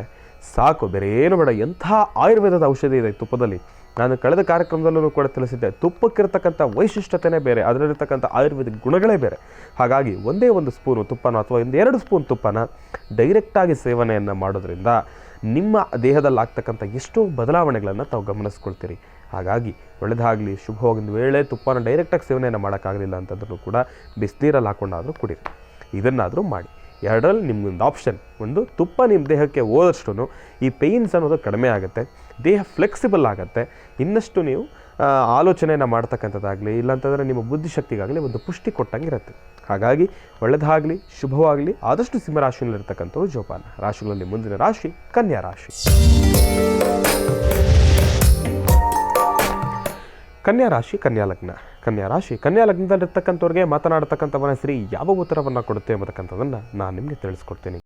ಸಾಕು, ಬೇರೆ ಏನು ಬೇಡ. ಎಂಥ ಆಯುರ್ವೇದದ ಔಷಧಿ ಇದೆ ತುಪ್ಪದಲ್ಲಿ, ನಾನು ಕಳೆದ ಕಾರ್ಯಕ್ರಮದಲ್ಲೂ ಕೂಡ ತಿಳಿಸಿದ್ದೆ, ತುಪ್ಪಕ್ಕಿರ್ತಕ್ಕಂಥ ವೈಶಿಷ್ಟ್ಯತೆಯೇ ಬೇರೆ, ಅದರಲ್ಲಿರ್ತಕ್ಕಂಥ ಆಯುರ್ವೇದಿಕ್ ಗುಣಗಳೇ ಬೇರೆ. ಹಾಗಾಗಿ ಒಂದೇ ಒಂದು ಸ್ಪೂನು ತುಪ್ಪನ ಅಥವಾ ಒಂದು 2 ಸ್ಪೂನ್ ತುಪ್ಪನ ಡೈರೆಕ್ಟಾಗಿ ಸೇವನೆಯನ್ನು ಮಾಡೋದ್ರಿಂದ ನಿಮ್ಮ ದೇಹದಲ್ಲಿ ಆಗ್ತಕ್ಕಂಥ ಎಷ್ಟೋ ಬದಲಾವಣೆಗಳನ್ನು ತಾವು ಗಮನಿಸ್ಕೊಳ್ತೀರಿ. ಹಾಗಾಗಿ ಒಳ್ಳೆಯದಾಗಲಿ, ಶುಭವಾಗಿ. ಒಂದು ವೇಳೆ ತುಪ್ಪನ ಡೈರೆಕ್ಟಾಗಿ ಸೇವನೆಯನ್ನು ಮಾಡೋಕ್ಕಾಗಲಿಲ್ಲ ಅಂತಂದ್ರೂ ಕೂಡ ಬಿಸಿನೀರಲ್ಲಿ ಹಾಕ್ಕೊಂಡಾದರೂ ಕುಡೀರಿ, ಇದನ್ನಾದರೂ ಮಾಡಿ. ಎರಡರಲ್ಲಿ ನಿಮ್ಗೊಂದು ಆಪ್ಷನ್, ಒಂದು ತುಪ್ಪ ನಿಮ್ಮ ದೇಹಕ್ಕೆ ಹೋದಷ್ಟು ಈ ಪೇಯ್ನ್ಸ್ ಅನ್ನೋದು ಕಡಿಮೆ ಆಗುತ್ತೆ, ದೇಹ ಫ್ಲೆಕ್ಸಿಬಲ್ ಆಗುತ್ತೆ, ಇನ್ನಷ್ಟು ನೀವು ಆಲೋಚನೆಯನ್ನು ಮಾಡ್ತಕ್ಕಂಥದ್ದಾಗಲಿ ಇಲ್ಲಾಂತಂದರೆ ನಿಮ್ಮ ಬುದ್ಧಿಶಕ್ತಿಗಾಗಲಿ ಒಂದು ಪುಷ್ಟಿ ಕೊಟ್ಟಂಗಿರುತ್ತೆ. ಹಾಗಾಗಿ ಒಳ್ಳೆಯದಾಗಲಿ, ಶುಭವಾಗಲಿ. ಆದಷ್ಟು ಸಿಂಹರಾಶಿಯಲ್ಲಿರ್ತಕ್ಕಂಥವ್ರು ಜೋಪಾನ. ರಾಶಿಗಳಲ್ಲಿ ಮುಂದಿನ ರಾಶಿ ಕನ್ಯಾ ರಾಶಿ. ಕನ್ಯಾ ರಾಶಿ, ಕನ್ಯಾ ಲಗ್ನ. ಕನ್ಯಾ ರಾಶಿ, ಕನ್ಯಾ ಲಗ್ನದಲ್ಲಿರ್ತಕ್ಕಂಥವ್ರಿಗೆ ಮಾತನಾಡ್ತಕ್ಕಂಥವನ ಸ್ತ್ರೀ ಯಾವ ಉತ್ತರವನ್ನು ಕೊಡುತ್ತೆ ಎಂಬತಕ್ಕಂಥದ್ದನ್ನು ನಾನು ನಿಮಗೆ ತಿಳಿಸ್ಕೊಡ್ತೀನಿ.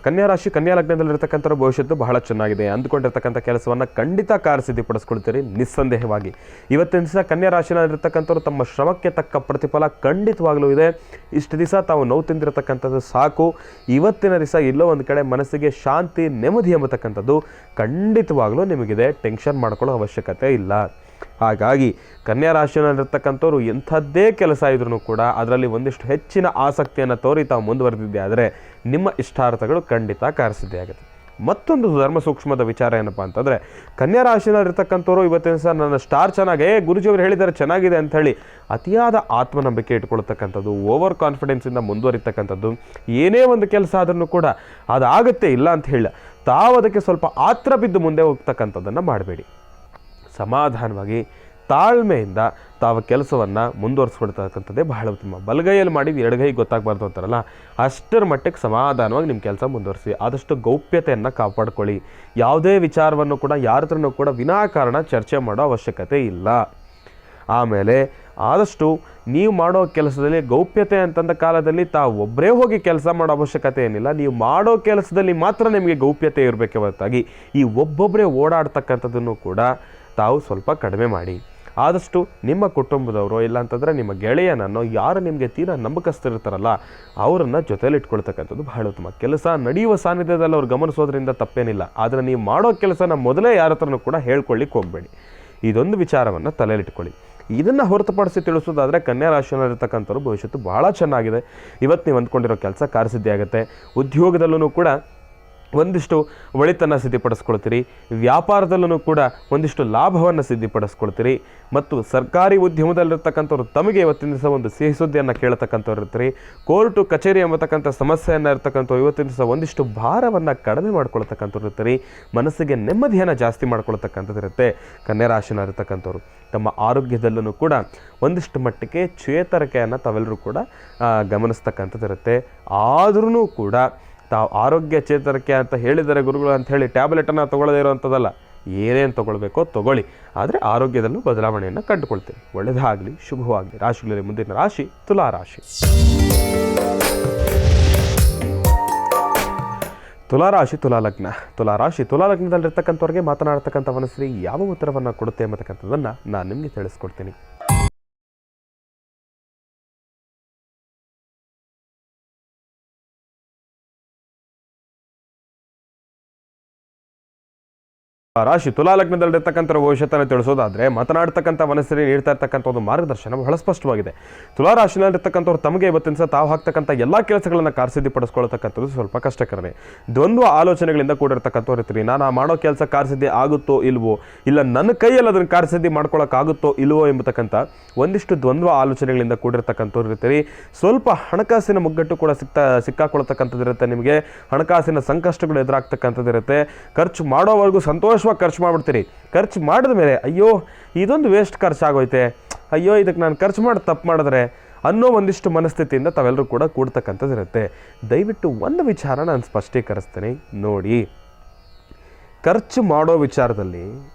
ಕನ್ಯಾ ರಾಶಿ, ಕನ್ಯಾ ಲಗ್ನದಲ್ಲಿರ್ತಕ್ಕಂಥ ಭವಿಷ್ಯತ್ತು ಬಹಳ ಚೆನ್ನಾಗಿದೆ. ಅಂದುಕೊಂಡಿರ್ತಕ್ಕಂಥ ಕೆಲಸವನ್ನು ಖಂಡಿತ ಕಾರ್ಯಸಿದ್ಧಿಪಡಿಸ್ಕೊಳ್ತೀರಿ ನಿಸ್ಸಂದೇಹವಾಗಿ. ಇವತ್ತಿನ ದಿವಸ ಕನ್ಯಾ ರಾಶಿನಲ್ಲಿರ್ತಕ್ಕಂಥವ್ರು ತಮ್ಮ ಶ್ರಮಕ್ಕೆ ತಕ್ಕ ಪ್ರತಿಫಲ ಖಂಡಿತವಾಗಲೂ ಇದೆ. ಇಷ್ಟು ದಿವಸ ತಾವು ನೋವು ತಿಂದಿರತಕ್ಕಂಥದ್ದು ಸಾಕು. ಇವತ್ತಿನ ದಿವಸ ಎಲ್ಲೋ ಒಂದು ಕಡೆ ಮನಸ್ಸಿಗೆ ಶಾಂತಿ, ನೆಮ್ಮದಿ ಎಂಬತಕ್ಕಂಥದ್ದು ಖಂಡಿತವಾಗಲೂ ನಿಮಗಿದೆ. ಟೆನ್ಷನ್ ಮಾಡ್ಕೊಳ್ಳೋ ಅವಶ್ಯಕತೆ ಇಲ್ಲ. ಹಾಗಾಗಿ ಕನ್ಯಾ ರಾಶಿಯಲ್ಲಿರ್ತಕ್ಕಂಥವ್ರು ಎಂಥದ್ದೇ ಕೆಲಸ ಇದ್ರೂ ಕೂಡ ಅದರಲ್ಲಿ ಒಂದಿಷ್ಟು ಹೆಚ್ಚಿನ ಆಸಕ್ತಿಯನ್ನು ತೋರಿ ತಾವು ಮುಂದುವರೆದಿದ್ದೆ ಆದರೆ ನಿಮ್ಮ ಇಷ್ಟಾರ್ಥಗಳು ಖಂಡಿತ ಕಾರ್ಯಸಿದ್ಧಿಯಾಗುತ್ತೆ. ಮತ್ತೊಂದು ಧರ್ಮ ಸೂಕ್ಷ್ಮದ ವಿಚಾರ ಏನಪ್ಪ ಅಂತಂದರೆ, ಕನ್ಯಾ ರಾಶಿಯಲ್ಲಿರ್ತಕ್ಕಂಥವ್ರು ಇವತ್ತಿನ ದಿವಸ ನನ್ನ ಸ್ಟಾರ್ ಚೆನ್ನಾಗೇ, ಗುರುಜಿಯವರು ಹೇಳಿದ್ದಾರೆ ಚೆನ್ನಾಗಿದೆ ಅಂಥೇಳಿ ಅತಿಯಾದ ಆತ್ಮನಂಬಿಕೆ ಇಟ್ಕೊಳ್ತಕ್ಕಂಥದ್ದು, ಓವರ್ ಕಾನ್ಫಿಡೆನ್ಸಿಂದ ಮುಂದುವರಿತಕ್ಕಂಥದ್ದು, ಏನೇ ಒಂದು ಕೆಲಸ ಆದ್ರೂ ಕೂಡ ಅದಾಗುತ್ತೆ ಇಲ್ಲ ಅಂತ ಹೇಳಿ ತಾವು ಅದಕ್ಕೆ ಸ್ವಲ್ಪ ಆತ್ರ ಬಿದ್ದು ಮುಂದೆ ಹೋಗ್ತಕ್ಕಂಥದ್ದನ್ನು ಮಾಡಬೇಡಿ. ಸಮಾಧಾನವಾಗಿ ತಾಳ್ಮೆಯಿಂದ ತಾವು ಕೆಲಸವನ್ನು ಮುಂದುವರಿಸ್ಕೊಳ್ತಕ್ಕಂಥದ್ದೇ ಬಹಳ ಉತ್ತಮ. ಬಲಗೈಯಲ್ಲಿ ಮಾಡಿದ್ದು ಎಡಗೈ ಗೊತ್ತಾಗಬಾರ್ದು ಅಂತಾರಲ್ಲ, ಅಷ್ಟರ ಮಟ್ಟಿಗೆ ಸಮಾಧಾನವಾಗಿ ನಿಮ್ಮ ಕೆಲಸ ಮುಂದುವರಿಸಿ. ಆದಷ್ಟು ಗೌಪ್ಯತೆಯನ್ನು ಕಾಪಾಡ್ಕೊಳ್ಳಿ. ಯಾವುದೇ ವಿಚಾರವನ್ನು ಕೂಡ ಯಾರ ಹತ್ರನೂ ಕೂಡ ವಿನಾಕಾರಣ ಚರ್ಚೆ ಮಾಡೋ ಅವಶ್ಯಕತೆ ಇಲ್ಲ. ಆಮೇಲೆ ಆದಷ್ಟು ನೀವು ಮಾಡೋ ಕೆಲಸದಲ್ಲಿ ಗೌಪ್ಯತೆ ಅಂತಂದ ಕಾಲದಲ್ಲಿ ತಾವು ಒಬ್ಬರೇ ಹೋಗಿ ಕೆಲಸ ಮಾಡೋ ಅವಶ್ಯಕತೆ ಏನಿಲ್ಲ. ನೀವು ಮಾಡೋ ಕೆಲಸದಲ್ಲಿ ಮಾತ್ರ ನಿಮಗೆ ಗೌಪ್ಯತೆ ಇರಬೇಕೆ ಹೊರತಾಗಿ ಈ ಒಬ್ಬೊಬ್ಬರೇ ಓಡಾಡ್ತಕ್ಕಂಥದ್ದನ್ನು ಕೂಡ ತಾವು ಸ್ವಲ್ಪ ಕಡಿಮೆ ಮಾಡಿ. ಆದಷ್ಟು ನಿಮ್ಮ ಕುಟುಂಬದವರು ಇಲ್ಲಾಂತಂದರೆ ನಿಮ್ಮ ಗೆಳೆಯನನ್ನು, ಯಾರು ನಿಮಗೆ ತೀರಾ ನಂಬಿಕಸ್ಥರಿರ್ತಾರಲ್ಲ ಅವರನ್ನು ಜೊತೆಲಿ ಇಟ್ಕೊಳ್ತಕ್ಕಂಥದ್ದು ಬಹಳ ಉತ್ತಮ. ಕೆಲಸ ನಡೆಯುವ ಸಾನ್ನಿಧ್ಯದಲ್ಲಿ ಅವ್ರು ಗಮನಿಸೋದ್ರಿಂದ ತಪ್ಪೇನಿಲ್ಲ. ಆದರೆ ನೀವು ಮಾಡೋ ಕೆಲಸನ ಮೊದಲೇ ಯಾರ ಹತ್ರನೂ ಕೂಡ ಹೇಳ್ಕೊಳ್ಳಿಕ್ಕೆ ಹೋಗಬೇಡಿ. ಇದೊಂದು ವಿಚಾರವನ್ನು ತಲೆಯಲ್ಲಿಟ್ಕೊಳ್ಳಿ. ಇದನ್ನು ಹೊರತುಪಡಿಸಿ ತಿಳಿಸೋದಾದರೆ ಕನ್ಯಾ ರಾಶಿಯಲ್ಲಿರ್ತಕ್ಕಂಥವ್ರು ಭವಿಷ್ಯತ್ತು ಭಾಳ ಚೆನ್ನಾಗಿದೆ. ಇವತ್ತು ನೀವು ಅಂದ್ಕೊಂಡಿರೋ ಕೆಲಸ ಕಾರ್ಯಸಿದ್ಧಿ ಆಗುತ್ತೆ. ಉದ್ಯೋಗದಲ್ಲೂ ಕೂಡ ಒಂದಿಷ್ಟು ಒಳಿತನ್ನು ಸಿದ್ಧಿಪಡಿಸ್ಕೊಳ್ತೀರಿ. ವ್ಯಾಪಾರದಲ್ಲೂ ಕೂಡ ಒಂದಿಷ್ಟು ಲಾಭವನ್ನು ಸಿದ್ಧಿಪಡಿಸ್ಕೊಳ್ತೀರಿ. ಮತ್ತು ಸರ್ಕಾರಿ ಉದ್ಯಮದಲ್ಲಿರ್ತಕ್ಕಂಥವ್ರು ತಮಗೆ ಇವತ್ತಿನ ದಿವಸ ಒಂದು ಸಿಹಿ ಸುದ್ದಿಯನ್ನು ಕೇಳತಕ್ಕಂಥವ್ರು ಇರ್ತೀರಿ. ಕೋರ್ಟು ಕಚೇರಿ ಎಂಬತಕ್ಕಂಥ ಸಮಸ್ಯೆಯನ್ನು ಇರ್ತಕ್ಕಂಥವ್ರು ಇವತ್ತಿನ ದಿವಸ ಒಂದಿಷ್ಟು ಭಾರವನ್ನು ಕಡಿಮೆ ಮಾಡ್ಕೊಳ್ತಕ್ಕಂಥವ್ರು ಇರ್ತೀರಿ. ಮನಸ್ಸಿಗೆ ನೆಮ್ಮದಿಯನ್ನು ಜಾಸ್ತಿ ಮಾಡ್ಕೊಳ್ತಕ್ಕಂಥದ್ದು ಇರುತ್ತೆ. ಕನ್ಯಾ ರಾಶಿನ ಇರ್ತಕ್ಕಂಥವ್ರು ತಮ್ಮ ಆರೋಗ್ಯದಲ್ಲೂ ಕೂಡ ಒಂದಿಷ್ಟು ಮಟ್ಟಿಗೆ ಚೇತರಿಕೆಯನ್ನು ತಾವೆಲ್ಲರೂ ಕೂಡ ಗಮನಿಸ್ತಕ್ಕಂಥದ್ದು ಇರುತ್ತೆ. ಆದ್ರೂ ಕೂಡ ತಾವು ಆರೋಗ್ಯ ಚೇತರಿಕೆ ಅಂತ ಹೇಳಿದರೆ ಗುರುಗಳು ಅಂತ ಹೇಳಿ ಟ್ಯಾಬ್ಲೆಟನ್ನು ತೊಗೊಳ್ಳದೇ ಇರೋವಂಥದ್ದಲ್ಲ. ಏನೇನು ತೊಗೊಳ್ಬೇಕೋ ತೊಗೊಳ್ಳಿ, ಆದರೆ ಆರೋಗ್ಯದಲ್ಲೂ ಬದಲಾವಣೆಯನ್ನು ಕಂಡುಕೊಳ್ತೀವಿ. ಒಳ್ಳೆಯದಾಗಲಿ, ಶುಭವಾಗಲಿ. ರಾಶಿಗಳಲ್ಲಿ ಮುಂದಿನ ರಾಶಿ ತುಲಾ ರಾಶಿ. ತುಲಾ ರಾಶಿ, ತುಲಾ ಲಗ್ನ. ತುಲಾ ರಾಶಿ, ತುಲಾ ಲಗ್ನದಲ್ಲಿರ್ತಕ್ಕಂಥವ್ರಿಗೆ ಮಾತನಾಡ್ತಕ್ಕಂಥ ಮನಸ್ಸು ಯಾವ ಉತ್ತರವನ್ನು ಕೊಡುತ್ತೆ ಎಂಬತಕ್ಕಂಥದ್ದನ್ನು ನಾನು ನಿಮಗೆ ತಿಳಿಸ್ಕೊಡ್ತೀನಿ. ರಾಶಿ ತುಲಾ ಲಗ್ನದಲ್ಲಿರ್ತಕ್ಕಂಥ ಭವಿಷ್ಯತ್ತನ್ನು ತಿಳಿಸೋದಾದರೆ ಮಾತನಾಡ್ತಕ್ಕಂಥ ಮನಸ್ಸಲ್ಲಿ ನೀಡ್ತಾ ಇರ್ತಕ್ಕಂಥ ಒಂದು ಮಾರ್ಗದರ್ಶನ ಬಹಳ ಸ್ಪಷ್ಟವಾಗಿದೆ. ತುಲಾ ರಾಶಿನಲ್ಲಿರ್ತಕ್ಕಂಥವ್ರು ತಮಗೆ ಇವತ್ತಿನ ಸಹ ತಾವು ಹಾಕ್ತಕ್ಕಂಥ ಎಲ್ಲ ಕೆಲಸಗಳನ್ನು ಕಾರ್ಯಸಿದ್ಧಿಪಡಿಸ್ಕೊಳ್ತಕ್ಕಂಥದ್ದು ಸ್ವಲ್ಪ ಕಷ್ಟಕರನೇ. ದ್ವಂದ್ವ ಆಲೋಚನೆಗಳಿಂದ ಕೂಡಿರ್ತಕ್ಕಂಥವ್ರು ಇರ್ತೀರಿ. ನಾನು ಮಾಡೋ ಕೆಲಸ ಕಾರ್ಯಸಿದ್ಧಿ ಆಗುತ್ತೋ ಇಲ್ವೋ, ಇಲ್ಲ ನನ್ನ ಕೈಯಲ್ಲಿ ಅದನ್ನು ಕಾರ್ಯಸಿದ್ಧಿ ಮಾಡ್ಕೊಳ್ಳೋಕ್ಕಾಗುತ್ತೋ ಇಲ್ವೋ ಎಂಬತಕ್ಕಂಥ ಒಂದಿಷ್ಟು ದ್ವಂದ್ವ ಆಲೋಚನೆಗಳಿಂದ ಕೂಡಿರ್ತಕ್ಕಂಥವ್ರು ಇರ್ತೀರಿ. ಸ್ವಲ್ಪ ಹಣಕಾಸಿನ ಮುಗ್ಗಟ್ಟು ಕೂಡ ಸಿಕ್ಕಾಕೊಳ್ತಕ್ಕಂಥದ್ದು ಇರುತ್ತೆ. ನಿಮಗೆ ಹಣಕಾಸಿನ ಸಂಕಷ್ಟಗಳು ಎದುರಾಗ್ತಕ್ಕಂಥದ್ದು ಇರುತ್ತೆ. ಖರ್ಚು ಮಾಡೋವರೆಗೂ ಸಂತೋಷವಾಗಿ ಖರ್ಚು ಮಾಡಿಬಿಡ್ತೀರಿ. ಖರ್ಚು ಮಾಡಿದ ಮೇಲೆ ಅಯ್ಯೋ ಇದೊಂದು ವೇಸ್ಟ್ ಖರ್ಚಾಗೋಯ್ತೆ, ಅಯ್ಯೋ ಇದಕ್ಕೆ ನಾನು ಖರ್ಚು ಮಾಡಿ ತಪ್ಪು ಮಾಡಿದ್ರೆ ಅನ್ನೋ ಒಂದಿಷ್ಟು ಮನಸ್ಥಿತಿಯಿಂದ ತಾವೆಲ್ಲರೂ ಕೂಡ ಕೂಡ್ತಕ್ಕಂಥದ್ದು ಇರುತ್ತೆ. ದಯವಿಟ್ಟು ಒಂದು ವಿಚಾರ ನಾನು ಸ್ಪಷ್ಟೀಕರಿಸ್ತೇನೆ ನೋಡಿ. ಖರ್ಚು ಮಾಡೋ ವಿಚಾರದಲ್ಲಿ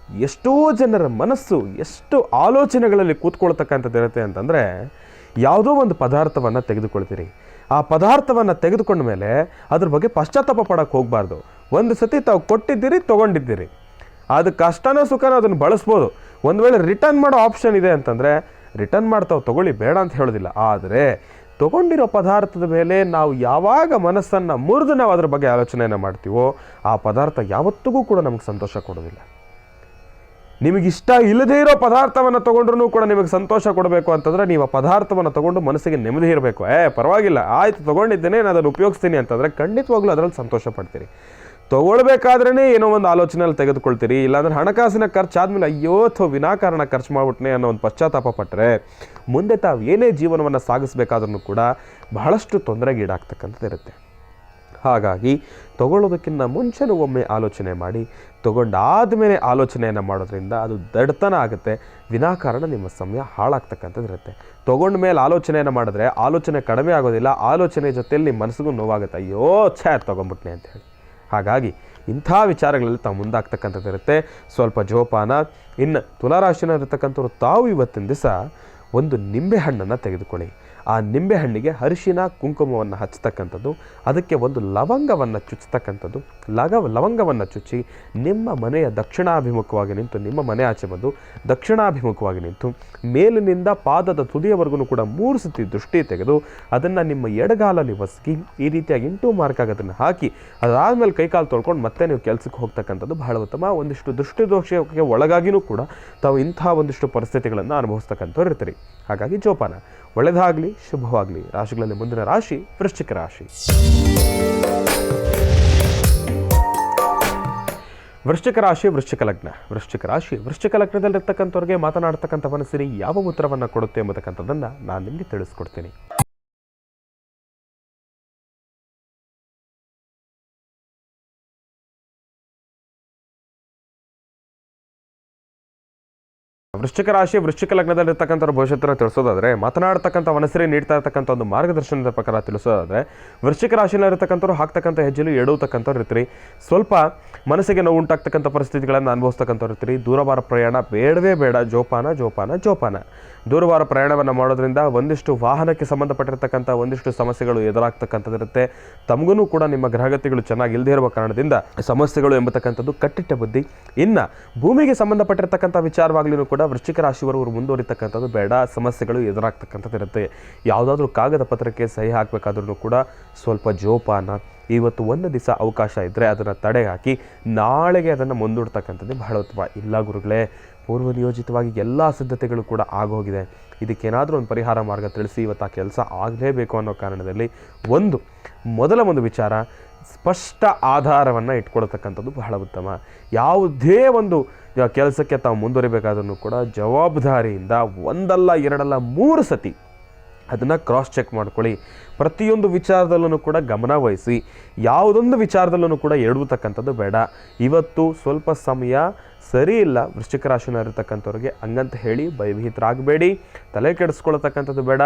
ಎಷ್ಟೋ ಜನರ ಮನಸ್ಸು ಎಷ್ಟು ಆಲೋಚನೆಗಳಲ್ಲಿ ಕೂತ್ಕೊಳ್ತಕ್ಕಂಥದ್ದು ಇರುತ್ತೆ ಅಂತಂದರೆ, ಯಾವುದೋ ಒಂದು ಪದಾರ್ಥವನ್ನು ತೆಗೆದುಕೊಳ್ತೀರಿ. ಆ ಪದಾರ್ಥವನ್ನು ತೆಗೆದುಕೊಂಡ ಮೇಲೆ ಅದ್ರ ಬಗ್ಗೆ ಪಶ್ಚಾತ್ತಾಪ ಪಡೋಕ್ಕೆ ಹೋಗಬಾರ್ದು. ಒಂದು ಸತಿ ತಾವು ಕೊಟ್ಟಿದ್ದೀರಿ, ತೊಗೊಂಡಿದ್ದೀರಿ, ಅದು ಕಷ್ಟನೋ ಸುಖನೋ ಅದನ್ನು ಬಳಸ್ಬೋದು. ಒಂದು ವೇಳೆ ರಿಟರ್ನ್ ಮಾಡೋ ಆಪ್ಷನ್ ಇದೆ ಅಂತಂದರೆ ರಿಟರ್ನ್ ಮಾಡ್ತಾವೆ, ತೊಗೊಳ್ಳಿ, ಬೇಡ ಅಂತ ಹೇಳೋದಿಲ್ಲ. ಆದರೆ ತೊಗೊಂಡಿರೋ ಪದಾರ್ಥದ ಮೇಲೆ ನಾವು ಯಾವಾಗ ಮನಸ್ಸನ್ನು ಮುರಿದು ನಾವು ಅದ್ರ ಬಗ್ಗೆ ಆಲೋಚನೆಯನ್ನು ಮಾಡ್ತೀವೋ ಆ ಪದಾರ್ಥ ಯಾವತ್ತಿಗೂ ಕೂಡ ನಮಗೆ ಸಂತೋಷ ಕೊಡೋದಿಲ್ಲ. ನಿಮಗಿಷ್ಟ ಇಲ್ಲದೇ ಇರೋ ಪದಾರ್ಥವನ್ನು ತೊಗೊಂಡ್ರೂ ಕೂಡ ನಿಮಗೆ ಸಂತೋಷ ಕೊಡಬೇಕು ಅಂತಂದರೆ ನೀವು ಆ ಪದಾರ್ಥವನ್ನು ತೊಗೊಂಡು ಮನಸ್ಸಿಗೆ ನೆಮ್ಮದಿ ಇರಬೇಕು. ಪರವಾಗಿಲ್ಲ, ಆಯಿತು ತೊಗೊಂಡಿದ್ದೇನೆ, ನಾನು ಅದನ್ನು ಉಪಯೋಗಿಸ್ತೀನಿ ಅಂತಂದರೆ ಖಂಡಿತವಾಗ್ಲೂ ಅದರಲ್ಲಿ ಸಂತೋಷ ಪಡ್ತೀರಿ. ತೊಗೊಳ್ಬೇಕಾದ್ರೇ ಏನೋ ಒಂದು ಆಲೋಚನೆಯಲ್ಲಿ ತೆಗೆದುಕೊಳ್ತೀರಿ. ಇಲ್ಲಾಂದ್ರೆ ಹಣಕಾಸಿನ ಖರ್ಚಾದ್ಮೇಲೆ ಅಯ್ಯೋ ವಿನಾಕಾರಣ ಖರ್ಚು ಮಾಡಿಬಿಟ್ನೆ ಅನ್ನೋ ಒಂದು ಪಶ್ಚಾತ್ತಾಪ ಪಟ್ಟರೆ ಮುಂದೆ ತಾವು ಏನೇ ಜೀವನವನ್ನು ಸಾಗಿಸಬೇಕಾದ್ರೂ ಕೂಡ ಬಹಳಷ್ಟು ತೊಂದರೆಗೀಡಾಗ್ತಕ್ಕಂಥದ್ದು ಇರುತ್ತೆ. ಹಾಗಾಗಿ ತೊಗೊಳ್ಳೋದಕ್ಕಿಂತ ಮುಂಚೆನೂ ಒಮ್ಮೆ ಆಲೋಚನೆ ಮಾಡಿ, ತೊಗೊಂಡಾದ ಮೇಲೆ ಆಲೋಚನೆಯನ್ನು ಮಾಡೋದ್ರಿಂದ ಅದು ದಡ್ತನ ಆಗುತ್ತೆ, ವಿನಾಕಾರಣ ನಿಮ್ಮ ಸಮಯ ಹಾಳಾಗ್ತಕ್ಕಂಥದ್ದು ಇರುತ್ತೆ. ತೊಗೊಂಡ ಮೇಲೆ ಆಲೋಚನೆಯನ್ನು ಮಾಡಿದ್ರೆ ಆಲೋಚನೆ ಕಡಿಮೆ ಆಗೋದಿಲ್ಲ, ಆಲೋಚನೆ ಜೊತೆಯಲ್ಲಿ ನಿಮ್ಮ ಮನಸ್ಸಿಗೂ ನೋವಾಗುತ್ತೆ, ಅಯ್ಯೋ ತೊಗೊಂಬಿಟ್ನೆ ಅಂತ ಹೇಳಿ. ಹಾಗಾಗಿ ಇಂಥ ವಿಚಾರಗಳಲ್ಲಿ ತಾವು ಮುಂದಾಗ್ತಕ್ಕಂಥದ್ದು ಇರುತ್ತೆ. ಸ್ವಲ್ಪ ಜೋಪಾನ. ಇನ್ನು ತುಲಾರಾಶಿನಲ್ಲಿರ್ತಕ್ಕಂಥವ್ರು ತಾವು ಇವತ್ತಿನ ದಿವಸ ಒಂದು ನಿಂಬೆಹಣ್ಣನ್ನು ತೆಗೆದುಕೊಳ್ಳಿ. ಆ ನಿಂಬೆಹಣ್ಣಿಗೆ ಅರಿಶಿನ ಕುಂಕುಮವನ್ನು ಹಚ್ಚತಕ್ಕಂಥದ್ದು, ಅದಕ್ಕೆ ಒಂದು ಲವಂಗವನ್ನು ಚುಚ್ಚತಕ್ಕಂಥದ್ದು. ಲವಂಗವನ್ನು ಚುಚ್ಚಿ ನಿಮ್ಮ ಮನೆಯ ದಕ್ಷಿಣಾಭಿಮುಖವಾಗಿ ನಿಂತು, ನಿಮ್ಮ ಮನೆ ಆಚೆ ಬಂದು ದಕ್ಷಿಣಾಭಿಮುಖವಾಗಿ ನಿಂತು ಮೇಲಿನಿಂದ ಪಾದದ ತುದಿಯವರೆಗೂ ಕೂಡ 3 ಸತಿ ದೃಷ್ಟಿ ತೆಗೆದು ಅದನ್ನು ನಿಮ್ಮ ಎಡಗಾಲಲ್ಲಿ ಒಸಗಿ ಈ ರೀತಿಯಾಗಿ 8 ಮಾರ್ಕ್ ಆಗೋದನ್ನು ಹಾಕಿ ಅದಾದಮೇಲೆ ಕೈಕಾಲು ತೊಳ್ಕೊಂಡು ಮತ್ತೆ ನೀವು ಕೆಲಸಕ್ಕೆ ಹೋಗ್ತಕ್ಕಂಥದ್ದು ಬಹಳ ಉತ್ತಮ. ಒಂದಿಷ್ಟು ದೃಷ್ಟಿದೋಷಕ್ಕೆ ಒಳಗಾಗಿಯೂ ಕೂಡ ತಾವು ಇಂಥ ಒಂದಿಷ್ಟು ಪರಿಸ್ಥಿತಿಗಳನ್ನು ಅನುಭವಿಸ್ತಕ್ಕಂಥವ್ರು ಇರ್ತೀರಿ. ಹಾಗಾಗಿ ಜೋಪಾನ. ಒಳ್ಳೆಯದಾಗಲಿ, ಶುಭವಾಗಲಿ. ರಾಶಿಗಳಲ್ಲಿ ಮುಂದಿನ ರಾಶಿ ವೃಶ್ಚಿಕ ರಾಶಿ. ವೃಶ್ಚಿಕ ರಾಶಿ ವೃಶ್ಚಿಕ ಲಗ್ನ. ವೃಶ್ಚಿಕ ರಾಶಿ ವೃಶ್ಚಿಕ ಲಗ್ನದಲ್ಲಿರ್ತಕ್ಕಂಥವ್ರಿಗೆ ಮಾತನಾಡ್ತಕ್ಕಂಥ ಮನಸ್ಸಿರಿ ಯಾವ ಉತ್ತರವನ್ನು ಕೊಡುತ್ತೆ ಎಂಬತಕ್ಕಂಥದ್ದನ್ನು ನಾನು ನಿಮಗೆ ತಿಳಿಸ್ಕೊಡ್ತೀನಿ. ವೃಶ್ಚಿಕ ರಾಶಿ ವೃಶ್ಚಿಕ ಲಗ್ನದಲ್ಲಿರ್ತಕ್ಕಂಥವ್ರ ಭವಿಷ್ಯತ್ತನ್ನು ತಿಳಿಸೋದಾದರೆ, ಮಾತನಾಡ್ತಕ್ಕಂಥ ಮನಸ್ಸರಿ ನೀಡ್ತಾ ಇರ್ತಕ್ಕಂಥ ಒಂದು ಮಾರ್ಗದರ್ಶನದ ಪ್ರಕಾರ ತಿಳಿಸೋದಾದರೆ, ವೃಶ್ಚಿಕ ರಾಶಿಯಲ್ಲಿರ್ತಕ್ಕಂಥವ್ರು ಹಾಕ್ತಕ್ಕಂಥ ಹೆಜ್ಜೆಲು ಎಡುವತಕ್ಕಂಥವ್ರು ಇರ್ತೀರಿ. ಸ್ವಲ್ಪ ಮನಸ್ಸಿಗೆ ನೋವು ಉಂಟಾಗ್ತಕ್ಕಂಥ ಪರಿಸ್ಥಿತಿಗಳನ್ನು ಅನುಭವಿಸ್ತಕ್ಕಂಥವ್ರು ಇರ್ತೀರಿ. ದೂರವಾರ ಪ್ರಯಾಣ ಬೇಡವೇ ಬೇಡ. ಜೋಪಾನ ಜೋಪಾನ ಜೋಪಾನ. ದೂರವಾರ ಪ್ರಯಾಣವನ್ನು ಮಾಡೋದ್ರಿಂದ ಒಂದಿಷ್ಟು ವಾಹನಕ್ಕೆ ಸಂಬಂಧಪಟ್ಟಿರ್ತಕ್ಕಂಥ ಒಂದಿಷ್ಟು ಸಮಸ್ಯೆಗಳು ಎದುರಾಗ್ತಕ್ಕಂಥದ್ದಿರುತ್ತೆ. ತಮಗೂ ಕೂಡ ನಿಮ್ಮ ಗ್ರಹಗತಿಗಳು ಚೆನ್ನಾಗಿ ಇಲ್ಲದೇ ಇರುವ ಕಾರಣದಿಂದ ಸಮಸ್ಯೆಗಳು ಎಂಬತಕ್ಕಂಥದ್ದು ಕಟ್ಟಿಟ್ಟ ಬುದ್ಧಿ. ಇನ್ನು ಭೂಮಿಗೆ ಸಂಬಂಧಪಟ್ಟಿರ್ತಕ್ಕಂಥ ವಿಚಾರವಾಗ್ಲೂ ಕೂಡ ವೃಶ್ಚಿಕ ರಾಶಿಯವರು ಮುಂದುವರಿತಕ್ಕಂಥದ್ದು ಬೇಡ. ಸಮಸ್ಯೆಗಳು ಎದುರಾಗ್ತಕ್ಕಂಥದ್ದಿರುತ್ತೆ. ಯಾವುದಾದ್ರೂ ಕಾಗದ ಪತ್ರಕ್ಕೆ ಸಹಿ ಹಾಕಬೇಕಾದ್ರೂ ಕೂಡ ಸ್ವಲ್ಪ ಜೋಪಾನ. ಇವತ್ತು ಒಂದು ದಿವಸ ಅವಕಾಶ ಇದ್ದರೆ ಅದನ್ನು ತಡೆ ಹಾಕಿ ನಾಳೆಗೆ ಅದನ್ನು ಮುಂದೂಡ್ತಕ್ಕಂಥದ್ದು ಬಹಳ ಉತ್ತಮ. ಇಲ್ಲ ಗುರುಗಳೇ, ಪೂರ್ವ ನಿಯೋಜಿತವಾಗಿ ಎಲ್ಲ ಸಿದ್ಧತೆಗಳು ಕೂಡ ಆಗೋಗಿದೆ, ಇದಕ್ಕೇನಾದರೂ ಒಂದು ಪರಿಹಾರ ಮಾರ್ಗ ತಿಳಿಸಿ, ಇವತ್ತು ಆ ಕೆಲಸ ಆಗಲೇಬೇಕು ಅನ್ನೋ ಕಾರಣದಲ್ಲಿ ಮೊದಲ ಒಂದು ವಿಚಾರ, ಸ್ಪಷ್ಟ ಆಧಾರವನ್ನು ಇಟ್ಕೊಳ್ತಕ್ಕಂಥದ್ದು ಬಹಳ ಉತ್ತಮ. ಯಾವುದೇ ಒಂದು ಕೆಲಸಕ್ಕೆ ತಾವು ಮುಂದುವರಿಬೇಕಾದ್ರೂ ಕೂಡ ಜವಾಬ್ದಾರಿಯಿಂದ ಒಂದಲ್ಲ ಎರಡಲ್ಲ 3 ಸತಿ ಅದನ್ನು ಕ್ರಾಸ್ ಚೆಕ್ ಮಾಡ್ಕೊಳ್ಳಿ. ಪ್ರತಿಯೊಂದು ವಿಚಾರದಲ್ಲೂ ಕೂಡ ಗಮನ ವಹಿಸಿ. ಯಾವುದೊಂದು ವಿಚಾರದಲ್ಲೂ ಕೂಡ ಎಡುವತಕ್ಕಂಥದ್ದು ಬೇಡ. ಇವತ್ತು ಸ್ವಲ್ಪ ಸಮಯ ಸರಿ ಇಲ್ಲ ವೃಶ್ಚಿಕ ರಾಶಿನಲ್ಲಿರ್ತಕ್ಕಂಥವ್ರಿಗೆ ಹಂಗಂತ ಹೇಳಿ ಭಯಭೀತರಾಗಬೇಡಿ, ತಲೆ ಕೆಡಿಸ್ಕೊಳ್ತಕ್ಕಂಥದ್ದು ಬೇಡ.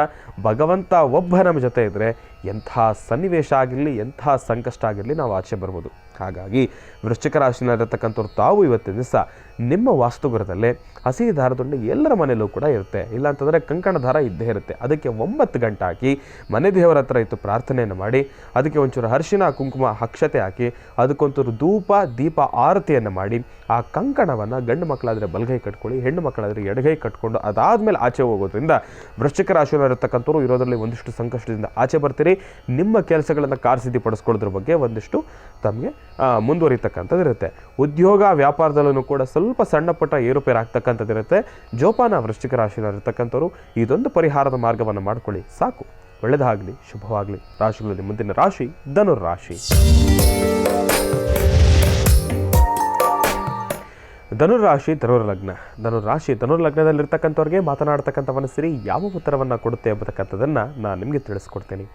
ಭಗವಂತ ಒಬ್ಬ ನಮ್ಮ ಜೊತೆ ಇದ್ದರೆ ಎಂಥ ಸನ್ನಿವೇಶ ಆಗಿರಲಿ, ಎಂಥ ಸಂಕಷ್ಟ ಆಗಿರಲಿ ನಾವು ಆಚೆ ಬರ್ಬೋದು. ಹಾಗಾಗಿ ವೃಶ್ಚಿಕ ರಾಶಿನಲ್ಲಿರ್ತಕ್ಕಂಥವ್ರು ತಾವು ಇವತ್ತಿನ ದಿವಸ ನಿಮ್ಮ ವಾಸ್ತುಗೃಹದಲ್ಲೇ ಹಸಿ ದಾರದುಂಡೆ ಎಲ್ಲರ ಮನೆಯಲ್ಲೂ ಕೂಡ ಇರುತ್ತೆ. ಇಲ್ಲಾಂತಂದರೆ ಕಂಕಣ ದಾರ ಇದ್ದೇ ಇರುತ್ತೆ. ಅದಕ್ಕೆ 9 ಗಂಟೆ ಹಾಕಿ ಮನೆ ದೇವರ ಹತ್ರ ಇತ್ತು ಪ್ರಾರ್ಥನೆಯನ್ನು ಮಾಡಿ, ಅದಕ್ಕೆ ಒಂಚೂರು ಅರಿಶಿನ ಕುಂಕುಮ ಅಕ್ಷತೆ ಹಾಕಿ ಅದಕ್ಕೊಂಚೂರು ಧೂಪ ದೀಪ ಆರತಿಯನ್ನು ಮಾಡಿ ಆ ಕಂಕಣವನ್ನು ಗಂಡು ಮಕ್ಕಳಾದರೆ ಬಲಗೈ ಕಟ್ಕೊಳ್ಳಿ, ಹೆಣ್ಣು ಮಕ್ಕಳಾದರೆ ಎಡಗೈ ಕಟ್ಕೊಂಡು ಅದಾದಮೇಲೆ ಆಚೆ ಹೋಗೋದ್ರಿಂದ ವೃಶ್ಚಿಕ ರಾಶಿಯಲ್ಲಿರ್ತಕ್ಕಂಥವ್ರು ಇರೋದರಲ್ಲಿ ಒಂದಿಷ್ಟು ಸಂಕಷ್ಟದಿಂದ ಆಚೆ ಬರ್ತೀರಿ. ನಿಮ್ಮ ಕೆಲಸಗಳನ್ನು ಕಾರ್ಯಸಿದ್ಧಿಪಡಿಸ್ಕೊಳ್ಳೋದ್ರ ಬಗ್ಗೆ ಒಂದಿಷ್ಟು ತಮಗೆ ಮುಂದುವರಿತಕ್ಕಂಥದ್ದು ಇರುತ್ತೆ. ಉದ್ಯೋಗ ವ್ಯಾಪಾರದಲ್ಲೂ ಕೂಡ ಸ್ವಲ್ಪ ಸಣ್ಣ ಪುಟ್ಟ ಏರುಪೇರು ಆಗ್ತಕ್ಕಂಥದ್ದಿರುತ್ತೆ. ಜೋಪಾನ ವೃಶ್ಚಿಕ ರಾಶಿಯಲ್ಲಿರ್ತಕ್ಕಂಥವ್ರು ಇದೊಂದು ಪರಿಹಾರದ ಮಾರ್ಗವನ್ನು ಮಾಡ್ಕೊಳ್ಳಿ, ಸಾಕು. ಒಳ್ಳೆಯದಾಗಲಿ, ಶುಭವಾಗಲಿ. ರಾಶಿಗಳಲ್ಲಿ ಮುಂದಿನ ರಾಶಿ ಧನುರ್ರಾಶಿ. ಧನುರ್ರಾಶಿ ಧನುರ್ಲಗ್ನ. ಧನುರ್ಲಗ್ನದಲ್ಲಿರ್ತಕ್ಕಂಥವ್ರಿಗೆ ಮಾತನಾಡ್ತಕ್ಕಂಥ ಮನಸ್ಸಿರಿ ಯಾವ ಉತ್ತರವನ್ನು ಕೊಡುತ್ತೆ ಎಂಬತಕ್ಕಂಥದ್ದನ್ನು ನಾನು ನಿಮಗೆ ತಿಳಿಸ್ಕೊಡ್ತೀನಿ.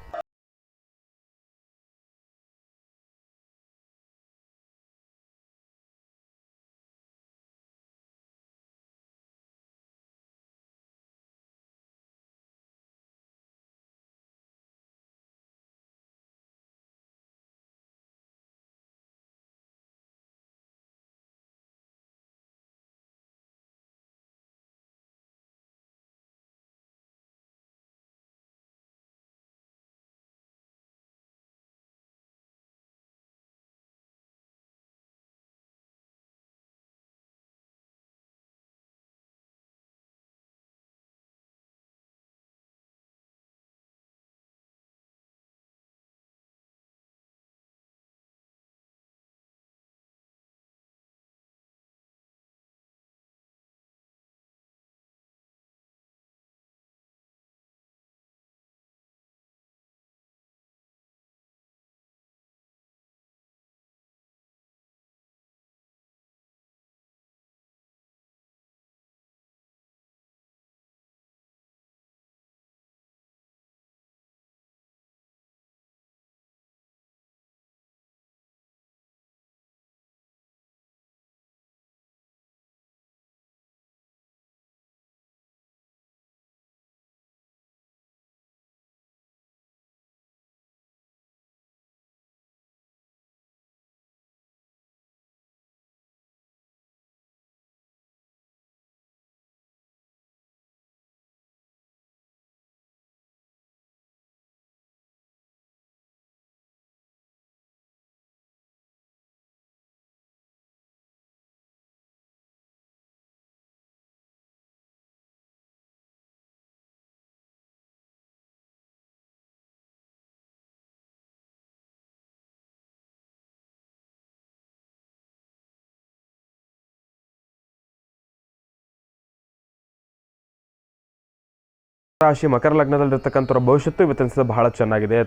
ರಾಶಿ ಮಕರ ಲಗ್ನದಲ್ಲಿರ್ತಕ್ಕಂಥವ್ರ ಭವಿಷ್ಯತ್ತು ಇವತ್ತಿನ ದಿವಸ ಬಹಳ ಚೆನ್ನಾಗಿದೆ.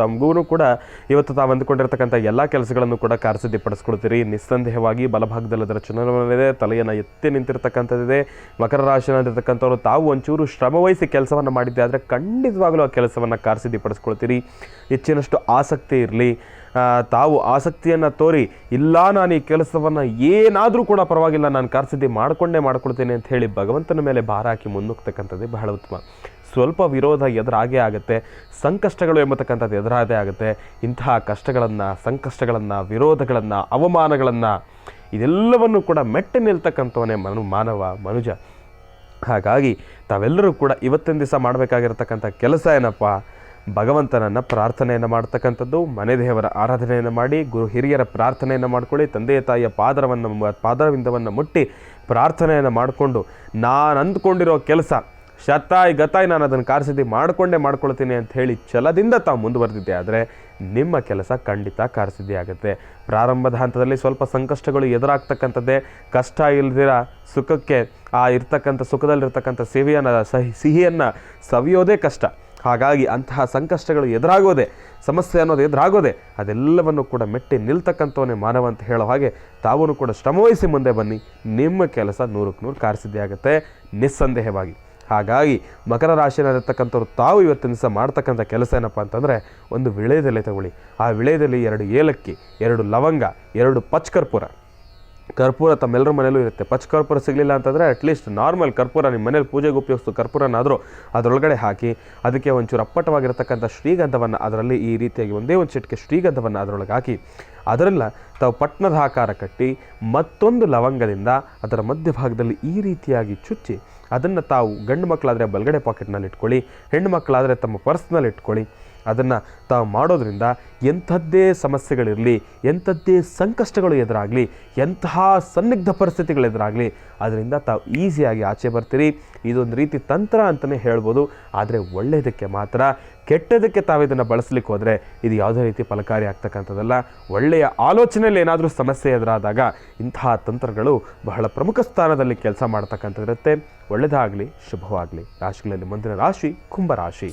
ತಮಗೂ ಕೂಡ ಇವತ್ತು ತಾವು ಅಂದುಕೊಂಡಿರ್ತಕ್ಕಂಥ ಎಲ್ಲ ಕೆಲಸಗಳನ್ನು ಕೂಡ ಕಾರ್ಯಸಿದ್ಧಿಪಡಿಸ್ಕೊಳ್ತೀರಿ. ನಿಸ್ಸಂದೇಹವಾಗಿ ಬಲಭಾಗದಲ್ಲಿ ಅದರ ಚುನಾವಣೆ ತಲೆಯನ್ನು ಎತ್ತಿ ನಿಂತಿರ್ತಕ್ಕಂಥದ್ದಿದೆ. ಮಕರ ರಾಶಿಯಲ್ಲಿರ್ತಕ್ಕಂಥವ್ರು ತಾವು ಒಂಚೂರು ಶ್ರಮವಹಿಸಿ ಕೆಲಸವನ್ನು ಮಾಡಿದ್ದೆ ಆದರೆ ಖಂಡಿತವಾಗಲೂ ಆ ಕೆಲಸವನ್ನು ಕಾರ್ಯಸಿದ್ಧಿಪಡಿಸ್ಕೊಳ್ತೀರಿ. ಹೆಚ್ಚಿನಷ್ಟು ಆಸಕ್ತಿ ಇರಲಿ, ತಾವು ಆಸಕ್ತಿಯನ್ನು ತೋರಿ ಇಲ್ಲ ನಾನು ಈ ಕೆಲಸವನ್ನು ಏನಾದರೂ ಕೂಡ ಪರವಾಗಿಲ್ಲ ನಾನು ಕಾರ್ಯಸಿದ್ಧಿ ಮಾಡ್ಕೊಳ್ತೇನೆ ಅಂತ ಹೇಳಿ ಭಗವಂತನ ಮೇಲೆ ಭಾರ ಹಾಕಿ ಮುನ್ನುಗ್ತಕ್ಕಂಥದ್ದೇ ಬಹಳ ಉತ್ತಮ. ಸ್ವಲ್ಪ ವಿರೋಧ ಎದುರಾಗೇ ಆಗುತ್ತೆ, ಸಂಕಷ್ಟಗಳು ಎಂಬತಕ್ಕಂಥದ್ದು ಎದುರಾಗೇ ಆಗುತ್ತೆ. ಇಂತಹ ಕಷ್ಟಗಳನ್ನು, ಸಂಕಷ್ಟಗಳನ್ನು, ವಿರೋಧಗಳನ್ನು, ಅವಮಾನಗಳನ್ನು ಇದೆಲ್ಲವನ್ನು ಕೂಡ ಮೆಟ್ಟಿ ನಿಲ್ತಕ್ಕಂಥವನೇ ಮನುಜ. ಹಾಗಾಗಿ ತಾವೆಲ್ಲರೂ ಕೂಡ ಇವತ್ತಿನ ದಿವಸ ಮಾಡಬೇಕಾಗಿರ್ತಕ್ಕಂಥ ಕೆಲಸ ಏನಪ್ಪ, ಭಗವಂತನನ್ನು ಪ್ರಾರ್ಥನೆಯನ್ನು ಮಾಡ್ತಕ್ಕಂಥದ್ದು, ಮನೆ ದೇವರ ಆರಾಧನೆಯನ್ನು ಮಾಡಿ, ಹಿರಿಯರ ಪ್ರಾರ್ಥನೆಯನ್ನು ಮಾಡ್ಕೊಳ್ಳಿ, ತಂದೆಯ ತಾಯಿಯ ಪಾದವಿಂದವನ್ನು ಮುಟ್ಟಿ ಪ್ರಾರ್ಥನೆಯನ್ನು ಮಾಡಿಕೊಂಡು ನಾನು ಅಂದ್ಕೊಂಡಿರೋ ಕೆಲಸ ಗತಾಯಿ ನಾನು ಅದನ್ನು ಕಾರ್ಯಸಿದ್ಧಿ ಮಾಡ್ಕೊಳ್ತೀನಿ ಅಂತ ಹೇಳಿ ಛಲದಿಂದ ತಾವು ಮುಂದುವರೆದಿದ್ದೆ ಆದರೆ ನಿಮ್ಮ ಕೆಲಸ ಖಂಡಿತ ಕಾರ್ಯಸಿದ್ಧಿ ಆಗುತ್ತೆ. ಪ್ರಾರಂಭದ ಹಂತದಲ್ಲಿ ಸ್ವಲ್ಪ ಸಂಕಷ್ಟಗಳು ಎದುರಾಗ್ತಕ್ಕಂಥದ್ದೇ. ಕಷ್ಟ ಇಲ್ದಿರ ಸುಖಕ್ಕೆ ಸುಖದಲ್ಲಿರ್ತಕ್ಕಂಥ ಸಿಹಿಯನ್ನು ಸವಿಯೋದೇ ಕಷ್ಟ. ಹಾಗಾಗಿ ಅಂತಹ ಸಂಕಷ್ಟಗಳು ಎದುರಾಗೋದೆ, ಸಮಸ್ಯೆ ಅನ್ನೋದು ಎದುರಾಗೋದೆ, ಅದೆಲ್ಲವನ್ನು ಕೂಡ ಮೆಟ್ಟಿ ನಿಲ್ತಕ್ಕಂಥವನ್ನೇ ಮಾನವ ಅಂತ ಹೇಳೋ ಹಾಗೆ ತಾವೂ ಕೂಡ ಶ್ರಮವಹಿಸಿ ಮುಂದೆ ಬನ್ನಿ. ನಿಮ್ಮ ಕೆಲಸ 100ಕ್ಕೆ 100 ಕಾರ್ಯಸಿದ್ಧಿ ಆಗುತ್ತೆ ನಿಸ್ಸಂದೇಹವಾಗಿ. ಹಾಗಾಗಿ ಮಕರ ರಾಶಿಯಲ್ಲಿರ್ತಕ್ಕಂಥವ್ರು ತಾವು ಇವತ್ತಿನ ದಿವಸ ಮಾಡ್ತಕ್ಕಂಥ ಕೆಲಸ ಏನಪ್ಪ ಅಂತಂದರೆ, ಒಂದು ವಿಳೆದೆಲೆ ತಗೊಳ್ಳಿ. ಆ ವಿಳೆದಲ್ಲಿ 2 ಏಲಕ್ಕಿ, 2 ಲವಂಗ, 2 ಪಚ್ಕರ್ಪೂರ. ಕರ್ಪೂರ ತಮ್ಮೆಲ್ಲರ ಮನೇಲೂ ಇರುತ್ತೆ. ಪಚ್ಕರ್ಪೂರ ಸಿಗಲಿಲ್ಲ ಅಂತಂದರೆ ಅಟ್ಲೀಸ್ಟ್ ನಾರ್ಮಲ್ ಕರ್ಪೂರ ನಿಮ್ಮ ಮನೇಲಿ ಪೂಜೆಗೆ ಉಪಯೋಗಿಸೋ ಕರ್ಪೂರನಾದರೂ ಅದರೊಳಗಡೆ ಹಾಕಿ ಅದಕ್ಕೆ ಒಂಚೂರು ಅಪ್ಪಟವಾಗಿರ್ತಕ್ಕಂಥ ಶ್ರೀಗಂಧವನ್ನು ಅದರಲ್ಲಿ ಈ ರೀತಿಯಾಗಿ ಒಂದೇ ಒಂದು ಚಿಟಿಕೆ ಶ್ರೀಗಂಧವನ್ನು ಅದರೊಳಗೆ ಹಾಕಿ ಅದರೆಲ್ಲ ತಾವು ಪಟ್ನದ ಆಕಾರ ಕಟ್ಟಿ ಮತ್ತೊಂದು ಲವಂಗದಿಂದ ಅದರ ಮಧ್ಯಭಾಗದಲ್ಲಿ ಈ ರೀತಿಯಾಗಿ ಚುಚ್ಚಿ ಅದನ್ನು ತಾವು ಗಂಡು ಮಕ್ಕಳಾದರೆ ಬಲಗಡೆ ಪಾಕೆಟ್ನಲ್ಲಿ ಇಟ್ಕೊಳ್ಳಿ, ಹೆಣ್ಣು ಮಕ್ಕಳಾದರೆ ತಮ್ಮ ಪರ್ಸ್ನಲ್ಲಿ ಇಟ್ಕೊಳ್ಳಿ. ಅದನ್ನು ತಾವು ಮಾಡೋದ್ರಿಂದ ಎಂಥದ್ದೇ ಸಮಸ್ಯೆಗಳಿರಲಿ, ಎಂಥದ್ದೇ ಸಂಕಷ್ಟಗಳು ಎದುರಾಗಲಿ, ಎಂತಹ ಸನ್ನಿಗ್ಧ ಪರಿಸ್ಥಿತಿಗಳು ಎದುರಾಗಲಿ ಅದರಿಂದ ತಾವು ಈಸಿಯಾಗಿ ಆಚೆ ಬರ್ತೀರಿ. ಇದೊಂದು ರೀತಿ ತಂತ್ರ ಅಂತಲೇ ಹೇಳ್ಬೋದು. ಆದರೆ ಒಳ್ಳೆಯದಕ್ಕೆ ಮಾತ್ರ, ಕೆಟ್ಟದಕ್ಕೆ ತಾವು ಇದನ್ನು ಬಳಸಲಿಕ್ಕೆ ಹೋದರೆ ಇದು ಯಾವುದೇ ರೀತಿ ಫಲಕಾರಿ ಆಗ್ತಕ್ಕಂಥದ್ದಲ್ಲ. ಒಳ್ಳೆಯ ಆಲೋಚನೆಯಲ್ಲಿ ಏನಾದರೂ ಸಮಸ್ಯೆ ಎದುರಾದಾಗ ಇಂತಹ ತಂತ್ರಗಳು ಬಹಳ ಪ್ರಮುಖ ಸ್ಥಾನದಲ್ಲಿ ಕೆಲಸ ಮಾಡ್ತಕ್ಕಂಥದ್ದಿರುತ್ತೆ. ಒಳ್ಳೆಯದಾಗಲಿ, ಶುಭವಾಗಲಿ. ರಾಶಿಗಳಲ್ಲಿ ಮುಂದಿನ ರಾಶಿ ಕುಂಭರಾಶಿ.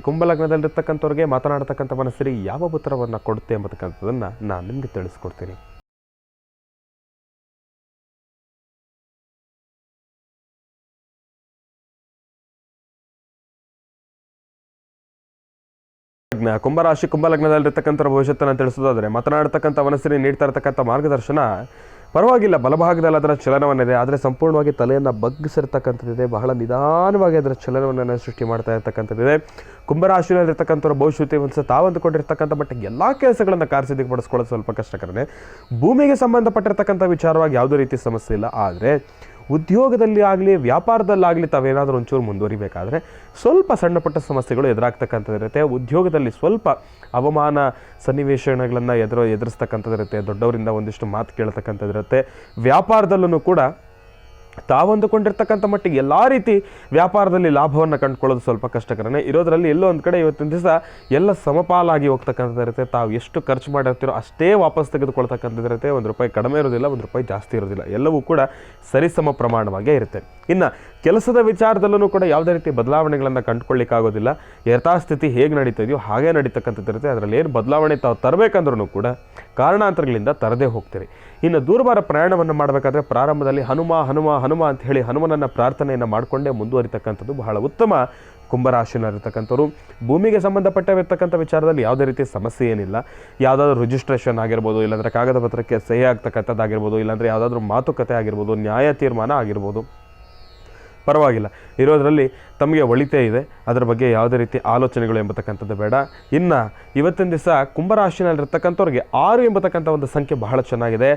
ಕುಂಭಲಗ್ನದಲ್ಲಿರ್ತಕ್ಕಂಥವ್ರಿಗೆ ಮಾತನಾಡ್ತಕ್ಕಂಥ ಮನಸ್ಸರಿ ಯಾವ ಉತ್ತರವನ್ನು ಕೊಡುತ್ತೆ ಎಂಬತಕ್ಕಂಥದ್ದನ್ನು ನಾನು ನಿಮಗೆ ತಿಳಿಸ್ಕೊಡ್ತೀನಿ. ಕುಂಭಲಗ್ನದಲ್ಲಿರ್ತಕ್ಕಂಥ ಭವಿಷ್ಯತ್ತನ್ನು ತಿಳಿಸೋದಾದರೆ ಮಾತನಾಡ್ತಕ್ಕಂಥ ಮನಸ್ಸಿನ ನೀಡ್ತಾ ಇರ್ತಕ್ಕಂಥ ಮಾರ್ಗದರ್ಶನ ಪರವಾಗಿಲ್ಲ. ಬಲಭಾಗದಲ್ಲಿ ಅದರ ಚಲನವನ್ನಿದೆ, ಆದರೆ ಸಂಪೂರ್ಣವಾಗಿ ತಲೆಯನ್ನು ಬಗ್ಗಿಸಿರ್ತಕ್ಕಂಥದ್ದಿದೆ. ಬಹಳ ನಿಧಾನವಾಗಿ ಅದರ ಚಲನವನ್ನು ಸೃಷ್ಟಿ ಮಾಡ್ತಾ ಇರ್ತಕ್ಕಂಥದ್ದಿದೆ. ಕುಂಭರಾಶಿಯಲ್ಲಿರ್ತಕ್ಕಂಥವ್ರ ಭವಿಷ್ಯತೆ ಒಂದು ತಾವು ಅಂದುಕೊಂಡಿರ್ತಕ್ಕಂಥ ಮಟ್ಟಿಗೆ ಎಲ್ಲ ಕೆಲಸಗಳನ್ನು ಕಾರ್ಯಸಿದ್ಧಿಪಡಿಸ್ಕೊಳ್ಳೋದು ಸ್ವಲ್ಪ ಕಷ್ಟಕರನೇ. ಭೂಮಿಗೆ ಸಂಬಂಧಪಟ್ಟಿರ್ತಕ್ಕಂಥ ವಿಚಾರವಾಗಿ ಯಾವುದೇ ರೀತಿ ಸಮಸ್ಯೆ ಇಲ್ಲ. ಆದರೆ ಉದ್ಯೋಗದಲ್ಲಿ ಆಗಲಿ, ವ್ಯಾಪಾರದಲ್ಲಾಗಲಿ ತಾವೇನಾದರೂ ಒಂಚೂರು ಮುಂದುವರಿಬೇಕಾದ್ರೆ ಸ್ವಲ್ಪ ಸಣ್ಣ ಪುಟ್ಟ ಸಮಸ್ಯೆಗಳು ಎದುರಾಗ್ತಕ್ಕಂಥದ್ದಿರುತ್ತೆ. ಉದ್ಯೋಗದಲ್ಲಿ ಸ್ವಲ್ಪ ಅವಮಾನ ಸನ್ನಿವೇಶಗಳನ್ನು ಎದುರಿಸ್ತಕ್ಕಂಥದ್ದಿರುತ್ತೆ. ದೊಡ್ಡವರಿಂದ ಒಂದಿಷ್ಟು ಮಾತು ಕೇಳ್ತಕ್ಕಂಥದ್ದಿರುತ್ತೆ. ವ್ಯಾಪಾರದಲ್ಲೂ ಕೂಡ ತಾವು ಅಂದುಕೊಂಡಿರ್ತಕ್ಕಂಥ ಮಟ್ಟಿಗೆ ಎಲ್ಲ ರೀತಿ ವ್ಯಾಪಾರದಲ್ಲಿ ಲಾಭವನ್ನು ಕಂಡುಕೊಳ್ಳೋದು ಸ್ವಲ್ಪ ಕಷ್ಟಕರನೇ. ಇರೋದರಲ್ಲಿ ಎಲ್ಲೋ ಒಂದು ಕಡೆ ಇವತ್ತಿನ ದಿವಸ ಎಲ್ಲ ಸಮಪಾಲಾಗಿ ಹೋಗ್ತಕ್ಕಂಥದ್ದಿರುತ್ತೆ. ತಾವು ಎಷ್ಟು ಖರ್ಚು ಮಾಡಿರ್ತೀರೋ ಅಷ್ಟೇ ವಾಪಸ್ ತೆಗೆದುಕೊಳ್ತಕ್ಕಂಥದ್ದಿರುತ್ತೆ. ₹1 ಕಡಿಮೆ ಇರೋದಿಲ್ಲ, ₹1 ಜಾಸ್ತಿ ಇರೋದಿಲ್ಲ. ಎಲ್ಲವೂ ಕೂಡ ಸರಿಸಮ ಪ್ರಮಾಣವಾಗೇ ಇರುತ್ತೆ. ಇನ್ನು ಕೆಲಸದ ವಿಚಾರದಲ್ಲೂ ಕೂಡ ಯಾವುದೇ ರೀತಿ ಬದಲಾವಣೆಗಳನ್ನು ಕಂಡುಕೊಳ್ಳಿಕ್ಕಾಗೋದಿಲ್ಲ. ಯಥಾಸ್ಥಿತಿ ಹೇಗೆ ನಡೀತಿದೆಯೋ ಹಾಗೇ ನಡೀತಕ್ಕಂಥದ್ದಿರುತ್ತೆ. ಅದರಲ್ಲಿ ಏನು ಬದಲಾವಣೆ ತಾವು ತರಬೇಕಂದ್ರೂ ಕೂಡ ಕಾರಣಾಂತರಗಳಿಂದ ತರದೇ ಹೋಗ್ತೀರಿ. ಇನ್ನು ದೂರವಾರ ಪ್ರಯಾಣವನ್ನು ಮಾಡಬೇಕಾದ್ರೆ ಪ್ರಾರಂಭದಲ್ಲಿ ಹನುಮ ಅಂತ ಹೇಳಿ ಹನುಮನನ್ನು ಪ್ರಾರ್ಥನೆಯನ್ನು ಮಾಡಿಕೊಂಡೇ ಮುಂದುವರಿತಕ್ಕಂಥದ್ದು ಬಹಳ ಉತ್ತಮ. ಕುಂಭರಾಶಿನಲ್ಲಿರ್ತಕ್ಕಂಥವ್ರು ಭೂಮಿಗೆ ಸಂಬಂಧಪಟ್ಟಿರ್ತಕ್ಕಂಥ ವಿಚಾರದಲ್ಲಿ ಯಾವುದೇ ರೀತಿ ಸಮಸ್ಯೆ ಏನಿಲ್ಲ. ಯಾವುದಾದ್ರೂ ರಿಜಿಸ್ಟ್ರೇಷನ್ ಆಗಿರ್ಬೋದು, ಇಲ್ಲಾಂದರೆ ಕಾಗದ ಪತ್ರಕ್ಕೆ ಸಹಿ ಆಗ್ತಕ್ಕಂಥದ್ದಾಗಿರ್ಬೋದು, ಇಲ್ಲಾಂದರೆ ಯಾವುದಾದ್ರೂ ಮಾತುಕತೆ ಆಗಿರ್ಬೋದು, ನ್ಯಾಯ ತೀರ್ಮಾನ ಆಗಿರ್ಬೋದು, ಪರವಾಗಿಲ್ಲ. ಇರೋದರಲ್ಲಿ ತಮಗೆ ಒಳಿತೇ ಇದೆ. ಅದರ ಬಗ್ಗೆ ಯಾವುದೇ ರೀತಿ ಆಲೋಚನೆಗಳು ಎಂಬತಕ್ಕಂಥದ್ದು ಬೇಡ. ಇನ್ನು ಇವತ್ತಿನ ದಿವಸ ಕುಂಭರಾಶಿನಲ್ಲಿರ್ತಕ್ಕಂಥವ್ರಿಗೆ 6 ಎಂಬತಕ್ಕಂಥ ಒಂದು ಸಂಖ್ಯೆ ಬಹಳ ಚೆನ್ನಾಗಿದೆ.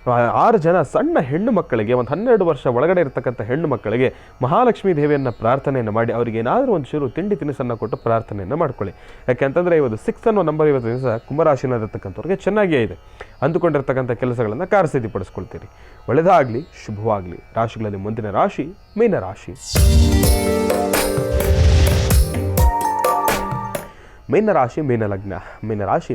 6 ಜನ ಸಣ್ಣ ಹೆಣ್ಣು ಮಕ್ಕಳಿಗೆ, ಒಂದು 12 ವರ್ಷ ಒಳಗಡೆ ಇರತಕ್ಕಂಥ ಹೆಣ್ಣು ಮಕ್ಕಳಿಗೆ ಮಹಾಲಕ್ಷ್ಮೀ ದೇವಿಯನ್ನು ಪ್ರಾರ್ಥನೆಯನ್ನು ಮಾಡಿ ಅವರಿಗೆ ಏನಾದರೂ ಒಂದು ಚೂರು ತಿಂಡಿ ತಿನಿಸನ್ನು ಕೊಟ್ಟು ಪ್ರಾರ್ಥನೆಯನ್ನು ಮಾಡ್ಕೊಳ್ಳಿ. ಯಾಕೆಂತಂದರೆ ಇವತ್ತು 6 ಅನ್ನೋ ನಂಬರ್ ಇವತ್ತಿನ ದಿವಸ ಕುಂಭರಾಶಿನಲ್ಲಿರ್ತಕ್ಕಂಥವ್ರಿಗೆ ಚೆನ್ನಾಗಿಯೇ ಇದೆ. ಅಂದುಕೊಂಡಿರ್ತಕ್ಕಂಥ ಕೆಲಸಗಳನ್ನು ಕಾರ್ಯಸಿದ್ಧಿಪಡಿಸ್ಕೊಳ್ತೀರಿ. ಒಳ್ಳೆಯದಾಗಲಿ, ಶುಭವಾಗಲಿ. ರಾಶಿಗಳಲ್ಲಿ ಮುಂದಿನ ರಾಶಿ ಮೀನರಾಶಿ. ಮೀನರಾಶಿ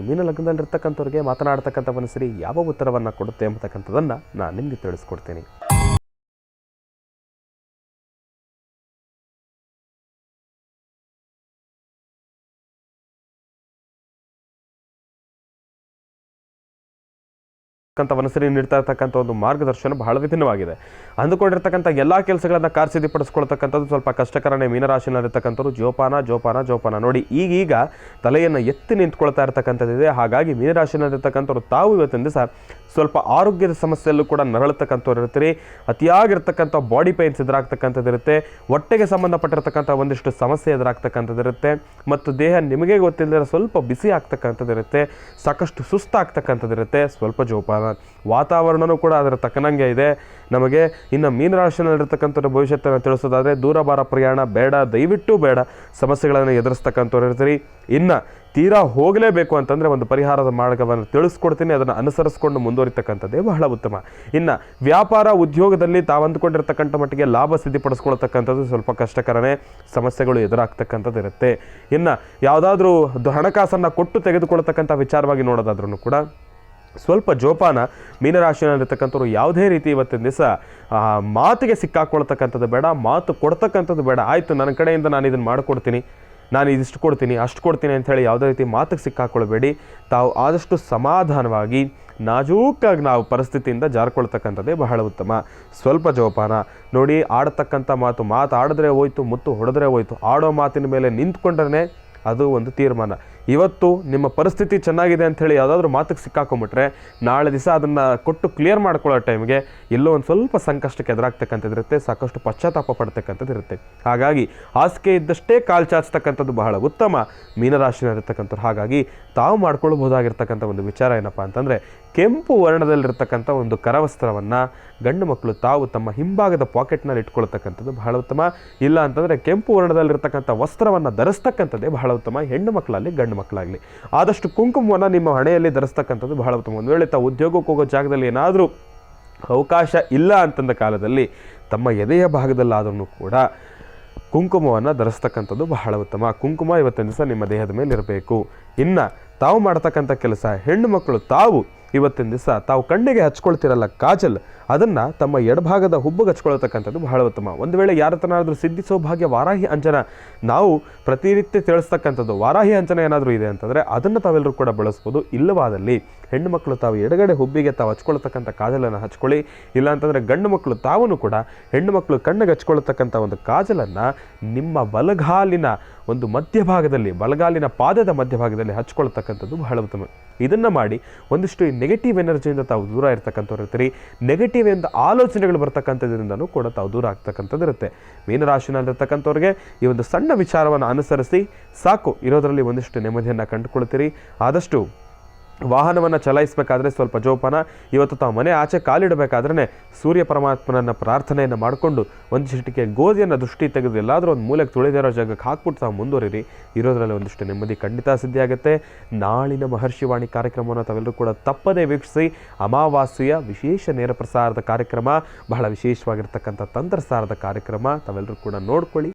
ಮೀನಲಗ್ನದಲ್ಲಿರ್ತಕ್ಕಂಥವ್ರಿಗೆ ಮಾತನಾಡ್ತಕ್ಕಂಥ ಮನಸ್ಸರಿ ಯಾವ ಉತ್ತರವನ್ನು ಕೊಡುತ್ತೆ ಎಂಬತಕ್ಕಂಥದ್ದನ್ನು ನಾನು ನಿಮಗೆ ತಿಳಿಸ್ಕೊಡ್ತೀನಿ. ಮನಸ್ಸಲ್ಲಿ ನೀಡ್ತಾ ಇರ್ತಕ್ಕಂಥ ಒಂದು ಮಾರ್ಗದರ್ಶನ ಬಹಳ ವಿಭಿನ್ನವಾಗಿದೆ. ಅಂದುಕೊಂಡಿರ್ತಕ್ಕಂಥ ಎಲ್ಲ ಕೆಲಸಗಳನ್ನು ಕಾರ್ಯಸಿದ್ಧಿಪಡಿಸ್ಕೊಳ್ತಕ್ಕಂಥದ್ದು ಸ್ವಲ್ಪ ಕಷ್ಟಕರನೇ. ಮೀನರಾಶಿನಲ್ಲಿರ್ತಕ್ಕಂಥವ್ರು ಜೋಪಾನ ನೋಡಿ ಈಗೀಗ ತಲೆಯನ್ನು ಎತ್ತಿ ನಿಂತ್ಕೊಳ್ತಾ ಇರ್ತಕ್ಕಂಥದ್ದಿದೆ. ಹಾಗಾಗಿ ಮೀನರಾಶಿನಲ್ಲಿರ್ತಕ್ಕಂಥವ್ರು ತಾವು ಇವತ್ತಿನ ದಿವಸ ಸ್ವಲ್ಪ ಆರೋಗ್ಯದ ಸಮಸ್ಯೆಯಲ್ಲೂ ಕೂಡ ನರಳತಕ್ಕಂಥವ್ರು ಇರ್ತೀರಿ. ಅತಿಯಾಗಿರ್ತಕ್ಕಂಥ ಬಾಡಿ ಪೇನ್ಸ್ ಎದುರಾಗ್ತಕ್ಕಂಥದ್ದಿರುತ್ತೆ. ಹೊಟ್ಟೆಗೆ ಸಂಬಂಧಪಟ್ಟಿರ್ತಕ್ಕಂಥ ಒಂದಿಷ್ಟು ಸಮಸ್ಯೆ ಎದುರಾಗ್ತಕ್ಕಂಥದ್ದಿರುತ್ತೆ. ಮತ್ತು ದೇಹ ನಿಮಗೆ ಗೊತ್ತಿಲ್ಲದೆ ಸ್ವಲ್ಪ ಬಿಸಿ ಆಗ್ತಕ್ಕಂಥದ್ದಿರುತ್ತೆ. ಸಾಕಷ್ಟು ಸುಸ್ತಾಗ್ತಕ್ಕಂಥದ್ದಿರುತ್ತೆ. ಸ್ವಲ್ಪ ಜೋಪಾನ. ವಾತಾವರಣನೂ ಕೂಡ ಅದರ ತಕ್ಕನಂಗೆ ಇದೆ ನಮಗೆ. ಇನ್ನು ಮೀನರಾಶಿನಲ್ಲಿರ್ತಕ್ಕಂಥ ಭವಿಷ್ಯತ್ತನ್ನು ತಿಳಿಸೋದಾದರೆ ದೂರಭಾರ ಪ್ರಯಾಣ ಬೇಡ, ದಯವಿಟ್ಟು ಬೇಡ. ಸಮಸ್ಯೆಗಳನ್ನು ಎದುರಿಸ್ತಕ್ಕಂಥವ್ರು ಇರ್ತೀರಿ. ಇನ್ನು ತೀರಾ ಹೋಗಲೇಬೇಕು ಅಂತಂದರೆ ಒಂದು ಪರಿಹಾರದ ಮಾರ್ಗವನ್ನು ತಿಳಿಸ್ಕೊಡ್ತೀನಿ, ಅದನ್ನು ಅನುಸರಿಸ್ಕೊಂಡು ಮುಂದುವರಿತಕ್ಕಂಥದ್ದೇ ಬಹಳ ಉತ್ತಮ. ಇನ್ನು ವ್ಯಾಪಾರ ಉದ್ಯೋಗದಲ್ಲಿ ತಾವು ಅಂದುಕೊಂಡಿರ್ತಕ್ಕಂಥ ಮಟ್ಟಿಗೆ ಲಾಭ ಸಿದ್ಧಿಪಡಿಸ್ಕೊಳ್ತಕ್ಕಂಥದ್ದು ಸ್ವಲ್ಪ ಕಷ್ಟಕರನೇ. ಸಮಸ್ಯೆಗಳು ಎದುರಾಗ್ತಕ್ಕಂಥದ್ದು ಇರುತ್ತೆ. ಇನ್ನು ಯಾವುದಾದ್ರೂ ಹಣಕಾಸನ್ನು ಕೊಟ್ಟು ತೆಗೆದುಕೊಳ್ತಕ್ಕಂಥ ವಿಚಾರವಾಗಿ ನೋಡೋದಾದ್ರೂ ಕೂಡ ಸ್ವಲ್ಪ ಜೋಪಾನ. ಮೀನರಾಶಿನಲ್ಲಿರ್ತಕ್ಕಂಥವ್ರು ಯಾವುದೇ ರೀತಿ ಇವತ್ತಿನ ದಿವಸ ಮಾತಿಗೆ ಸಿಕ್ಕಾಕೊಳ್ತಕ್ಕಂಥದ್ದು ಬೇಡ, ಮಾತು ಕೊಡ್ತಕ್ಕಂಥದ್ದು ಬೇಡ. ಆಯಿತು, ನನ್ನ ಕಡೆಯಿಂದ ನಾನು ಇದನ್ನು ಮಾಡಿಕೊಡ್ತೀನಿ, ನಾನು ಇದಿಷ್ಟು ಕೊಡ್ತೀನಿ, ಅಷ್ಟು ಕೊಡ್ತೀನಿ ಅಂಥೇಳಿ ಯಾವುದೇ ರೀತಿ ಮಾತಿಗೆ ಸಿಕ್ಕಾಕೊಳ್ಬೇಡಿ. ತಾವು ಆದಷ್ಟು ಸಮಾಧಾನವಾಗಿ ನಾಜೂಕಾಗಿ ನಾವು ಪರಿಸ್ಥಿತಿಯಿಂದ ಜಾರ್ಕೊಳ್ತಕ್ಕಂಥದ್ದೇ ಬಹಳ ಉತ್ತಮ. ಸ್ವಲ್ಪ ಜೋಪಾನ ನೋಡಿ. ಆಡತಕ್ಕಂಥ ಮಾತಾಡಿದ್ರೆ ಹೋಯ್ತು, ಮುತ್ತು ಹೊಡೆದ್ರೆ ಹೋಯ್ತು. ಆಡೋ ಮಾತಿನ ಮೇಲೆ ನಿಂತ್ಕೊಂಡ್ರೆ ಅದು ಒಂದು ತೀರ್ಮಾನ. ಇವತ್ತು ನಿಮ್ಮ ಪರಿಸ್ಥಿತಿ ಚೆನ್ನಾಗಿದೆ ಅಂಥೇಳಿ ಯಾವುದಾದ್ರೂ ಮಾತಿಗೆ ಸಿಕ್ಕಾಕೊಂಬಿಟ್ರೆ ನಾಳೆ ದಿವಸ ಅದನ್ನು ಕೊಟ್ಟು ಕ್ಲಿಯರ್ ಮಾಡ್ಕೊಳ್ಳೋ ಟೈಮ್ಗೆ ಎಲ್ಲೋ ಒಂದು ಸ್ವಲ್ಪ ಸಂಕಷ್ಟಕ್ಕೆ ಎದುರಾಗ್ತಕ್ಕಂಥದ್ದಿರುತ್ತೆ. ಸಾಕಷ್ಟು ಪಶ್ಚಾತ್ತಾಪ ಪಡ್ತಕ್ಕಂಥದ್ದಿರುತ್ತೆ. ಹಾಗಾಗಿ ಹಾಸಿಗೆ ಇದ್ದಷ್ಟೇ ಕಾಲು ಚಾಚತಕ್ಕಂಥದ್ದು ಬಹಳ ಉತ್ತಮ ಮೀನರಾಶಿನಲ್ಲಿರ್ತಕ್ಕಂಥವ್ರು. ಹಾಗಾಗಿ ತಾವು ಮಾಡ್ಕೊಳ್ಬಹುದಾಗಿರ್ತಕ್ಕಂಥ ಒಂದು ವಿಚಾರ ಏನಪ್ಪ ಅಂತಂದರೆ ಕೆಂಪು ವರ್ಣದಲ್ಲಿರ್ತಕ್ಕಂಥ ಒಂದು ಕರವಸ್ತ್ರವನ್ನು ಗಂಡು ಮಕ್ಕಳು ತಾವು ತಮ್ಮ ಹಿಂಭಾಗದ ಪಾಕೆಟ್ನಲ್ಲಿ ಇಟ್ಕೊಳ್ತಕ್ಕಂಥದ್ದು ಬಹಳ ಉತ್ತಮ. ಇಲ್ಲ ಅಂತಂದರೆ ಕೆಂಪು ವರ್ಣದಲ್ಲಿರ್ತಕ್ಕಂಥ ವಸ್ತ್ರವನ್ನು ಧರಿಸ್ತಕ್ಕಂಥದ್ದೇ ಬಹಳ ಉತ್ತಮ. ಹೆಣ್ಣು ಮಕ್ಕಳಲ್ಲಿ ಗಂಡು ಮಕ್ಕಳಾಗಲಿ ಆದಷ್ಟು ಕುಂಕುಮವನ್ನು ನಿಮ್ಮ ಹಣೆಯಲ್ಲಿ ಧರಿಸ್ತಕ್ಕಂಥದ್ದು ಬಹಳ ಉತ್ತಮ. ಒಂದು ವೇಳೆ ತಾವು ಉದ್ಯೋಗಕ್ಕೆ ಹೋಗೋ ಜಾಗದಲ್ಲಿ ಏನಾದರೂ ಅವಕಾಶ ಇಲ್ಲ ಅಂತಂದ ಕಾಲದಲ್ಲಿ ತಮ್ಮ ಎದೆಯ ಭಾಗದಲ್ಲಾದ್ರೂ ಕೂಡ ಕುಂಕುಮವನ್ನು ಧರಿಸ್ತಕ್ಕಂಥದ್ದು ಬಹಳ ಉತ್ತಮ. ಕುಂಕುಮ ಇವತ್ತಿನ ದಿವಸ ನಿಮ್ಮ ದೇಹದ ಮೇಲೆ ಇರಬೇಕು. ಇನ್ನು ತಾವು ಮಾಡ್ತಕ್ಕಂಥ ಕೆಲಸ, ಹೆಣ್ಣು ಮಕ್ಕಳು ತಾವು ಇವತ್ತಿನ ದಿವಸ ತಾವು ಕಣ್ಣಿಗೆ ಹಚ್ಕೊಳ್ತಿರಲ್ಲ ಕಾಜಲ್, ಅದನ್ನು ತಮ್ಮ ಎಡಭಾಗದ ಹುಬ್ಬಗೆ ಹಚ್ಕೊಳ್ತಕ್ಕಂಥದ್ದು ಬಹಳ ಉತ್ತಮ. ಒಂದು ವೇಳೆ ಯಾರ ತನಾದರೂ ಸಿದ್ಧಿ ಸೌಭಾಗ್ಯ ವಾರಾಹಿ ಅಂಜನ ನಾವು ಪ್ರತಿನಿತ್ಯ ತಿಳಿಸ್ತಕ್ಕಂಥದ್ದು ವಾರಾಹಿ ಅಂಜನ ಏನಾದರೂ ಇದೆ ಅಂತಂದರೆ ಅದನ್ನು ತಾವೆಲ್ಲರೂ ಕೂಡ ಬಳಸ್ಬೋದು. ಇಲ್ಲವಾದಲ್ಲಿ ಹೆಣ್ಣು ಮಕ್ಕಳು ತಾವು ಎಡಗಡೆ ಹುಬ್ಬಿಗೆ ತಾವು ಹಚ್ಕೊಳ್ತಕ್ಕಂಥ ಕಾಜಲನ್ನು ಹಚ್ಕೊಳ್ಳಿ. ಇಲ್ಲಾಂತಂದರೆ ಗಂಡು ಮಕ್ಕಳು ತಾವೂ ಕೂಡ ಹೆಣ್ಣು ಮಕ್ಕಳು ಕಣ್ಣಿಗೆ ಹಚ್ಕೊಳ್ತಕ್ಕಂಥ ಒಂದು ಕಾಜಲನ್ನು ನಿಮ್ಮ ಬಲಗಾಲಿನ ಒಂದು ಮಧ್ಯಭಾಗದಲ್ಲಿ, ಬಲಗಾಲಿನ ಪಾದದ ಮಧ್ಯಭಾಗದಲ್ಲಿ ಹಚ್ಕೊಳ್ತಕ್ಕಂಥದ್ದು ಬಹಳ ಉತ್ತಮ. ಇದನ್ನು ಮಾಡಿ ಒಂದಿಷ್ಟು ನೆಗೆಟಿವ್ ಎನರ್ಜಿಯಿಂದ ತಾವು ದೂರ ಇರ್ತಕ್ಕಂಥವ್ರು ಇರ್ತೀರಿ. ನೆಗೆಟಿವ್ ಎಂದ ಆಲೋಚನೆಗಳು ಬರ್ತಕ್ಕಂಥದ್ರಿಂದನೂ ಕೂಡ ತಾವು ದೂರ ಆಗ್ತಕ್ಕಂಥದ್ದು ಇರುತ್ತೆ. ಮೀನರಾಶಿನಲ್ಲಿರ್ತಕ್ಕಂಥವ್ರಿಗೆ ಈ ಒಂದು ಸಣ್ಣ ವಿಚಾರವನ್ನು ಅನುಸರಿಸಿ ಸಾಕು, ಇರೋದರಲ್ಲಿ ಒಂದಿಷ್ಟು ನೆಮ್ಮದಿಯನ್ನು ಕಂಡುಕೊಳ್ತೀರಿ. ಆದಷ್ಟು ವಾಹನವನ್ನು ಚಲಾಯಿಸಬೇಕಾದ್ರೆ ಸ್ವಲ್ಪ ಜೋಪಾನ. ಇವತ್ತು ತಾವು ಮನೆ ಆಚೆ ಕಾಲಿಡಬೇಕಾದ್ರೆ ಸೂರ್ಯ ಪರಮಾತ್ಮನನ್ನು ಪ್ರಾರ್ಥನೆಯನ್ನು ಮಾಡಿಕೊಂಡು ಒಂದು ಚಿಟಿಕೆ ಗೋಧಿಯನ್ನು ದೃಷ್ಟಿ ತೆಗೆದು ಎಲ್ಲಾದರೂ ಒಂದು ಮೂಲೆಗೆ ತುಳಿದಿರೋ ಜಾಗಕ್ಕೆ ಹಾಕ್ಬಿಟ್ಟು ತಾವು ಮುಂದುವರಿರಿ. ಇರೋದರಲ್ಲಿ ಒಂದಿಷ್ಟು ನೆಮ್ಮದಿ ಖಂಡಿತ ಸಿದ್ಧಿಯಾಗುತ್ತೆ. ನಾಳಿನ ಮಹರ್ಷಿವಾಣಿ ಕಾರ್ಯಕ್ರಮವನ್ನು ತಾವೆಲ್ಲರೂ ಕೂಡ ತಪ್ಪದೇ ವೀಕ್ಷಿಸಿ. ಅಮಾವಾಸ್ಯೆಯ ವಿಶೇಷ ನೇರ ಪ್ರಸಾರದ ಕಾರ್ಯಕ್ರಮ, ಬಹಳ ವಿಶೇಷವಾಗಿರ್ತಕ್ಕಂಥ ತಂತ್ರಸಾರದ ಕಾರ್ಯಕ್ರಮ, ತಾವೆಲ್ಲರೂ ಕೂಡ ನೋಡ್ಕೊಳ್ಳಿ.